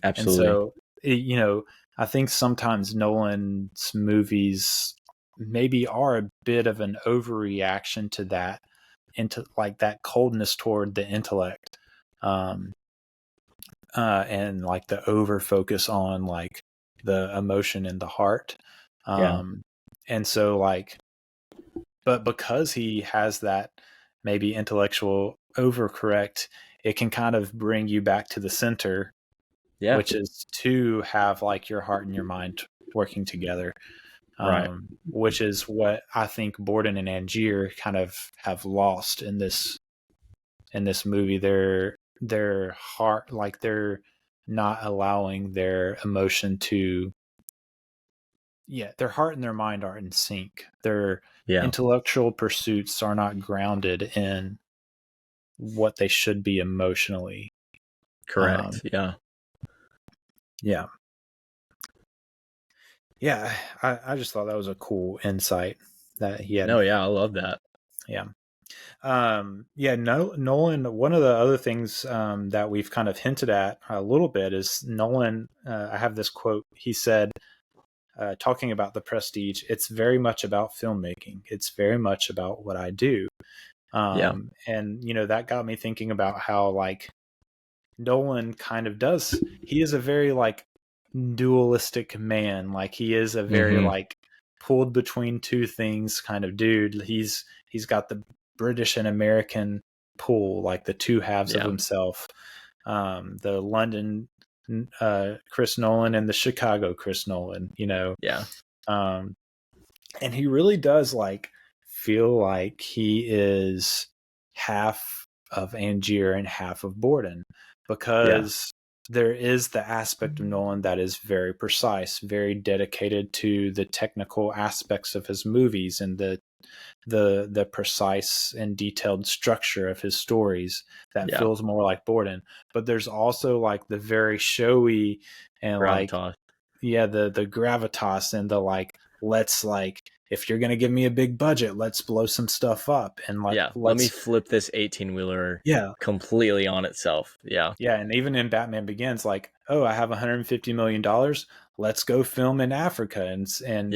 Absolutely. And so, I think sometimes Nolan's movies maybe are a bit of an overreaction to that, into like that coldness toward the intellect. and like the over focus on like the emotion in the heart. And so like, but because he has that maybe intellectual overcorrect, it can kind of bring you back to the center, which is to have like your heart and your mind working together. Which is what I think Borden and Angier kind of have lost in this movie. Their heart, like they're not allowing their emotion to, their heart and their mind are in sync. Their intellectual pursuits are not grounded in what they should be emotionally. Correct. I just thought that was a cool insight that he had. I love that. Nolan, one of the other things that we've kind of hinted at a little bit is Nolan, I have this quote, he said, talking about The Prestige, it's very much about filmmaking. It's very much about what I do. And, that got me thinking about how like Nolan kind of does, he is a very like dualistic man. Like he is a very like pulled between two things kind of dude. He's got the British and American pull, like the two halves of himself. The London Chris Nolan and the Chicago Chris Nolan, and he really does like feel like he is half of Angier and half of Borden, because there is the aspect of Nolan that is very precise, very dedicated to the technical aspects of his movies and the precise and detailed structure of his stories that feels more like Borden. But there's also like the very showy and gravitas. The gravitas and the like, let's like, if you're going to give me a big budget, let's blow some stuff up. And like, let me flip this 18-wheeler completely on itself. And even in Batman Begins, like, oh, I have $150 million. Let's go film in Africa and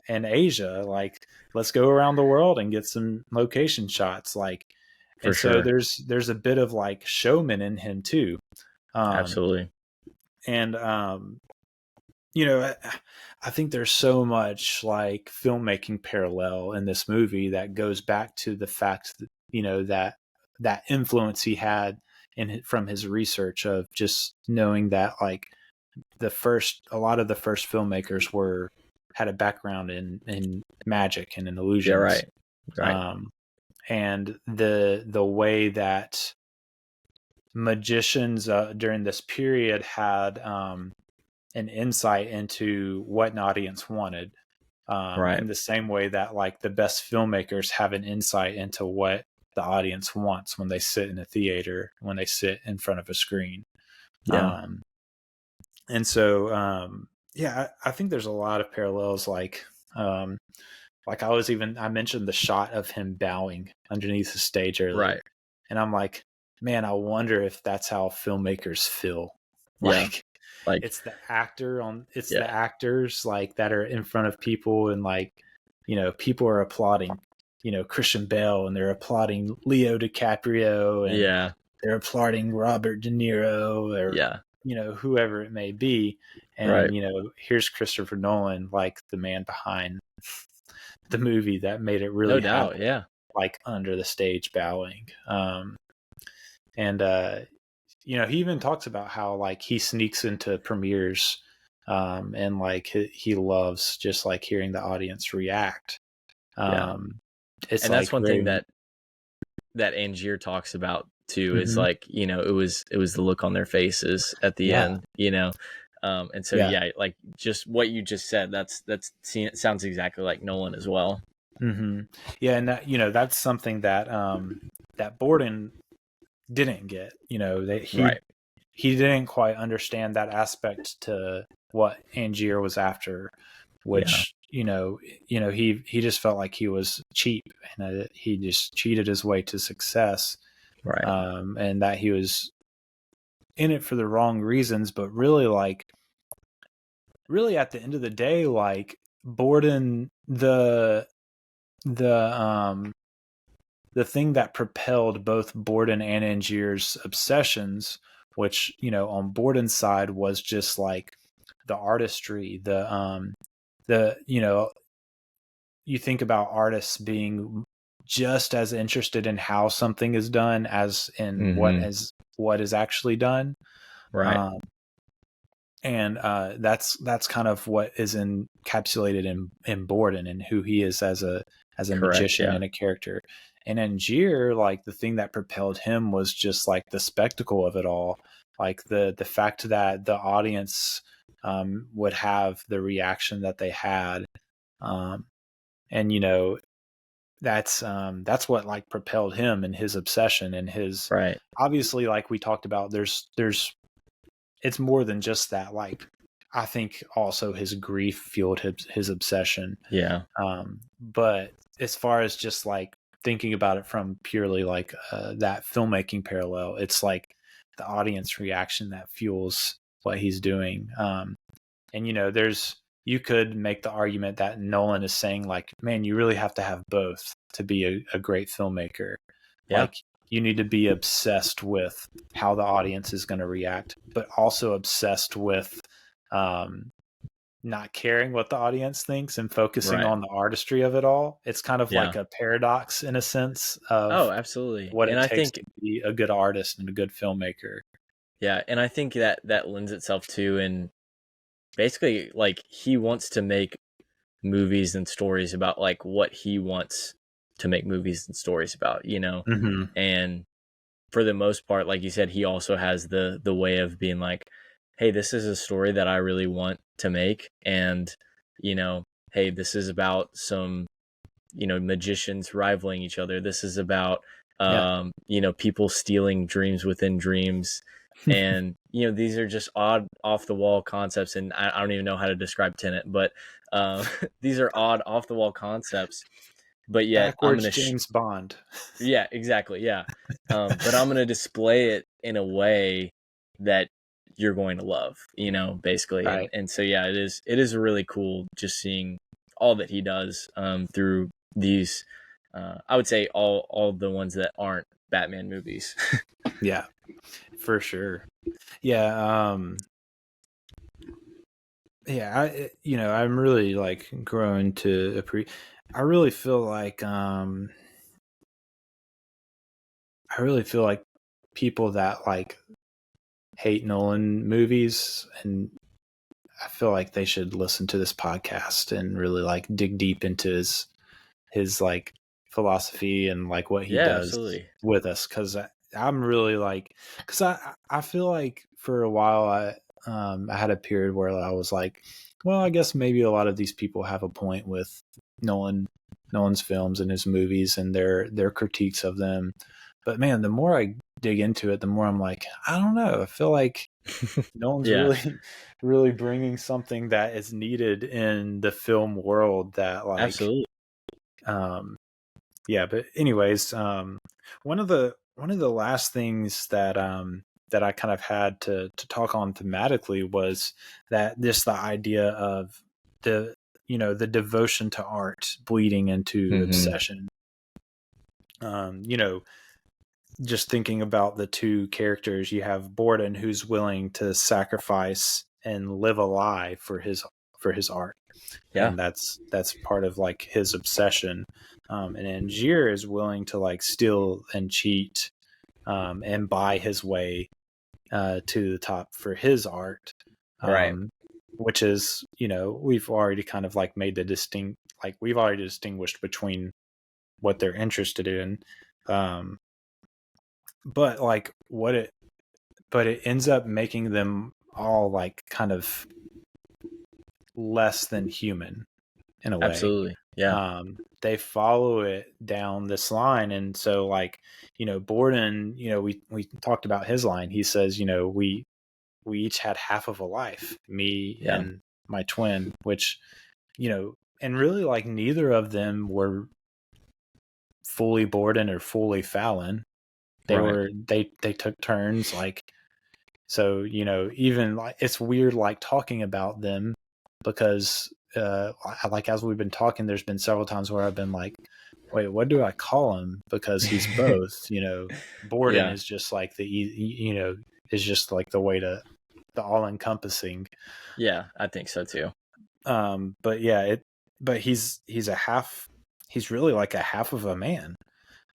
Asia. Like, let's go around the world and get some location shots. Like, so there's a bit of like showman in him too. Absolutely. And, I think there's so much like filmmaking parallel in this movie that goes back to the fact that, that influence he had from his research of just knowing that like a lot of the first filmmakers had a background in magic and in illusions. Right. And the way that magicians during this period had an insight into what an audience wanted, in the same way that like the best filmmakers have an insight into what the audience wants when they sit in a theater, when they sit in front of a screen. And so I think there's a lot of parallels. Like I mentioned the shot of him bowing underneath the stage earlier, and I'm like, man, I wonder if that's how filmmakers feel. Like it's the the actors like that are in front of people, and like, people are applauding, Christian Bale, and they're applauding Leo DiCaprio, and they're applauding Robert De Niro, or whoever it may be. And here's Christopher Nolan, like the man behind the movie that made it really happen, like under the stage bowing. He even talks about how like he sneaks into premieres, and like he loves just like hearing the audience react. It's, and that's one thing that Angier talks about too, is like, it was the look on their faces at the end, and so like just what you just said, it sounds exactly like Nolan as well. And that, that's something that that Borden didn't get. He didn't quite understand that aspect to what Angier was after, which he just felt like he was cheap, and he just cheated his way to success, and that he was in it for the wrong reasons. But really at the end of the day, like Borden, the the thing that propelled both Borden and Angier's obsessions, which, you know, on Borden's side was just like the artistry, you know, you think about artists being just as interested in how something is done as in what is actually done. Right. And that's kind of what is encapsulated in Borden and who he is as a Correct, magician yeah. and a character. And Angier, like the thing that propelled him was just like the spectacle of it all, like the fact that the audience would have the reaction that they had, and you know that's what like propelled him and his obsession and his Right. obviously, like we talked about, there's it's more than just that. Like, I think also his grief fueled his obsession. Yeah. But as far as just like thinking about it from purely like that filmmaking parallel, it's like the audience reaction that fuels what he's doing. And, you know, you could make the argument that Nolan is saying like, man, you really have to have both to be a great filmmaker. Yeah. Like, you need to be obsessed with how the audience is going to react, but also obsessed with not caring what the audience thinks and focusing Right. on the artistry of it all. It's kind of like a paradox in a sense of absolutely. what And it I takes think to be a good artist and a good filmmaker. Yeah, and I think that lends itself to, and basically like he wants to make movies and stories about like what he wants to make movies and stories about, you know. Mm-hmm. And for the most part, like you said, he also has the way of being like, hey, this is a story that I really want to make, and you know, hey, this is about some, you know, magicians rivaling each other. This is about you know, people stealing dreams within dreams. And you know, these are just odd off the wall concepts, and I don't even know how to describe Tenet, but these are odd off the wall concepts, but yet Backwards James Bond. Yeah, exactly. Yeah. But I'm going to display it in a way that you're going to love, you know, basically. Right. And so, yeah, it is really cool just seeing all that he does through these, I would say all the ones that aren't Batman movies. Yeah, for sure. Yeah. Yeah. You know, I'm really like growing to I really feel like people that like hate Nolan movies, and I feel like they should listen to this podcast and really like dig deep into his like philosophy and like what he does Absolutely. with us. Cause I'm really like, cause I feel like for a while I had a period where I was like, well, I guess maybe a lot of these people have a point with Nolan's films and his movies and their critiques of them. But man, the more I dig into it, the more I'm like, I don't know. I feel like Nolan's really bringing something that is needed in the film world that like, absolutely. Yeah, but anyways, one of the last things that that I kind of had to talk on thematically was that the idea of the devotion to art bleeding into obsession. You know, just thinking about the two characters, you have Borden, who's willing to sacrifice and live a lie for his art. Yeah. And that's part of like his obsession. And Angier is willing to like steal and cheat and buy his way to the top for his art. Right. Which is, you know, we've already kind of like made we've already distinguished between what they're interested in. But like it ends up making them all like kind of less than human in a way. Absolutely. Yeah. They follow it down this line. And so like, you know, Borden, you know, we talked about his line. He says, you know, we each had half of a life, me and my twin, which, you know, and really like neither of them were fully Borden or fully Fallon. They took turns, like, so, you know, even like it's weird like talking about them because like as we've been talking, there's been several times where I've been like, wait, what do I call him? Because he's both, Borden Yeah. is just like is just like the all encompassing. Yeah, I think so too. But yeah, but he's really like a half of a man.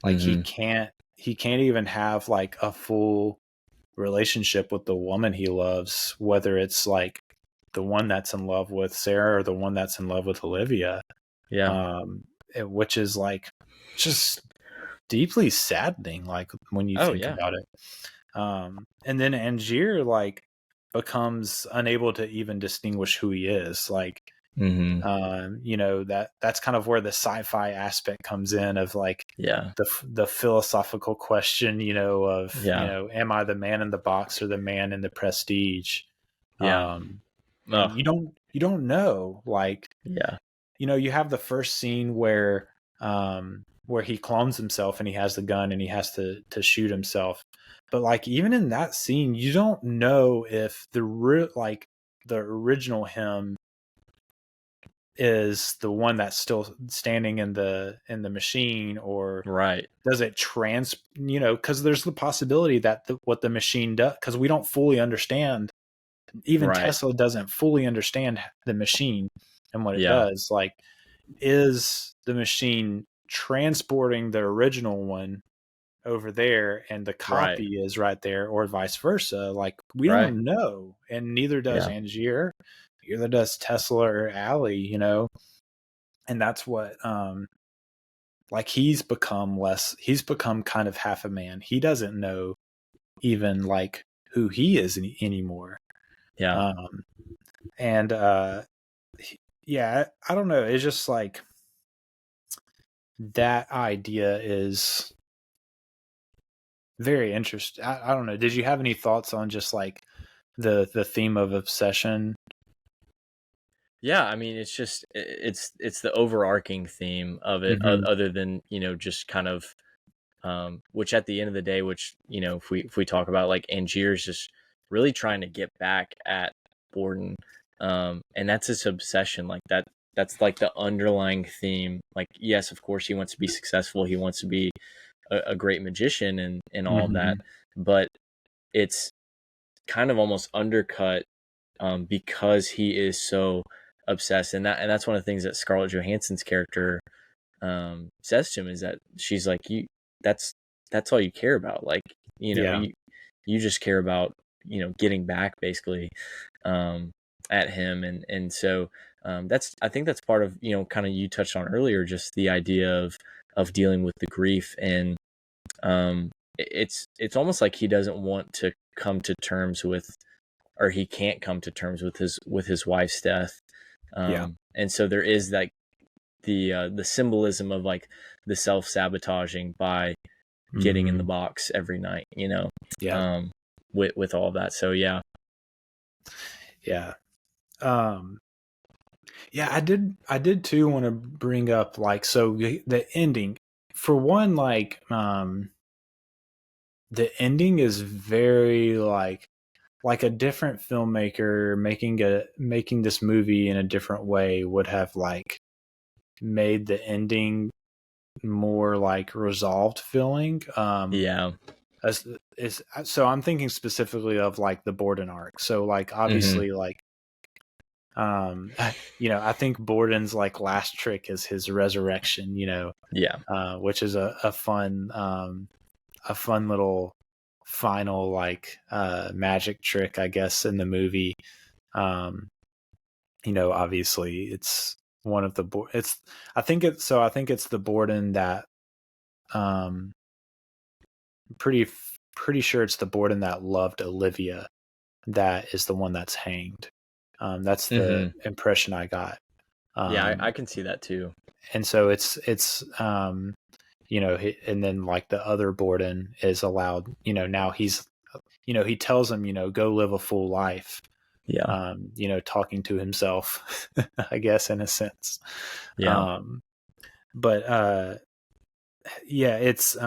Like he can't even have like a full relationship with the woman he loves, whether it's like the one that's in love with Sarah or the one that's in love with Olivia. Yeah. Which is like just deeply saddening, like when you think about it. And then Angier like becomes unable to even distinguish who he is. Like, that's kind of where the sci-fi aspect comes in of like the philosophical question, am I the man in the box or the man in the prestige? And you don't know, like, you have the first scene where he clones himself and he has the gun and he has to shoot himself. But like, even in that scene, you don't know if the original him is the one that's still standing in the machine, or does it because there's the possibility that what the machine does, because we don't fully understand. Even Tesla doesn't fully understand the machine and what it does. Like, is the machine transporting the original one over there and the copy is right there, or vice versa? Like, we don't know, and neither does Angier, neither does Tesla or Allie, and that's what like he's become kind of half a man. He doesn't know even like who he is anymore. And I don't know, it's just like that idea is very interesting. I don't know, did you have any thoughts on just like the theme of obsession? Yeah, I mean, it's just it's the overarching theme of it, other than just kind of which at the end of the day, which if we talk about, like, Angier's just really trying to get back at Borden, and that's his obsession. Like, that's like the underlying theme. Like, yes, of course he wants to be successful, he wants to be a great magician and all of that, but it's kind of almost undercut because he is so obsessed, and that's one of the things that Scarlett Johansson's character says to him, is that she's like, that's all you care about, like, you just care about getting back, basically, at him, and so I think that's part of kind of, you touched on earlier, just the idea of dealing with the grief, and it's almost like he doesn't want to come to terms with, or he can't come to terms with his wife's death. And so there is like the symbolism of like the self-sabotaging by getting in the box every night, with all of that. So I did too want to bring up, like, so the ending, for one, like, the ending is very like a different filmmaker making this movie in a different way would have like made the ending more like resolved feeling. So I'm thinking specifically of like the Borden arc. So like, obviously, like, I think Borden's like last trick is his resurrection, which is a fun little final like magic trick, I guess, in the movie. Obviously it's one of the I think it's the Borden that pretty sure it's the Borden that loved Olivia that is the one that's hanged. That's the impression I got. I can see that too. And so it's and then like the other Borden is allowed, now he's, he tells him, go live a full life. Talking to himself, I guess, in a sense. But it's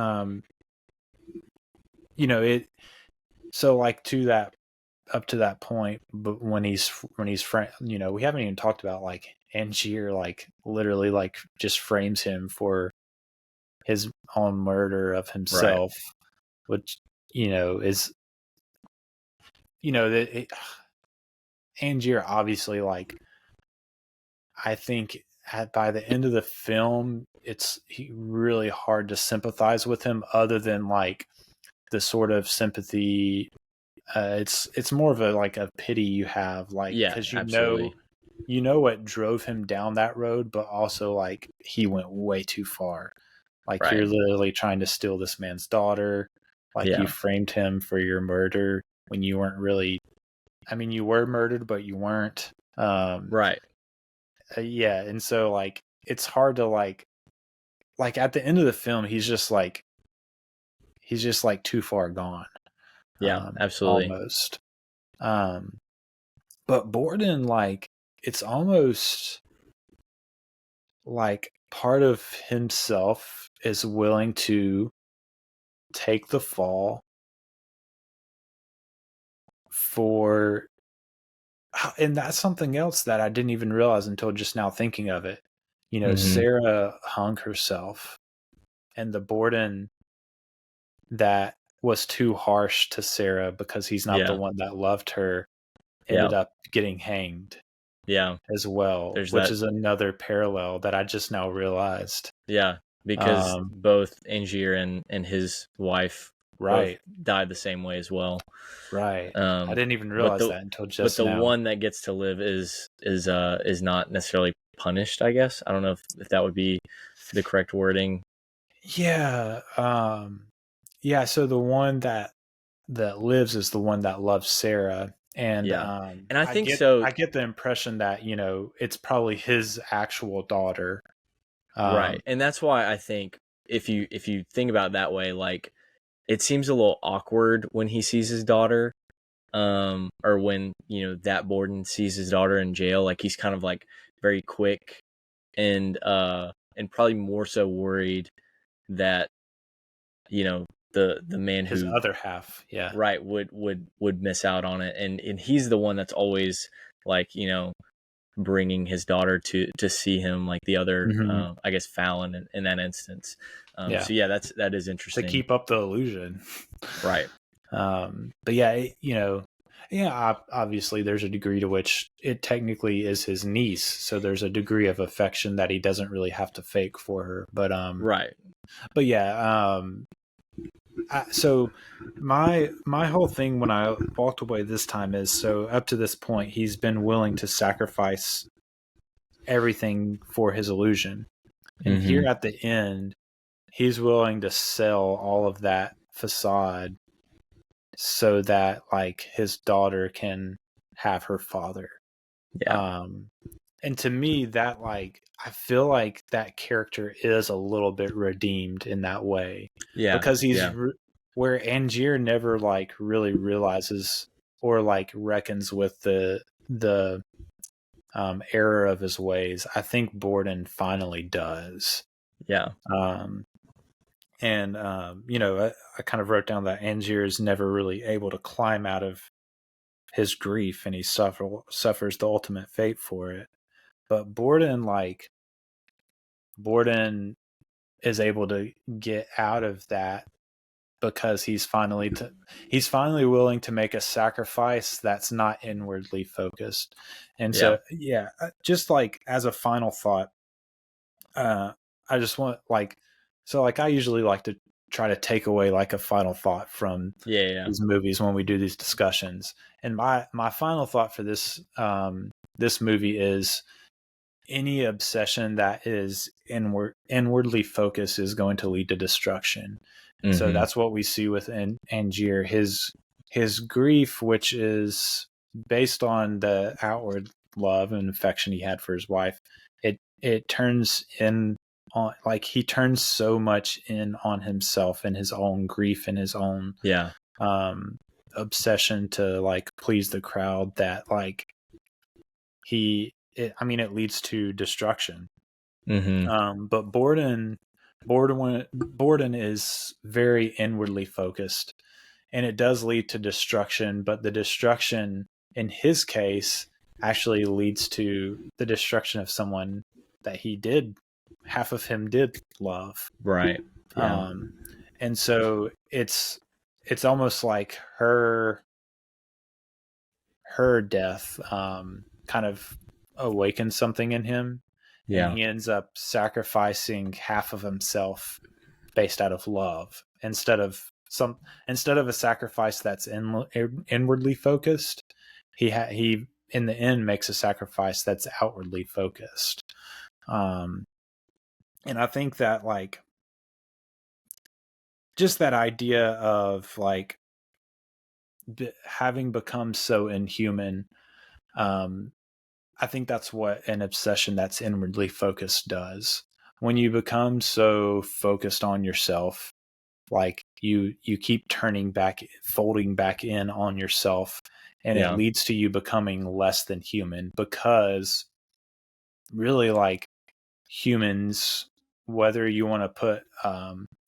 so like up to that point, but when he's we haven't even talked about like Angier like literally like just frames him for his own murder of himself, which, is, that Angier obviously, like, I think by the end of the film, it's really hard to sympathize with him, other than like the sort of sympathy. It's more of a pity you have, like, because absolutely. you know what drove him down that road, but also like he went way too far. Like, you're literally trying to steal this man's daughter. Like, you framed him for your murder when you weren't really. I mean, you were murdered, but you weren't. Yeah, and so like it's hard to like at the end of the film, he's just like too far gone. Absolutely. Almost. But Borden, like, it's almost like part of himself is willing to take the fall for, and that's something else that I didn't even realize until just now thinking of it. Sarah hung herself, and the Borden that was too harsh to Sarah because he's not the one that loved her ended up getting hanged as well. Is another parallel that I just now realized. Because both Angier and his wife both died the same way as well. I didn't even realize that until just now. But the one that gets to live is not necessarily punished, I guess. I don't know if that would be the correct wording. So the one that lives is the one that loves Sarah. And and I think so. I get the impression that it's probably his actual daughter, and that's why I think if you think about it that way, like, it seems a little awkward when he sees his daughter, or when that Borden sees his daughter in jail. Like, he's kind of like very quick and probably more so worried that the man his other half would miss out on it, and he's the one that's always like bringing his daughter to see him, like the other I guess Fallon in that instance. So that is interesting to keep up the illusion, but obviously there's a degree to which it technically is his niece, so there's a degree of affection that he doesn't really have to fake for her, but so my whole thing when I walked away this time is, so up to this point he's been willing to sacrifice everything for his illusion, and here at the end he's willing to sell all of that facade so that like his daughter can have her father. And to me, that, like, I feel like that character is a little bit redeemed in that way. Because he's where Angier never like really realizes or like reckons with the error of his ways. I think Borden finally does. And I kind of wrote down that Angier is never really able to climb out of his grief, and he suffers the ultimate fate for it. But Borden is able to get out of that because he's finally willing to make a sacrifice that's not inwardly focused. And so, just like as a final thought, I just want I usually like to try to take away like a final thought from these movies when we do these discussions. And my final thought for this movie is, any obsession that is inwardly focused is going to lead to destruction. So that's what we see with Angier. His grief, which is based on the outward love and affection he had for his wife, it turns in on, like, he turns so much in on himself and his own grief and his own obsession to like please the crowd that like it leads to destruction. But Borden is very inwardly focused, and it does lead to destruction, but the destruction in his case actually leads to the destruction of someone that half of him did love. Yeah. And so it's almost like her death kind of awakens something in him, and Yeah. he ends up sacrificing half of himself based out of love instead of a sacrifice that's inwardly focused. He in the end makes a sacrifice that's outwardly focused. And I think that, like, just that idea of, like, having become so inhuman, I think that's what an obsession that's inwardly focused does. When you become so focused on yourself, like, you keep folding back in on yourself, and it Yeah. leads to you becoming less than human, because really, like, humans, whether you want to put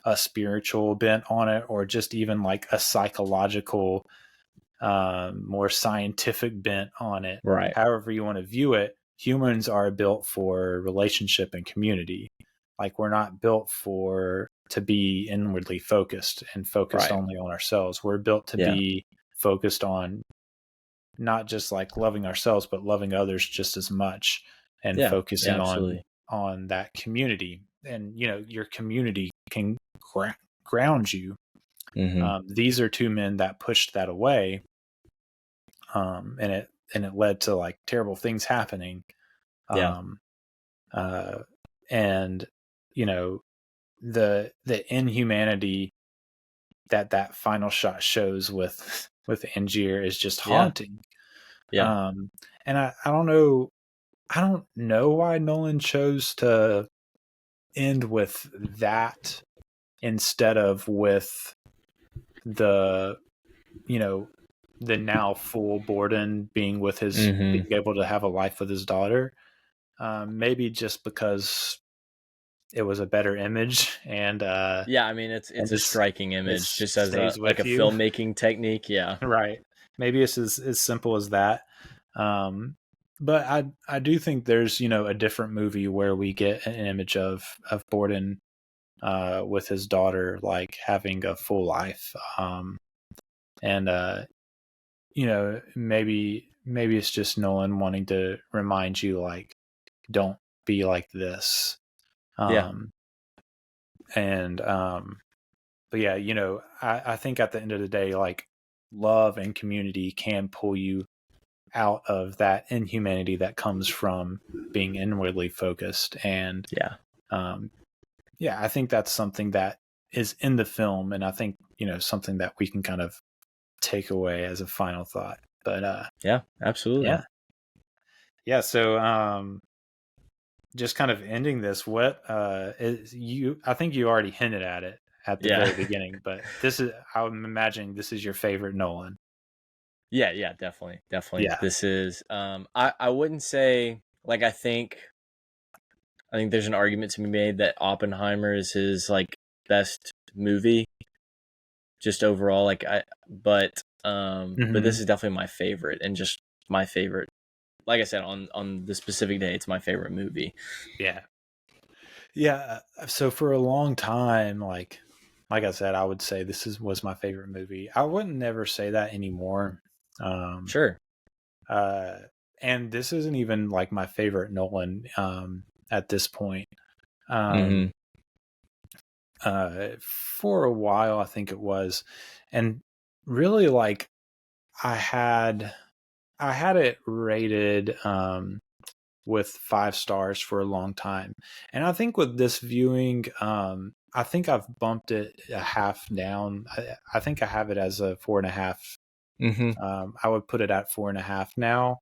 a spiritual bent on it, or just even like a psychological, more scientific bent on it, Right. however you want to view it, humans are built for relationship and community. Like, we're not built to be inwardly focused and focused Right. only on ourselves. We're built to Yeah. be focused on not just like loving ourselves, but loving others just as much, and Yeah. focusing Yeah, absolutely. on that community. And, your community can ground you. These are two men that pushed that away, and it led to, like, terrible things happening. Yeah. And the inhumanity that final shot shows with Angier is just Yeah. haunting. Yeah. And I don't know why Nolan chose to end with that instead of with the the now full Borden being with being able to have a life with his daughter. Maybe just because it was a better image, and Yeah, I mean, it's a striking image, just as a stays with you. filmmaking technique. Yeah. Right. Maybe it's as simple as that. But I do think there's a different movie where we get an image of Borden with his daughter, like, having a full life. And maybe it's just Nolan wanting to remind you, like, don't be like this. Yeah. And but yeah, I think at the end of the day, like, love and community can pull you out of that inhumanity that comes from being inwardly focused. And Yeah. I think that's something that is in the film, and I think something that we can kind of take away as a final thought. But Yeah, absolutely. yeah. So just kind of ending this, what is you? I think you already hinted at it at the very beginning, but I would imagine this is your favorite Nolan. Yeah, definitely. Yeah. This is I wouldn't say, like, I think there's an argument to be made that Oppenheimer is his, like, best movie just overall, like, but this is definitely my favorite, and just my favorite. Like I said, on the specific day, it's my favorite movie. Yeah. So for a long time, like I said, I would say was my favorite movie. I wouldn't never say that anymore. Sure. And this isn't even like my favorite Nolan at this point. For a while, I think it was, and really, like, I had it rated with 5 stars for a long time, and I think with this viewing, I think I've bumped it a half down. I think I have it as a 4.5. I would put it at 4.5 now,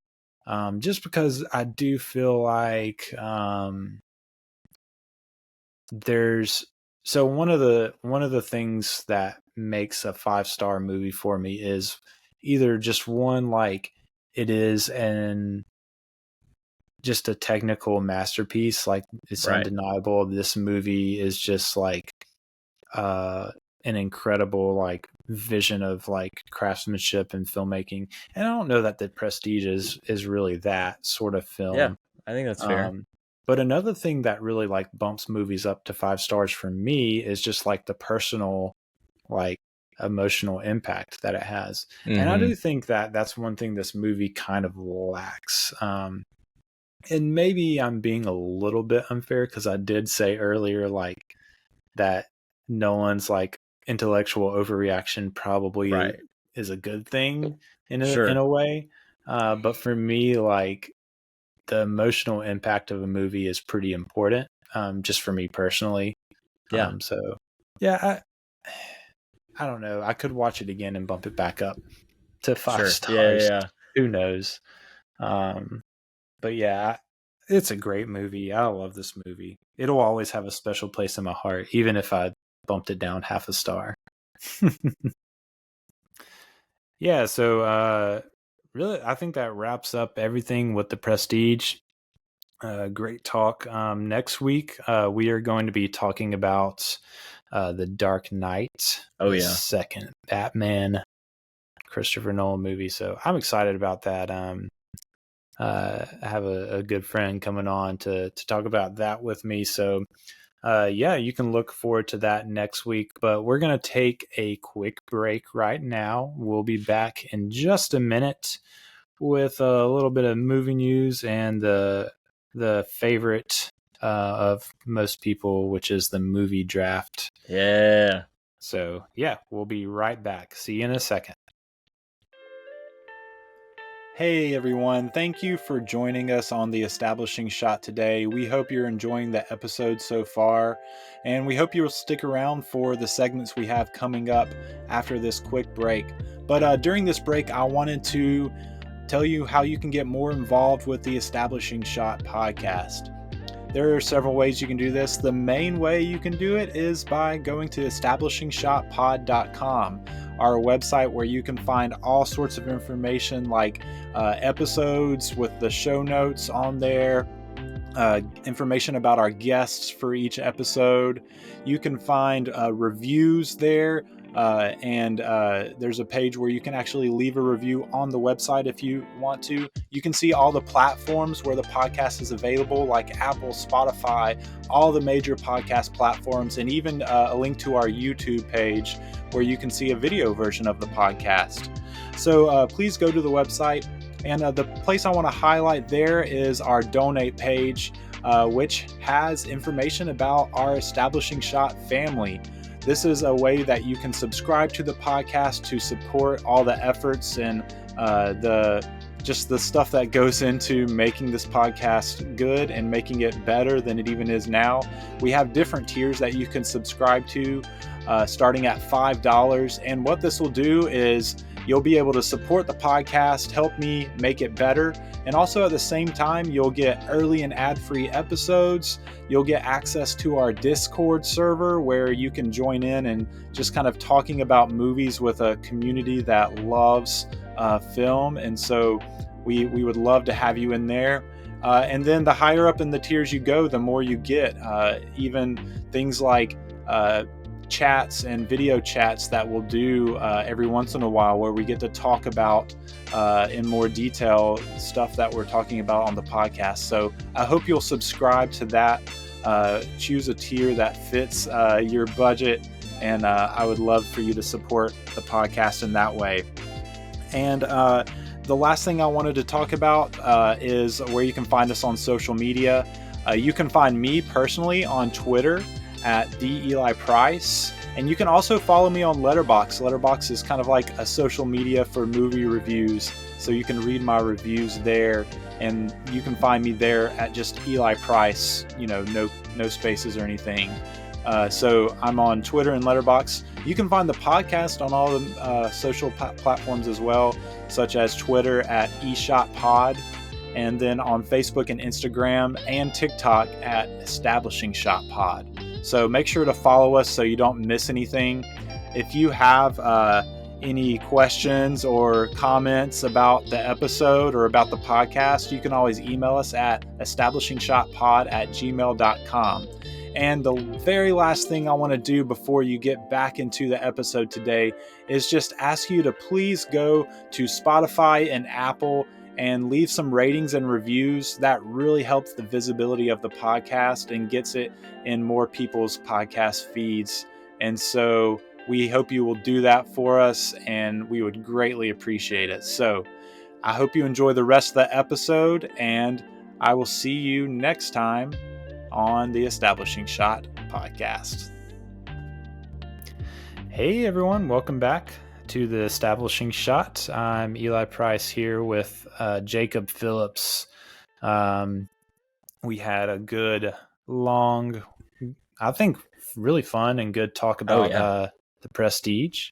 just because I do feel like there's one of the things that makes a 5-star movie for me is either just one, like, it is just a technical masterpiece, like, it's undeniable. This movie is just like an incredible, like, vision of, like, craftsmanship and filmmaking. And I don't know that The Prestige is really that sort of film. Yeah, I think that's fair. But another thing that really like bumps movies up to 5 stars for me is just like the personal, like emotional impact that it has. And I do think that that's one thing this movie kind of lacks. And maybe I'm being a little bit unfair because I did say earlier, like, that Nolan's like intellectual overreaction probably Right. is a good thing in Sure. a way. But for me, like, the emotional impact of a movie is pretty important, just for me personally. Yeah. So yeah, I don't know. I could watch it again and bump it back up to 5 Sure. stars. Yeah. Who knows? But yeah, it's a great movie. I love this movie. It'll always have a special place in my heart, even if I bumped it down half a star. Yeah, so really, I think that wraps up everything with The Prestige. Great talk. Next week, we are going to be talking about The Dark Knight, the second Batman Christopher Nolan movie. So I'm excited about that. I have a good friend coming on to talk about that with me. So yeah, you can look forward to that next week. But we're going to take a quick break right now. We'll be back in just a minute with a little bit of movie news and the favorite of most people, which is the movie draft. Yeah. So yeah, we'll be right back. See you in a second. Hey everyone, thank you for joining us on the Establishing Shot today. We hope you're enjoying the episode so far, and we hope you'll stick around for the segments we have coming up after this quick break. But during this break, I wanted to tell you how you can get more involved with the Establishing Shot podcast. There are several ways you can do this. The main way you can do it is by going to establishingshotpod.com, our website where you can find all sorts of information like episodes with the show notes on there, information about our guests for each episode. You can find reviews there, and there's a page where you can actually leave a review on the website if you want to. You can see all the platforms where the podcast is available, like Apple, Spotify, all the major podcast platforms, and even a link to our YouTube page where you can see a video version of the podcast. So please go to the website. And the place I want to highlight there is our donate page, which has information about our Establishing Shot family. This is a way that you can subscribe to the podcast to support all the efforts and the stuff that goes into making this podcast good and making it better than it even is now. We have different tiers that you can subscribe to, starting at $5. And what this will do is you'll be able to support the podcast, help me make it better, and also at the same time, you'll get early and ad-free episodes. You'll get access to our Discord server where you can join in and just kind of talking about movies with a community that loves film. And so we would love to have you in there. And then the higher up in the tiers you go, the more you get. Even things like chats and video chats that we'll do every once in a while where we get to talk about in more detail stuff that we're talking about on the podcast. So I hope you'll subscribe to that. Choose a tier that fits your budget, and I would love for you to support the podcast in that way. And the last thing I wanted to talk about is where you can find us on social media. You can find me personally on Twitter at @DEliPrice, and you can also follow me on Letterboxd. Letterboxd is kind of like a social media for movie reviews, so you can read my reviews there, and you can find me there at just Eli Price, no spaces or anything. So I'm on Twitter and Letterboxd. You can find the podcast on all the social platforms as well, such as Twitter at eShotPod, and then on Facebook and Instagram and TikTok at Establishing Shot Pod. So make sure to follow us so you don't miss anything. If you have any questions or comments about the episode or about the podcast, you can always email us at establishingshotpod@gmail.com. And the very last thing I want to do before you get back into the episode today is just ask you to please go to Spotify and Apple and leave some ratings and reviews. That really helps the visibility of the podcast and gets it in more people's podcast feeds. And so we hope you will do that for us, and we would greatly appreciate it. So I hope you enjoy the rest of the episode, and I will see you next time on the Establishing Shot podcast. Hey everyone, welcome back to the Establishing Shot. I'm Eli Price here with Jacob Phillips. We had a good, long, I think really fun and good talk about the Prestige.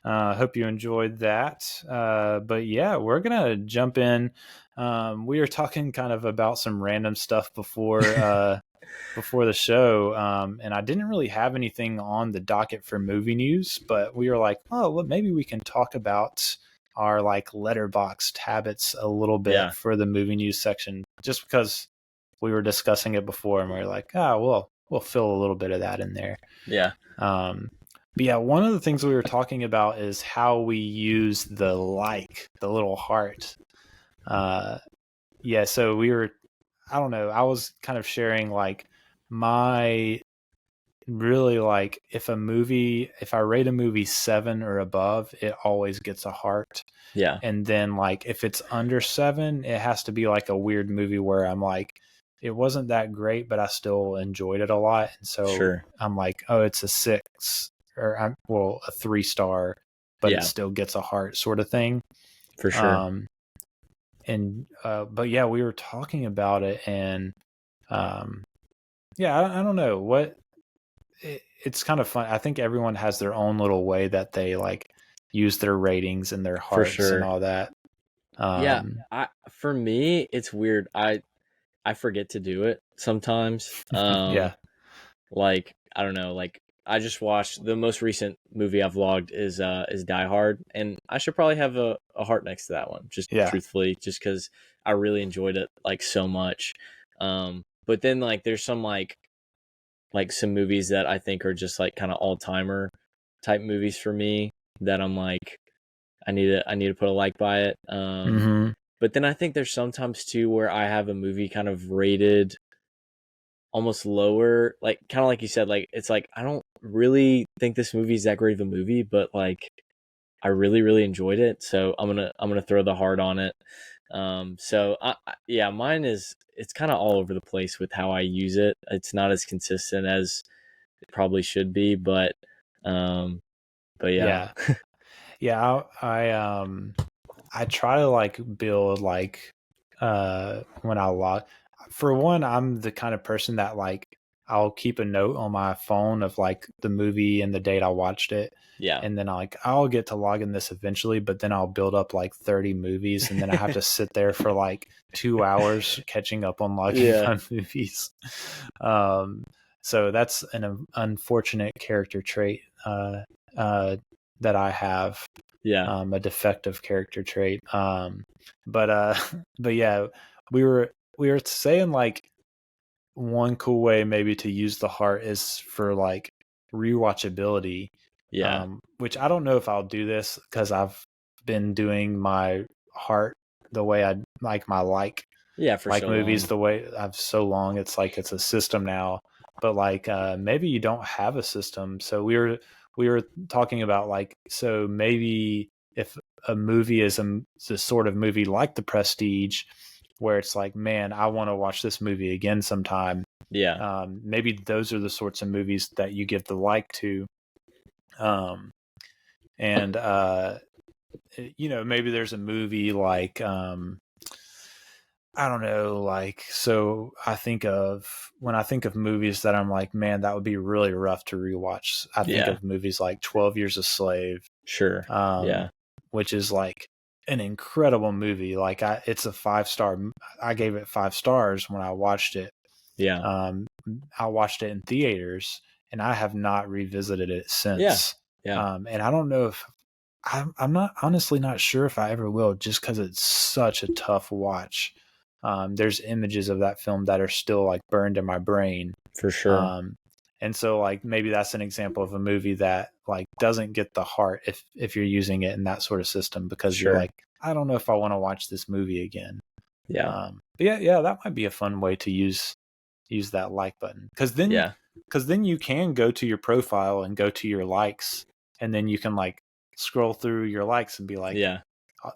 Hope you enjoyed that. But yeah, we're going to jump in. We were talking kind of about some random stuff before the show. And I didn't really have anything on the docket for movie news, but we were like, oh, well, maybe we can talk about our like Letterboxd habits a little bit for the movie news section, just because we were discussing it before and we were like, we'll fill a little bit of that in there. Yeah. But yeah, one of the things we were talking about is how we use the little heart. So we were, I don't know, I was kind of sharing like my really like if I rate a movie 7 or above, it always gets a heart. Yeah. And then like if it's under 7, it has to be like a weird movie where I'm like, it wasn't that great, but I still enjoyed it a lot. And so I'm like, oh, it's a 6 or a 3-star, but it still gets a heart sort of thing. For sure. But yeah, we were talking about it, and I don't know what it's kind of fun. I think everyone has their own little way that they like use their ratings and their hearts and all that. For me, it's weird. I forget to do it sometimes. Like, I don't know, like I just watched the most recent movie I've vlogged is Die Hard, and I should probably have a heart next to that one, just truthfully, just because I really enjoyed it like so much. But then like there's some like some movies that I think are just like kind of all-timer type movies for me that I'm like I need to put a like by it. But then I think there's sometimes too where I have a movie kind of rated almost lower, like kind of like you said, like it's like I don't really think this movie is that great of a movie, but like I really, really enjoyed it, so I'm gonna throw the heart on it. So mine is, it's kind of all over the place with how I use it. It's not as consistent as it probably should be, but yeah. I try to like build like when I log. For one, I'm the kind of person that like I'll keep a note on my phone of like the movie and the date I watched it. Yeah. And then I'll get to log in this eventually, but then I'll build up like 30 movies, and then I have to sit there for like 2 hours catching up on logging on movies. So that's an unfortunate character trait that I have. Yeah. A defective character trait. But yeah, we were saying like one cool way maybe to use the heart is for like rewatchability. Yeah. Which I don't know if I'll do this because I've been doing my heart the way I like my for so movies long. the way I've so long. It's like it's a system now. But like maybe you don't have a system. So we were talking about like, so maybe if a movie is a sort of movie like The Prestige, where it's like, man, I want to watch this movie again sometime. Yeah. Maybe those are the sorts of movies that you give the like to. Maybe there's a movie like, I don't know, like, so when I think of movies that I'm like, man, that would be really rough to rewatch. I think of movies like 12 Years a Slave. Sure. Which is like an incredible movie. Like it's a 5-star. I gave it 5 stars when I watched it. Yeah. I watched it in theaters, and I have not revisited it since. Yeah. And I don't know if I'm not honestly not sure if I ever will, just because it's such a tough watch. There's images of that film that are still like burned in my brain. For sure. And so like maybe that's an example of a movie that like doesn't get the heart if you're using it in that sort of system, because you're like, I don't know if I want to watch this movie again. Yeah. But yeah, that might be a fun way to use that like button, because then you can go to your profile and go to your likes, and then you can like scroll through your likes and be like,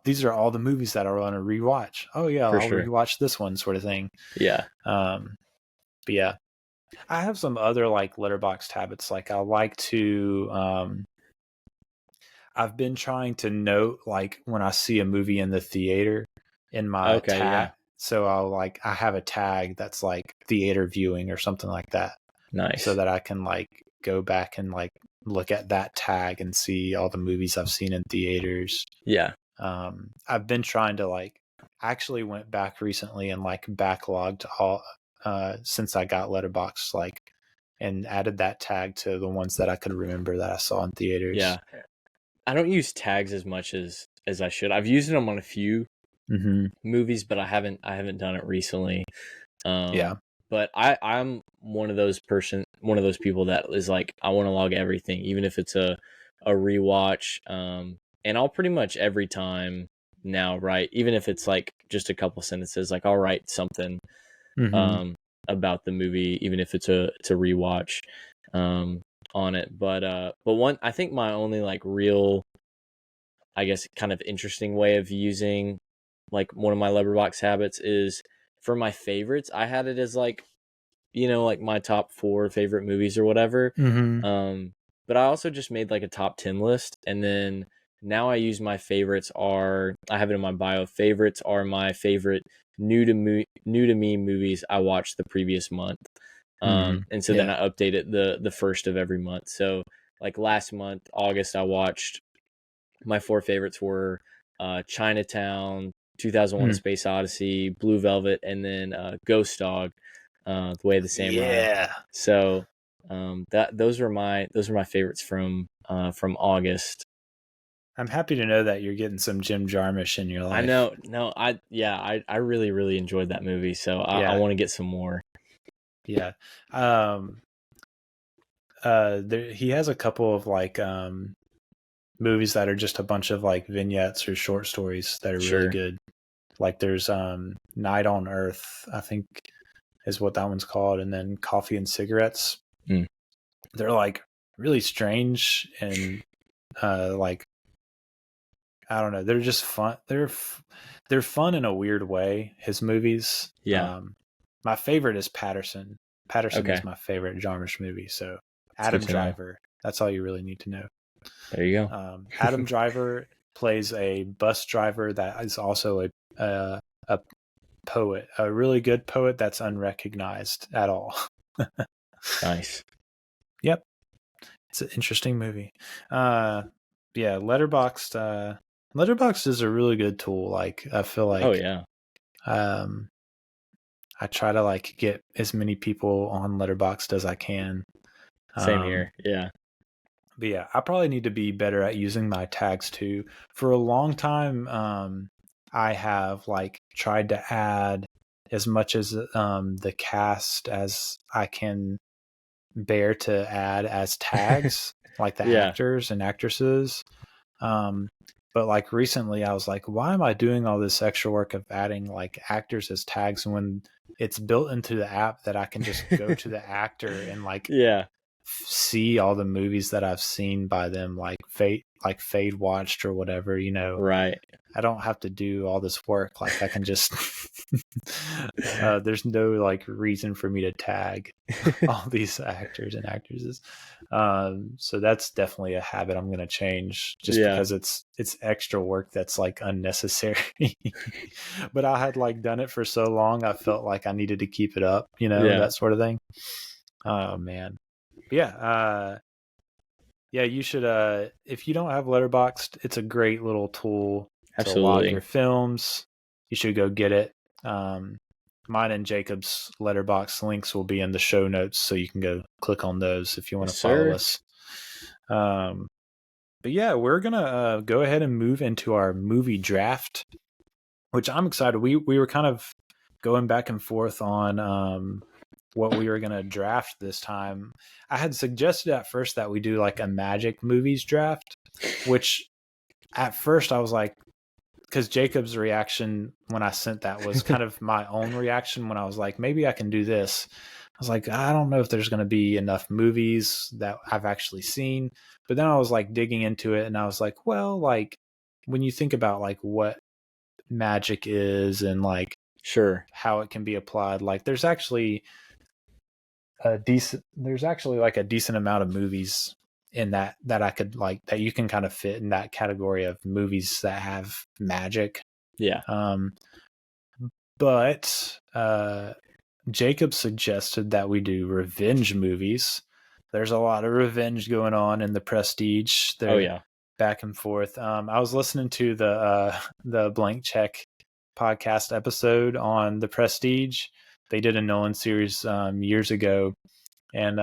these are all the movies that I want to rewatch. Oh yeah, I'll rewatch this one, sort of thing. Yeah. But yeah, I have some other like Letterboxd habits. Like I like to, I've been trying to note like when I see a movie in the theater in my tag. Yeah. So I have a tag that's like theater viewing or something like that. Nice. So that I can like go back and like look at that tag and see all the movies I've seen in theaters. Yeah. I've been trying to like, actually went back recently and like backlogged all since I got Letterboxd, like, and added that tag to the ones that I could remember that I saw in theaters. Yeah. I don't use tags as much as I should. I've used them on a few movies, but I haven't done it recently. Yeah. But I'm one of those people that is like, I want to log everything, even if it's a rewatch. And I'll pretty much every time now write, even if it's like just a couple sentences, like I'll write something about the movie, even if it's a rewatch on it. But one, I think my only like real, I guess, kind of interesting way of using like one of my Letterboxd habits is for my favorites. I had it as like, like my top 4 favorite movies or whatever. But I also just made like a top 10 list, and then now I use my favorites I have it in my bio. Favorites are my favorite new to me movies I watched the previous month. And so then I update it the first of every month. So like last month, August, I watched, my 4 favorites were Chinatown, 2001: A Space Odyssey, Blue Velvet, and then Ghost Dog, The Way of the Samurai. Yeah. So those were my favorites from August. I'm happy to know that you're getting some Jim Jarmusch in your life. I know. No, I really, really enjoyed that movie. So I want to get some more. Yeah. He has a couple of like movies that are just a bunch of like vignettes or short stories that are really good. Like there's Night on Earth, I think is what that one's called, and then Coffee and Cigarettes. They're like really strange and like, I don't know, they're just fun. They're fun in a weird way, his movies. Yeah. My favorite is Patterson. Patterson is my favorite Jarmusch movie. So Adam Driver. That's all you really need to know. There you go. Adam Driver plays a bus driver that is also a poet, a really good poet that's unrecognized at all. Nice. Yep. It's an interesting movie. Yeah, Letterboxd. Letterboxd is a really good tool. Like I feel like. Oh yeah. I try to like get as many people on Letterboxd as I can. Same here. Yeah. But yeah, I probably need to be better at using my tags too. For a long time, I have like tried to add as much as the cast as I can bear to add as tags, like the actors and actresses. But like recently I was like, why am I doing all this extra work of adding like actors as tags when it's built into the app that I can just go to the actor and like see all the movies that I've seen by them, like Fade watched or whatever, Right. I don't have to do all this work. Like I can just there's no like reason for me to tag all these actors and actresses. So that's definitely a habit I'm going to change just because it's extra work that's like unnecessary. But I had like done it for so long, I felt like I needed to keep it up, that sort of thing. Oh man. Yeah. You should, if you don't have Letterboxd, it's a great little tool to log your films. You should go get it. Mine and Jacob's Letterboxd links will be in the show notes, so you can go click on those if you want to follow us. But yeah, we're gonna go ahead and move into our movie draft, which I'm excited. We were kind of going back and forth on what we were gonna draft this time. I had suggested at first that we do like a Magic Movies draft, which at first I was like, because Jacob's reaction when I sent that was kind of my own reaction when I was like, maybe I can do this. I was like, I don't know if there's going to be enough movies that I've actually seen. But then I was like digging into it and I was like, well, like when you think about like what magic is and like Sure. how it can be applied, like there's actually like a decent amount of movies in that I could like that you can kind of fit in that category of movies that have magic. Yeah. But Jacob suggested that we do revenge movies. There's a lot of revenge going on in the Prestige. Oh yeah. Back and forth. I was listening to the Blank Check podcast episode on the Prestige. They did a Nolan series years ago, and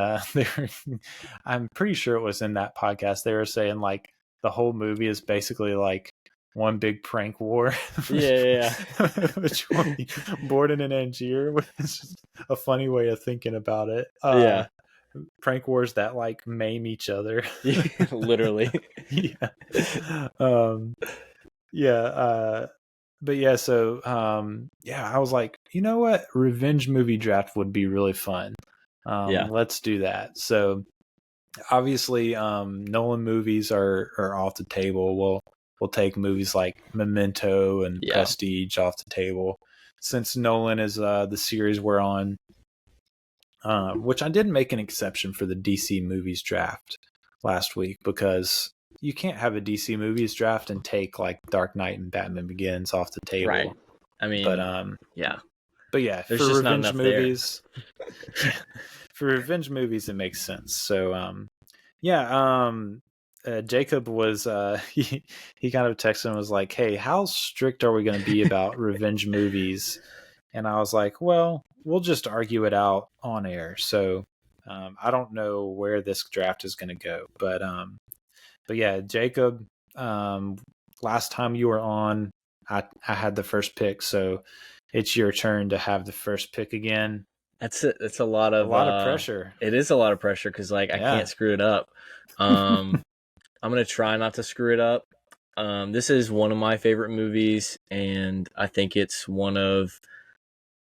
I'm pretty sure it was in that podcast. They were saying like the whole movie is basically like one big prank war. Yeah. Between Borden and Angier, which is just a funny way of thinking about it. Yeah. Prank wars that like maim each other. Literally. Yeah. But yeah, so I was like, you know what? Revenge movie draft would be really fun. Let's do that. So obviously Nolan movies are off the table. We'll take movies like Memento and Prestige off the table. Since Nolan is the series we're on, which I did make an exception for the DC movies draft last week because you can't have a DC movies draft and take like Dark Knight and Batman Begins off the table. Right. I mean, but yeah. There's for just revenge movies, for revenge movies, it makes sense. So, Jacob was he kind of texted and was like, hey, how strict are we going to be about revenge movies? And I was like, well, we'll just argue it out on air. So I don't know where this draft is going to go, but yeah, Jacob, last time you were on, I had the first pick, so it's your turn to have the first pick again. That's it. It's a lot of pressure. It is a lot of pressure because like I can't screw it up. I'm gonna try not to screw it up. This is one of my favorite movies, and I think it's one of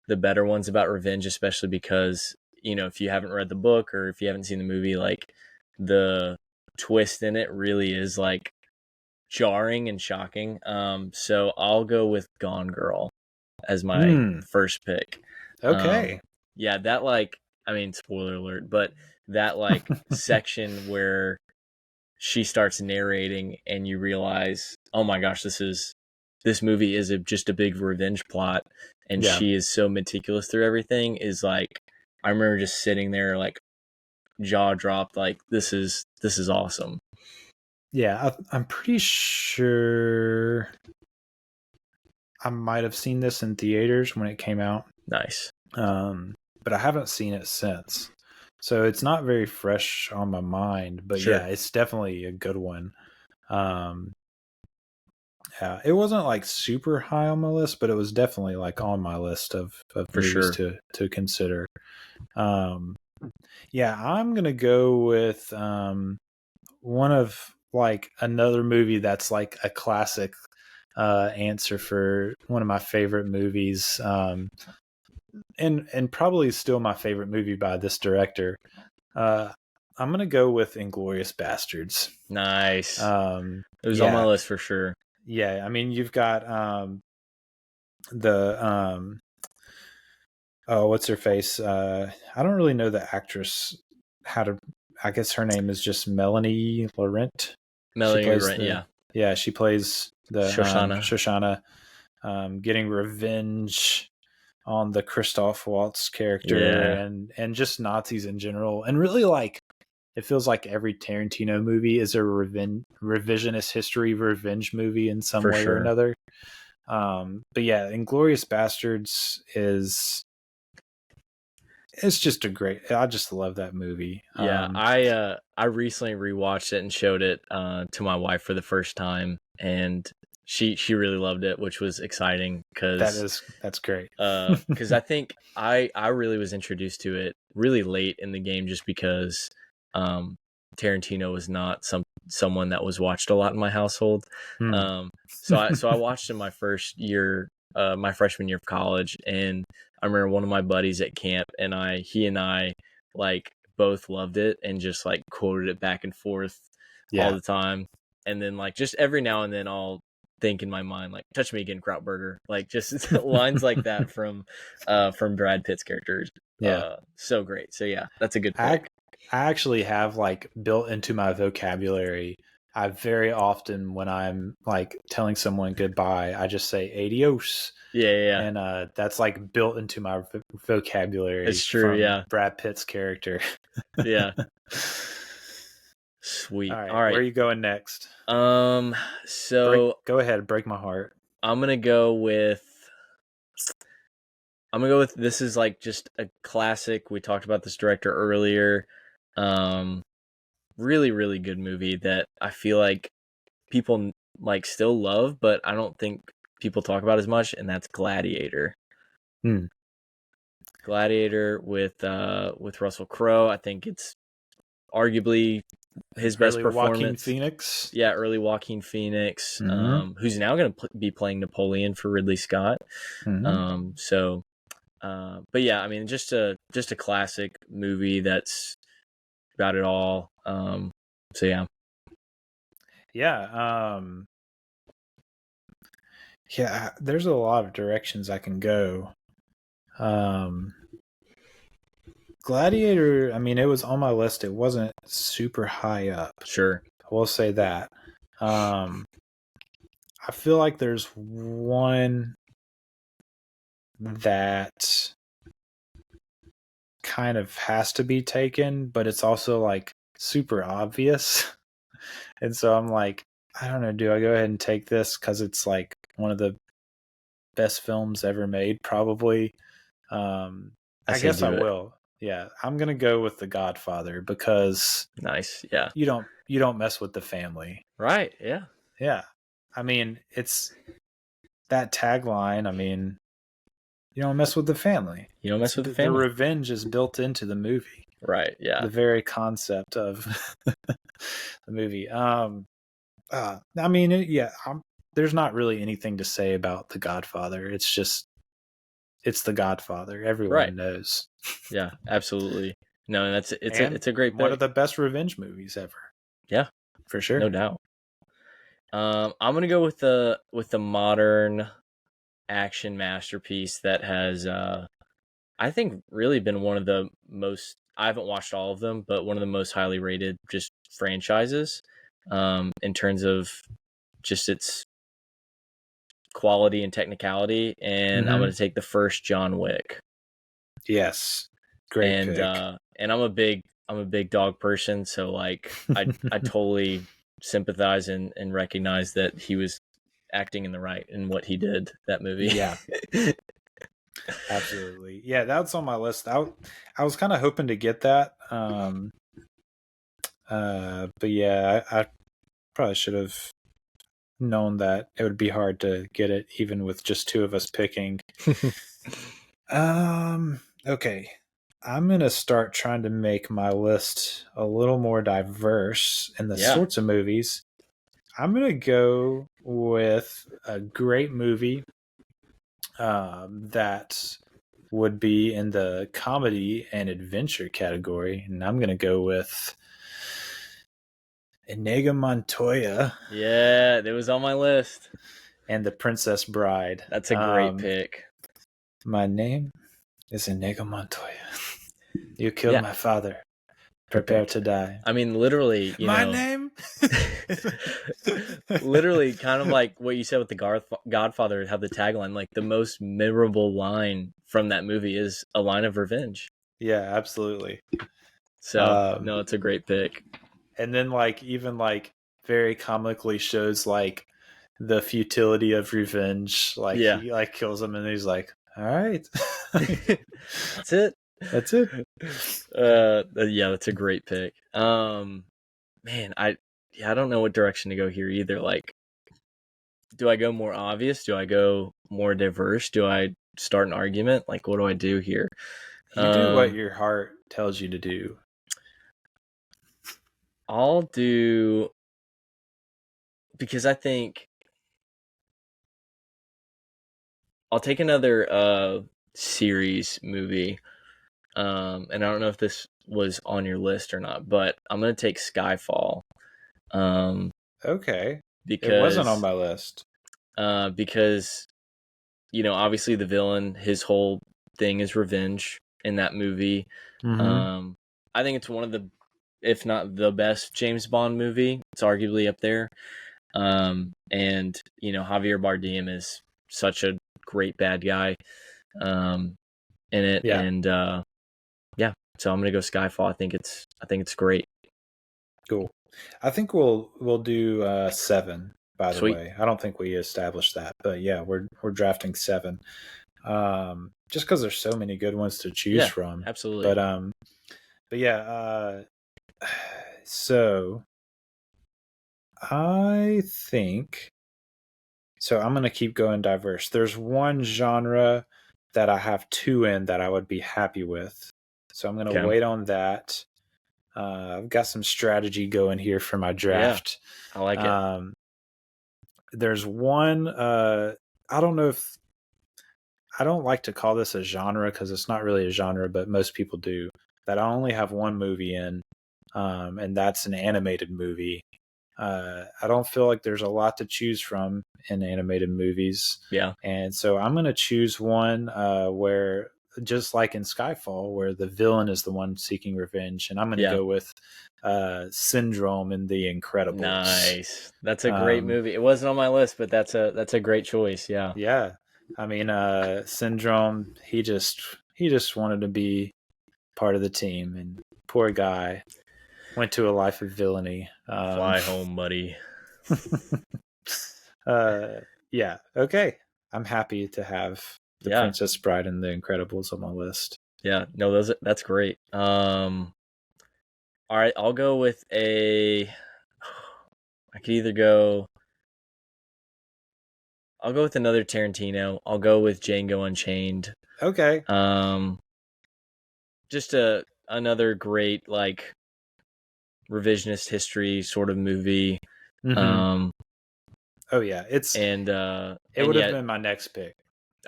the better ones about revenge, especially because, you know, if you haven't read the book or if you haven't seen the movie, like the twist in it really is like jarring and shocking. So I'll go with Gone Girl as my first pick. Okay. That like, I mean, spoiler alert, but that like section where she starts narrating and you realize, oh my gosh, this movie is just a big revenge plot, and she is so meticulous through everything. Is like, I remember just sitting there like jaw dropped, like this is awesome. Yeah, I'm pretty sure I might have seen this in theaters when it came out. Nice. But I haven't seen it since. So it's not very fresh on my mind, but yeah, it's definitely a good one. It wasn't like super high on my list, but it was definitely like on my list of movies to consider. I'm gonna go with one of like another movie that's like a classic answer for one of my favorite movies, and probably still my favorite movie by this director. I'm gonna go with Inglourious Bastards. Nice. It was on my list for sure. Yeah, I mean, you've got what's her face? I don't really know the actress. I guess her name is just Melanie Laurent. Melanie Laurent, yeah, she plays the Shoshana. Getting revenge on the Christoph Waltz character and just Nazis in general, and really like it feels like every Tarantino movie is a revisionist history revenge movie in some way or another. But yeah, Inglourious Bastards it's just I just love that movie. Yeah, I recently rewatched it and showed it to my wife for the first time, and she really loved it, which was exciting because that's great. Because I think I really was introduced to it really late in the game, just because Tarantino was not someone that was watched a lot in my household. So I watched in my first year, my freshman year of college, and I remember one of my buddies at camp, and he and I like both loved it and just like quoted it back and forth all the time. And then like just every now and then I'll think in my mind like "Touch Me Again, Krautburger," like just lines like that from Brad Pitt's characters. So great. So yeah, that's a good pick. I actually have like built into my vocabulary. I very often, when I'm like telling someone goodbye, I just say adios. Yeah. And that's like built into my vocabulary. It's true. Yeah. Brad Pitt's character. Yeah. Sweet. All right. Where are you going next? So go ahead. Break my heart. I'm gonna go with. This is like just a classic. We talked about this director earlier. Really, really good movie that I feel like people like still love, but I don't think people talk about as much, and that's Gladiator. Gladiator with Russell Crowe. I think it's arguably his best performance. Joaquin Phoenix. Yeah, early Joaquin Phoenix, who's now going to be playing Napoleon for Ridley Scott. But yeah, I mean, just a classic movie that's got it all. So yeah. Yeah, there's a lot of directions I can go. Gladiator, I mean, it was on my list. It wasn't super high up. Sure. I will say that. I feel like there's one that kind of has to be taken, but it's also like super obvious. And so I'm like, I don't know, do I go ahead and take this because it's like one of the best films ever made, probably. I guess I will. Yeah, I'm gonna go with The Godfather because nice. Yeah, you don't mess with the family, right? Yeah, yeah. I mean, it's that tagline. I mean, you don't mess with the family. You don't mess with the family. The revenge is built into the movie, right? Yeah, the very concept of the movie. I mean, there's not really anything to say about The Godfather. It's just. It's The Godfather. Everyone knows. Yeah, absolutely. No, it's a great pick. One of the best revenge movies ever. Yeah, for sure, no doubt. I'm gonna go with the modern action masterpiece that has, I think, really been one of the most. I haven't watched all of them, but one of the most highly rated just franchises, in terms of just its quality and technicality, and I'm going to take the first John Wick. Yes, great pick. And I'm a big dog person, so like I totally sympathize and recognize that he was acting in what he did that movie. Yeah. Absolutely. Yeah, that's on my list. I was kind of hoping to get that. But yeah, I probably should have known that it would be hard to get it even with just two of us picking. Okay. I'm going to start trying to make my list a little more diverse in the sorts of movies. I'm going to go with a great movie that would be in the comedy and adventure category. And I'm going to go with Inigo Montoya. Yeah, it was on my list. And The Princess Bride. That's a great pick. My name is Inigo Montoya. You killed my father. Prepare to die. I mean, literally, my name? Literally, kind of like what you said with the Godfather, have the tagline, like the most memorable line from that movie is a line of revenge. Yeah, absolutely. So, no, it's a great pick. And then even very comically shows like the futility of revenge. Like he kills him and he's like, all right. That's it. That's it. Yeah, that's a great pick. Man, I don't know what direction to go here either. Like, do I go more obvious? Do I go more diverse? Do I start an argument? Like, what do I do here? You do what your heart tells you to do. I'll do because I think I'll take another series movie. And I don't know if this was on your list or not, but I'm gonna take Skyfall. Okay. Because It wasn't on my list. Because obviously the villain, his whole thing is revenge in that movie. Mm-hmm. I think it's one of the, if not the best James Bond movie. It's arguably up there. And Javier Bardem is such a great bad guy in it. Yeah. And yeah, so I'm gonna go Skyfall. I think it's great. Cool. I think we'll do 7. By the Sweet. way, I don't think we established that, but yeah, we're drafting 7. Just because there's so many good ones to choose from. Absolutely. But yeah. So I think. So I'm gonna keep going diverse. There's one genre that I have 2 in that I would be happy with. So I'm gonna wait on that. I've got some strategy going here for my draft. Yeah, I like it. There's one. I don't know if I don't like to call this a genre because it's not really a genre, but most people do. That I only have one movie in, and that's an animated movie. I don't feel like there's a lot to choose from in animated movies. Yeah. And so I'm going to choose one where, just like in Skyfall, where the villain is the one seeking revenge. And I'm going to go with Syndrome in The Incredibles. Nice. That's a great movie. It wasn't on my list, but that's a great choice. Yeah. Yeah. I mean, Syndrome, he just wanted to be part of the team, and poor guy went to a life of villainy. Fly home, buddy. Yeah. Okay. I'm happy to have the Princess Bride and The Incredibles on my list. Yeah. No, that's great. All right. I'll go with I could either go. I'll go with another Tarantino. I'll go with Django Unchained. Okay. Just another great revisionist history sort of movie. Mm-hmm. Oh yeah, it would have been my next pick.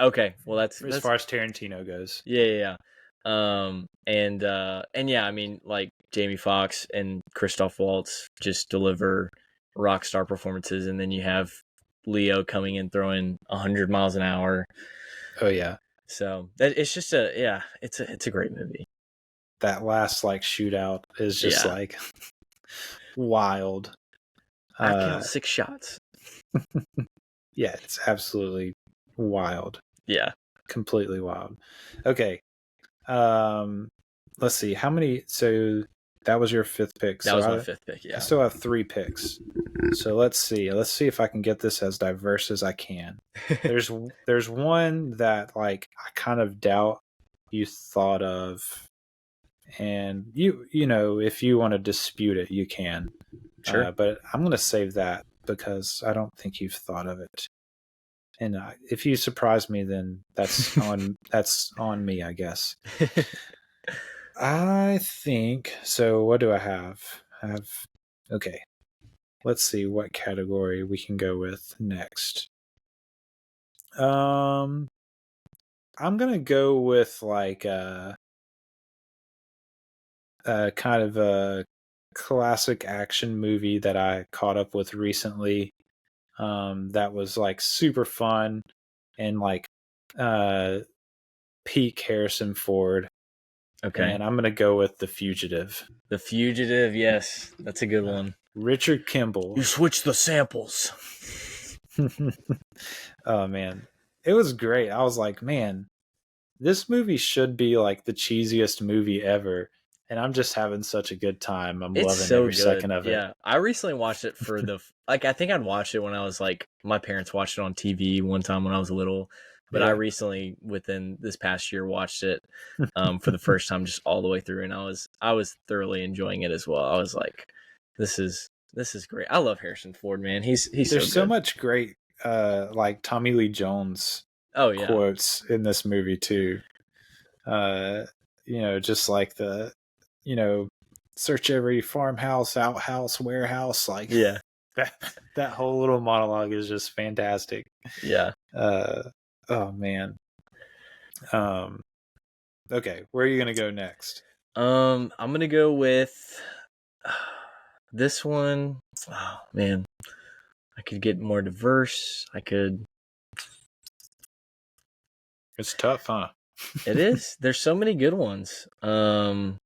Okay, well that's as far as Tarantino goes. Yeah. And yeah, I mean, Jamie Foxx and Christoph Waltz just deliver rock star performances, and then you have Leo coming in throwing 100 miles an hour. Oh yeah. So it's just it's a great movie. That last shootout is just wild. I count 6 shots. Yeah, it's absolutely wild. Yeah. Completely wild. Okay. Let's see. How many? So that was your 5th pick. That was my 5th pick, yeah. I still have 3 picks. So let's see. Let's see if I can get this as diverse as I can. There's one that I kind of doubt you thought of. And you know, if you want to dispute it, you can. Sure. But I'm going to save that because I don't think you've thought of it. And if you surprise me, then that's on me, I guess. I think so. What do I have? Okay. Let's see what category we can go with next. I'm gonna go with kind of a classic action movie that I caught up with recently. That was super fun and peak Harrison Ford. Okay. And I'm gonna go with The Fugitive. The Fugitive, yes, that's a good one. Richard Kimball. You switched the samples. Oh man, it was great. I was like, man, this movie should be the cheesiest movie ever. And I'm just having such a good time. I'm loving every second of it. Yeah, I recently watched it for the I think I'd watched it when I was my parents watched it on TV one time when I was little, but I recently, within this past year, watched it for the first time, just all the way through, and I was thoroughly enjoying it as well. I was like, this is great. I love Harrison Ford, man. He's there's so much great Tommy Lee Jones quotes in this movie too. Just the search every farmhouse, outhouse, warehouse, that whole little monologue is just fantastic. Yeah. Oh man. Okay, where are you gonna go next? I'm gonna go with this one. Oh man, I could get more diverse. I could. It's tough, huh? It is. There's so many good ones. All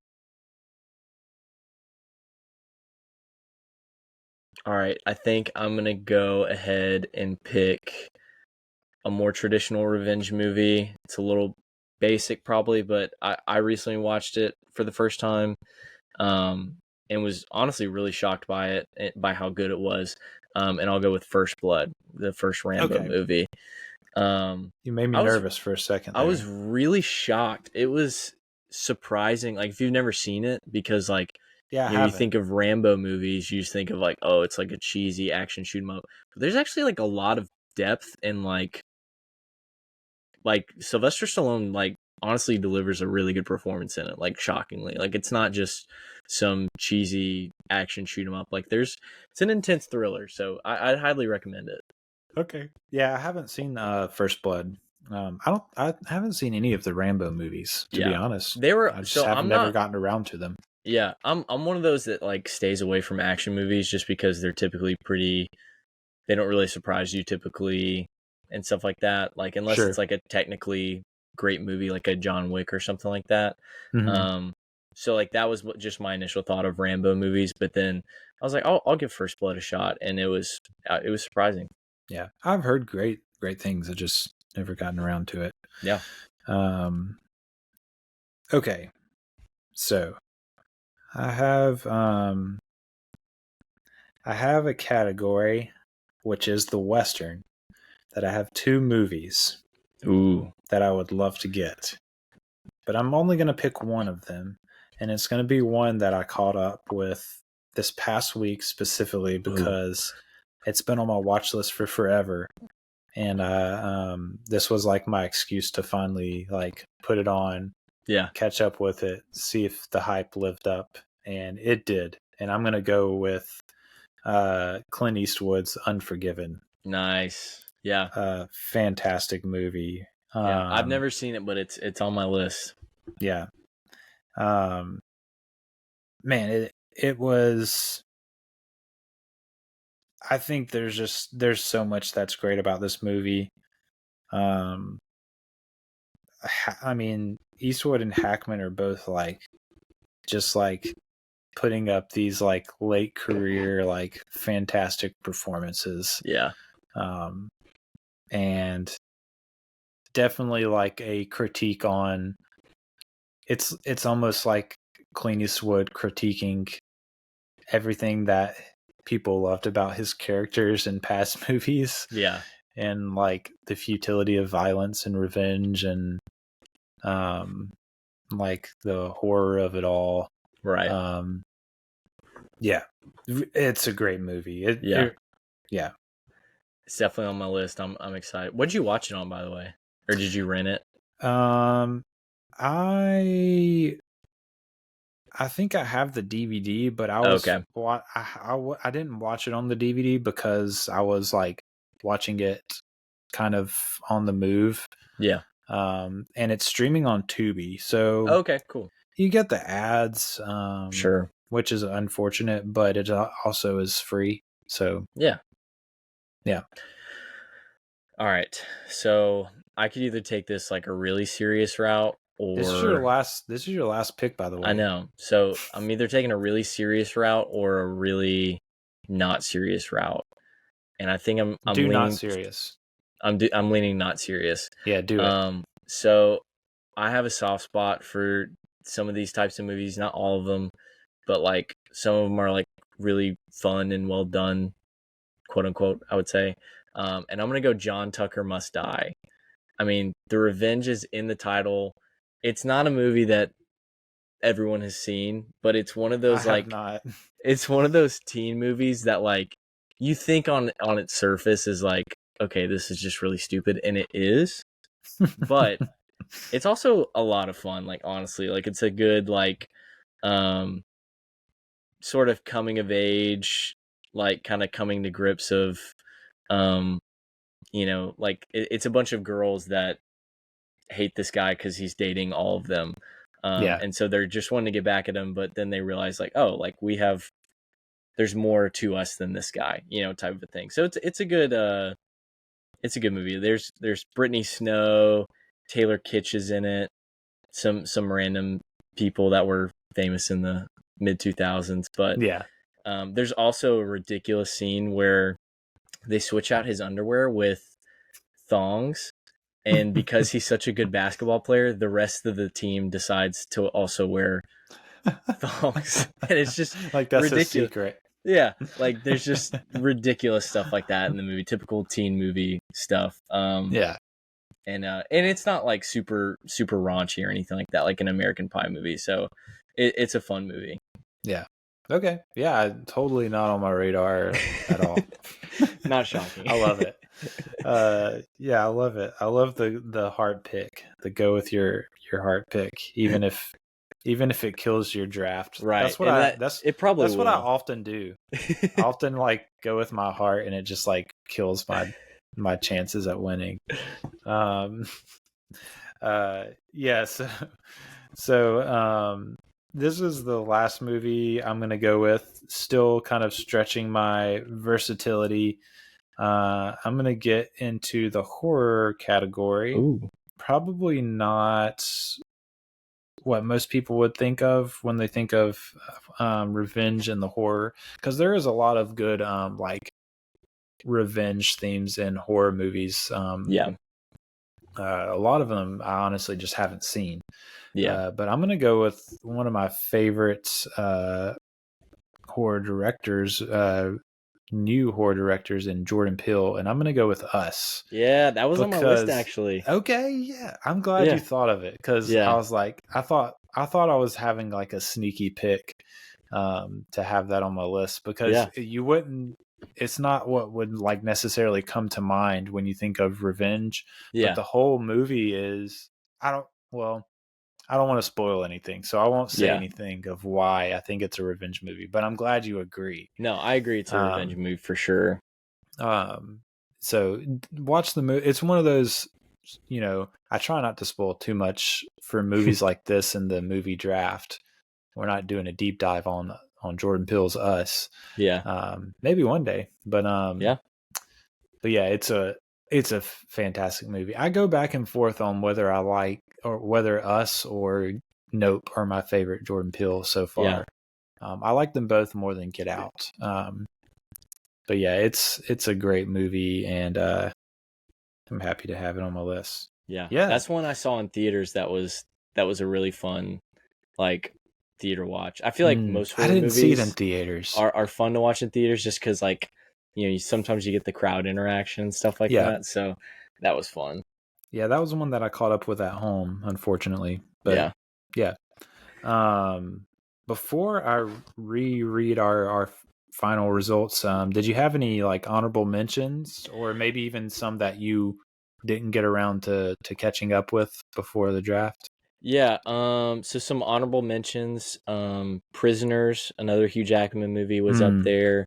right, I think I'm gonna go ahead and pick a more traditional revenge movie. It's a little basic probably, but I recently watched it for the first time, and was honestly really shocked by it, by how good it was. And I'll go with First Blood, the first Rambo movie. You made me nervous for a second there. I was really shocked. It was surprising, like if you've never seen it, because like you think of Rambo movies, you just think of like, oh, it's like a cheesy action shoot 'em up. But there's actually like a lot of depth, and like Sylvester Stallone like honestly delivers a really good performance in it, like shockingly. Like it's not just some cheesy action shoot 'em up. Like it's an intense thriller, so I'd highly recommend it. Okay. Yeah, I haven't seen First Blood. I haven't seen any of the Rambo movies, to be honest. I just haven't never gotten around to them. Yeah, I'm one of those that like stays away from action movies just because they're typically they don't really surprise you typically and stuff like that. Like unless it's like a technically great movie like a John Wick or something like that. Mm-hmm. So like that was just my initial thought of Rambo movies, but then I was like, I'll give First Blood a shot, and it was surprising. Yeah, I've heard great things. I just never gotten around to it. Yeah. Okay, so I have a category, which is the Western, that I have 2 movies that I would love to get. But I'm only going to pick one of them, and it's going to be one that I caught up with this past week specifically because it's been on my watch list for forever. And this was like my excuse to finally like put it on, catch up with it, see if the hype lived up, and it did. And I'm going to go with Clint Eastwood's Unforgiven. Nice. Yeah. Fantastic movie. Yeah, I've never seen it, but it's on my list. Yeah. Man, it was. I think there's so much that's great about this movie. I mean, Eastwood and Hackman are both like just like putting up these like late career like fantastic performances. Yeah. And definitely like a critique on it's almost like Clint Eastwood critiquing everything that people loved about his characters in past movies. Yeah. And like the futility of violence and revenge and like the horror of it all. Right. Yeah. It's a great movie. Yeah. It's definitely on my list. I'm excited. What did you watch it on, by the way? Or did you rent it? I think I have the DVD, but I was I didn't watch it on the DVD because I was like watching it kind of on the move. Yeah. And it's streaming on Tubi, so okay, cool. You get the ads, sure, which is unfortunate, but it also is free. So yeah. All right, so I could either take this like a really serious route, or this is your last pick, by the way. I know. So I'm either taking a really serious route or a really not serious route, and I think I'm leaning not serious. I'm leaning not serious. Yeah, do it. So I have a soft spot for some of these types of movies, not all of them, but like some of them are like really fun and well done, quote unquote, I would say. And I'm going to go John Tucker Must Die. I mean, the revenge is in the title. It's not a movie that everyone has seen, but it's one of those it's one of those teen movies that like you think on its surface is like, okay, this is just really stupid, and it is. But it's also a lot of fun, like honestly. Like it's a good like sort of coming of age like kind of coming to grips of, like it's a bunch of girls that hate this guy because he's dating all of them. And so they're just wanting to get back at him, but then they realize like, oh, like there's more to us than this guy, type of a thing. So it's a good movie. There's Brittany Snow, Taylor Kitsch is in it, some random people that were famous in the mid 2000s, but there's also a ridiculous scene where they switch out his underwear with thongs. And because he's such a good basketball player, the rest of the team decides to also wear thongs. And it's just like that's ridiculous. a secret. Yeah, like there's just ridiculous stuff like that in the movie, typical teen movie stuff. And it's not like super raunchy or anything like that, like an American Pie movie. So it's a fun movie. Yeah. Okay. Yeah, totally not on my radar at all. Not shocking. I love it. I love it. I love the heart pick, the go with your heart pick, even if it kills your draft. Right. That's what what I often do. I often like go with my heart, and it just like kills my chances at winning. So this is the last movie I'm going to go with, still kind of stretching my versatility. I'm going to get into the horror category. Ooh. Probably not what most people would think of when they think of revenge in the horror, because there is a lot of good like revenge themes in horror movies. A lot of them I honestly just haven't seen. But I'm going to go with one of my favorite horror directors, new horror directors, in Jordan Peele, and I'm going to go with Us. Yeah, that was on my list actually. Okay, yeah. I'm glad you thought of it, because I was like, I thought I was having like a sneaky pick to have that on my list, because you wouldn't, it's not what would like necessarily come to mind when you think of revenge. But the whole movie is, I don't want to spoil anything, so I won't say anything of why I think it's a revenge movie, but I'm glad you agree. No, I agree. It's a revenge movie for sure. So watch the movie. It's one of those, I try not to spoil too much for movies like this in the movie draft. We're not doing a deep dive on Jordan Peele's Us. Maybe one day, but it's a fantastic movie. I go back and forth on whether I like, or whether Us or Nope are my favorite Jordan Peele so far. I like them both more than Get Out. But it's a great movie, and I'm happy to have it on my list. Yeah. That's one I saw in theaters. That was a really fun, like, theater watch. I feel like most horror movies see it in theaters are fun to watch in theaters, just because like, sometimes you get the crowd interaction and stuff like that. So that was fun. Yeah, that was the one that I caught up with at home, unfortunately. But before I reread our final results, did you have any like honorable mentions, or maybe even some that you didn't get around to catching up with before the draft? So some honorable mentions. Prisoners, another Hugh Jackman movie, was up there,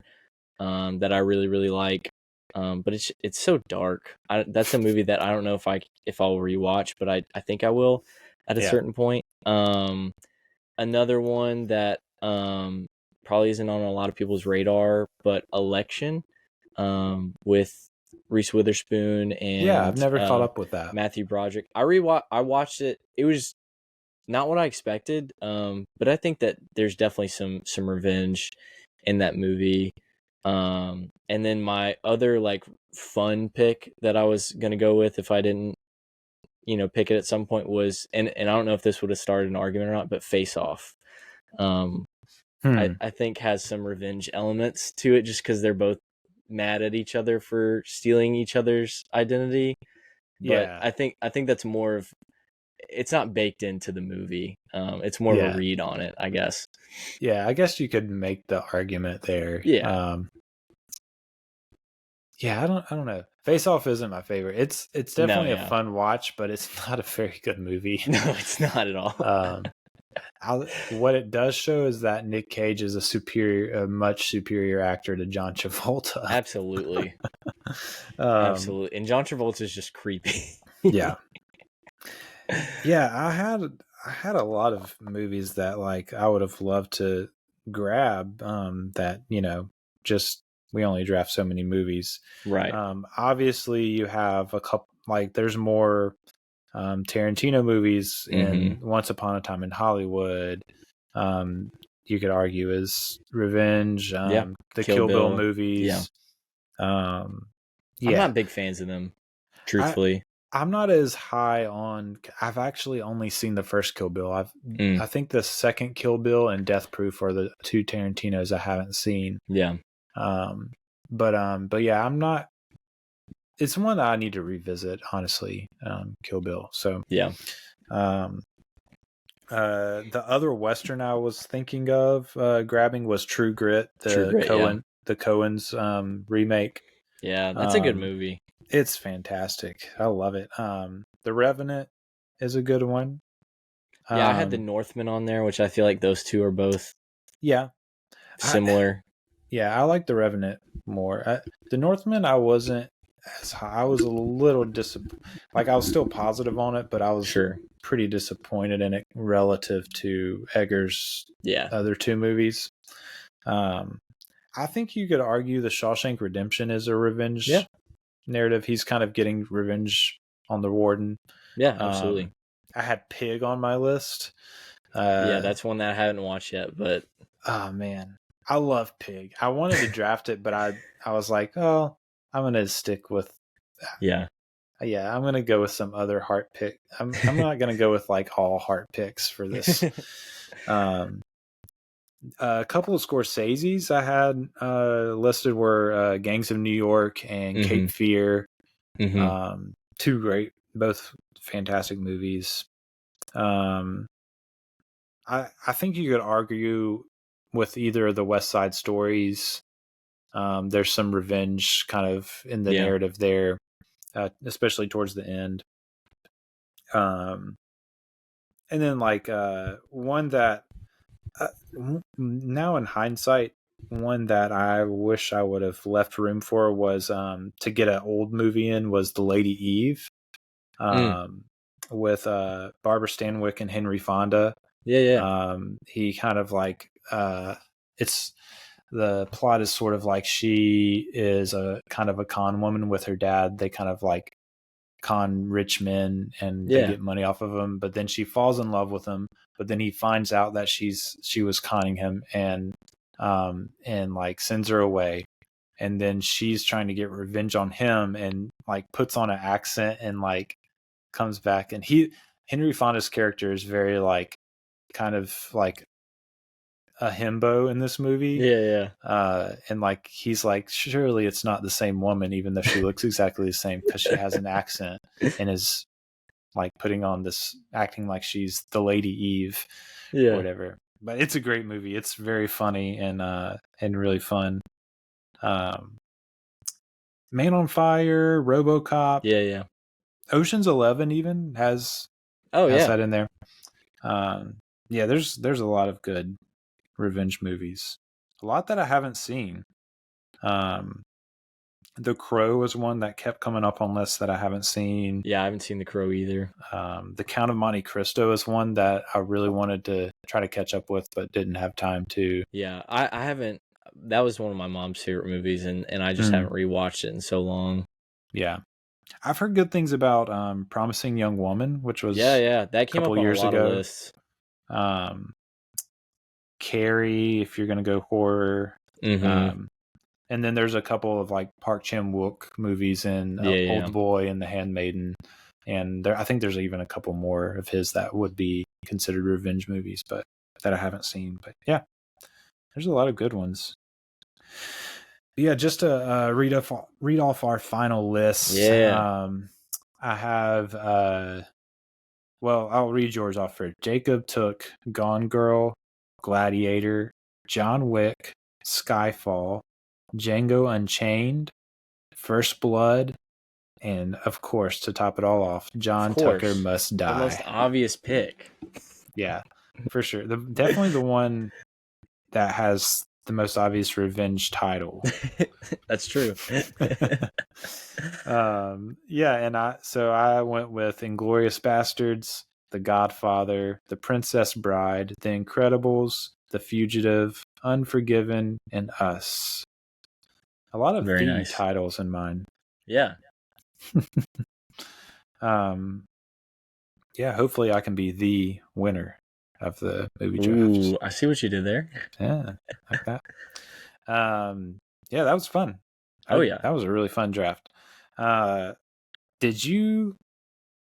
that I really, really like. But it's so dark. That's a movie that I don't know if I'll rewatch, but I think I will at a certain point. Another one that probably isn't on a lot of people's radar, but Election, with Reese Witherspoon and I've never caught up with that. Matthew Broderick. I watched it. It was not what I expected, but I think that there's definitely some revenge in that movie. And then my other like fun pick that I was gonna go with, if I didn't pick it at some point, was, and I don't know if this would have started an argument or not, but Face Off. I think has some revenge elements to it, just because they're both mad at each other for stealing each other's identity. But I think that's more of, it's not baked into the movie. It's more of a read on it, I guess. Yeah, I guess you could make the argument there. I don't know. Face Off isn't my favorite. It's definitely a fun watch, but it's not a very good movie. No, it's not at all. what it does show is that Nick Cage is a much superior actor to John Travolta. Absolutely. Absolutely. And John Travolta is just creepy. Yeah. Yeah, I had a lot of movies that like I would have loved to grab that, just we only draft so many movies. Right. Obviously you have a couple, like there's more Tarantino movies in Once Upon a Time in Hollywood. You could argue is Revenge, the Kill Bill movies. Yeah. I'm not big fans of them, truthfully. I'm not as high on. I've actually only seen the first Kill Bill. I think the second Kill Bill and Death Proof are the two Tarantinos I haven't seen. Yeah. But yeah, I'm not. It's one that I need to revisit, honestly. Kill Bill. So yeah. The other Western I was thinking of grabbing was True Grit, the Coens remake. Yeah, that's a good movie. It's fantastic. I love it. The Revenant is a good one. Yeah, I had the Northman on there, which I feel like those two are both similar. I like the Revenant more. The Northman, I wasn't as high. I was a little disappointed. Like, I was still positive on it, but I was pretty disappointed in it relative to Eggers' other two movies. I think you could argue The Shawshank Redemption is a revenge narrative. He's kind of getting revenge on the warden. Yeah, absolutely. I had Pig on my list. That's one that I haven't watched yet, but oh man, I love Pig. I wanted to draft it, but I was like, oh, I'm gonna stick with I'm gonna go with some other heart pick. I'm not gonna go with like all heart picks for this. A couple of Scorsese's I had listed were Gangs of New York and Cape Fear. Two great, both fantastic movies. I think you could argue with either of the West Side Stories. There's some revenge kind of in the narrative there, especially towards the end. And then like one that now in hindsight, one that I wish I would have left room for was to get an old movie in was The Lady Eve, with Barbara Stanwyck and Henry Fonda. He kind of like it's the plot is sort of like she is a kind of a con woman with her dad. They kind of like con rich men and they get money off of them, but then she falls in love with him, but then he finds out that she was conning him and like sends her away, and then she's trying to get revenge on him and like puts on an accent and like comes back, and Henry Fonda's character is very like kind of like a himbo in this movie. And like he's like, surely it's not the same woman, even though she looks exactly the same, because she has an accent and is like putting on this, acting like she's the Lady Eve or whatever. But it's a great movie. It's very funny and really fun. Man on Fire, RoboCop, Ocean's 11 even has that in there. There's a lot of good revenge movies, a lot that I haven't seen. The Crow is one that kept coming up on lists that I haven't seen. I haven't seen The Crow either. The Count of Monte Cristo is one that I really wanted to try to catch up with but didn't have time to. I haven't. That was one of my mom's favorite movies, and I just haven't rewatched it in so long. I've heard good things about Promising Young Woman, which was that came a couple up on years a lot ago. Of lists. Carrie, if you're going to go horror. And then there's a couple of like Park Chan-wook movies in Old Boy and The Handmaiden. And I think there's even a couple more of his that would be considered revenge movies, but that I haven't seen. But yeah, there's a lot of good ones. But just to read off our final list. I have, I'll read yours off first. Jacob took Gone Girl, Gladiator, John Wick, Skyfall, Django Unchained, First Blood, and of course, to top it all off, John Tucker Must Die. The most obvious pick. Yeah. for sure. Definitely the one that has the most obvious revenge title. That's true. Yeah, and I went with Inglorious Bastards, The Godfather, The Princess Bride, The Incredibles, The Fugitive, Unforgiven, and Us. A lot of Very the nice. titles in mine. Yeah. Yeah, hopefully I can be the winner of the movie draft. Ooh, I see what you did there. Yeah, like that. Yeah, that was fun. Yeah. That was a really fun draft. Did you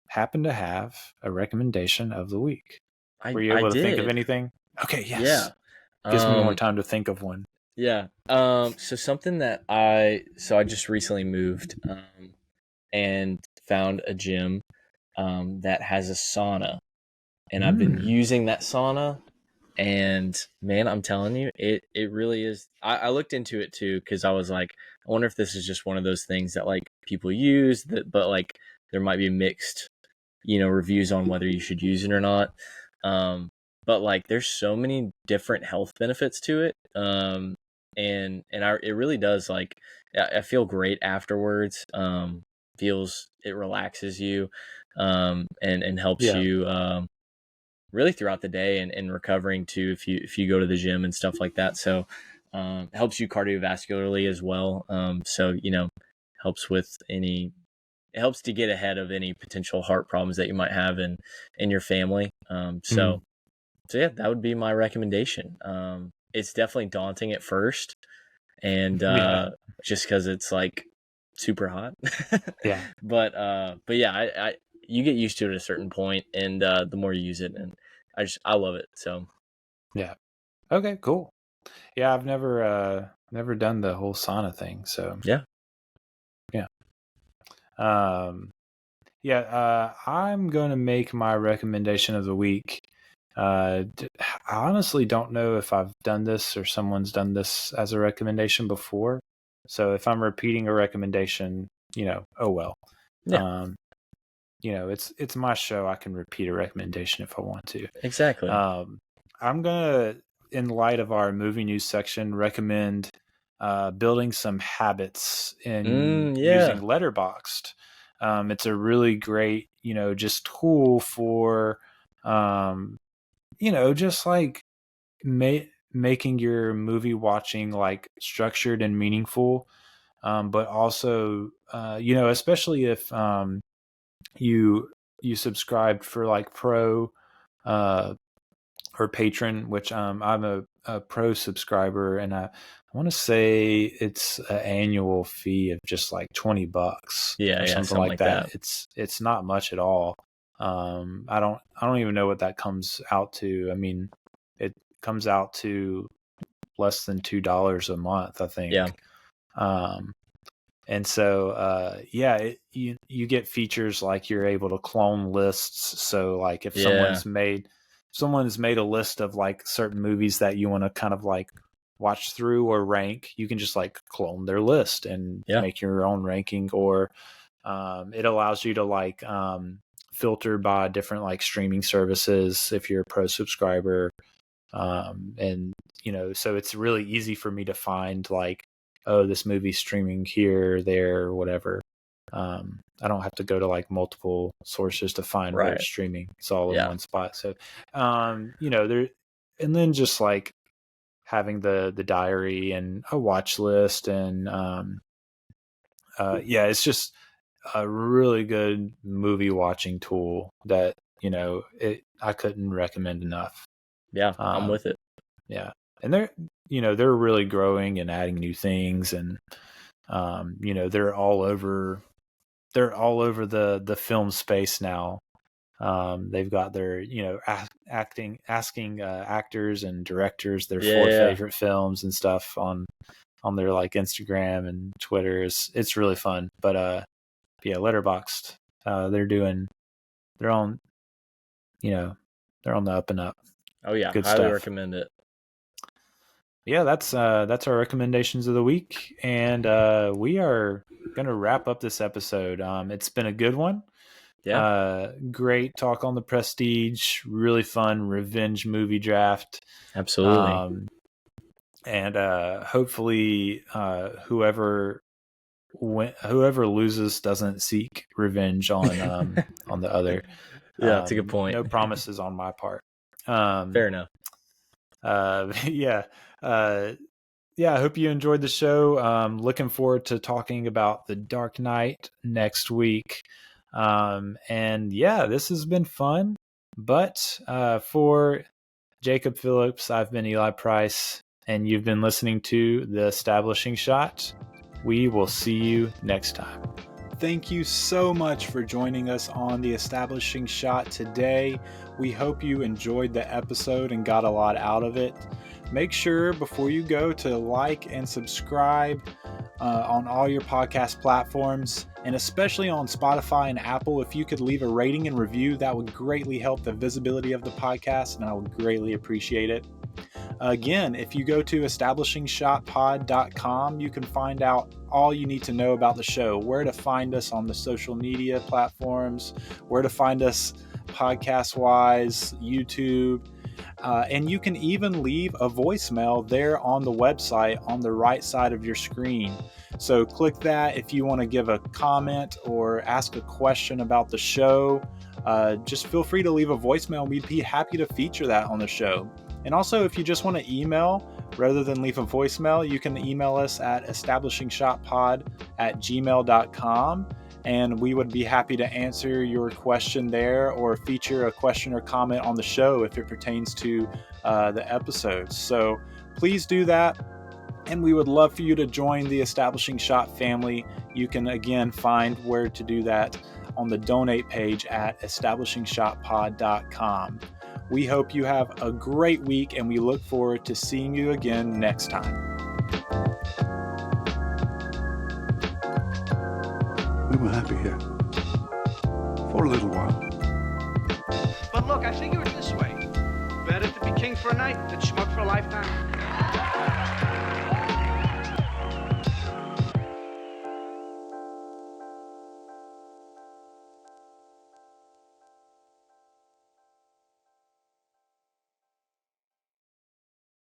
happen to have a recommendation of the week? Were you able to think of anything? Okay, yes. Yeah. Gives me more time to think of one. Yeah. So something that I just recently moved and found a gym that has a sauna, and I've been using that sauna, and man, I'm telling you, it really is. I looked into it too because I was like, I wonder if this is just one of those things that like people use but like there might be mixed, reviews on whether you should use it or not. But like there's so many different health benefits to it. It really does, like, I feel great afterwards. It relaxes you, and helps you really throughout the day and recovering too if you go to the gym and stuff like that. So helps you cardiovascularly as well. So helps with it helps to get ahead of any potential heart problems that you might have in your family. So yeah, that would be my recommendation. It's definitely daunting at first, and just because it's like super hot. Yeah. But yeah, I you get used to it at a certain point, and the more you use it, and I love it. So yeah. Okay, cool. Yeah, I've never done the whole sauna thing, so yeah. I'm going to make my recommendation of the week. I honestly don't know if I've done this or someone's done this as a recommendation before. So if I'm repeating a recommendation, oh well. Yeah. It's my show. I can repeat a recommendation if I want to. Exactly. I'm gonna, in light of our movie news section, recommend building some habits in using Letterboxd. It's a really great, just tool for, just like making your movie watching like structured and meaningful. But also, especially if you subscribed for like pro or patron, which I'm a pro subscriber, and I want to say it's an annual fee of just like $20 or something like that. It's not much at all. I don't even know what that comes out to. I mean, it comes out to less than $2 a month, I think. Yeah. And so, you get features like you're able to clone lists. So like if someone's made a list of like certain movies that you want to kind of like watch through or rank, you can just like clone their list and make your own ranking. Or it allows you to like filter by different like streaming services if you're a pro subscriber. And so it's really easy for me to find like, oh, this movie's streaming here, there, whatever. I don't have to go to like multiple sources to find where it's streaming. It's all in one spot. So, there, and then just like having the diary and a watch list, and it's just a really good movie watching tool that I couldn't recommend enough. Yeah, I'm with it. Yeah, and they're really growing and adding new things, and they're all over the film space now. They've got their asking actors and directors their four favorite films and stuff on their like Instagram and Twitter. It's really fun. But Letterboxd, they're on the up and up. Oh yeah, good highly stuff. recommend it. Yeah, that's our recommendations of the week, and we are going to wrap up this episode. It's been a good one. Yeah. Great talk on the Prestige. Really fun revenge movie draft. Absolutely. And hopefully whoever loses doesn't seek revenge on the other. Yeah, that's a good point. No promises on my part. Fair enough. Yeah. I hope you enjoyed the show. Looking forward to talking about The Dark Knight next week. And yeah, this has been fun. But for Jacob Phillips, I've been Eli Price, and you've been listening to The Establishing Shot. We will see you next time. Thank you so much for joining us on The Establishing Shot today. We hope you enjoyed the episode and got a lot out of it. Make sure before you go to like and subscribe on all your podcast platforms, and especially on Spotify and Apple. If you could leave a rating and review, that would greatly help the visibility of the podcast, and I would greatly appreciate it. Again, if you go to establishingshotpod.com, you can find out all you need to know about the show, where to find us on the social media platforms, where to find us podcast-wise, YouTube, and you can even leave a voicemail there on the website on the right side of your screen. So click that if you want to give a comment or ask a question about the show. Just feel free to leave a voicemail. We'd be happy to feature that on the show. And also, if you just want to email rather than leave a voicemail, you can email us at establishingshotpod@gmail.com. And we would be happy to answer your question there or feature a question or comment on the show if it pertains to the episodes. So please do that. And we would love for you to join the Establishing Shot family. You can, again, find where to do that on the donate page at establishingshotpod.com. We hope you have a great week, and we look forward to seeing you again next time. We were happy here. For a little while. But look, I figure it this way. Better to be king for a night than schmuck for a lifetime.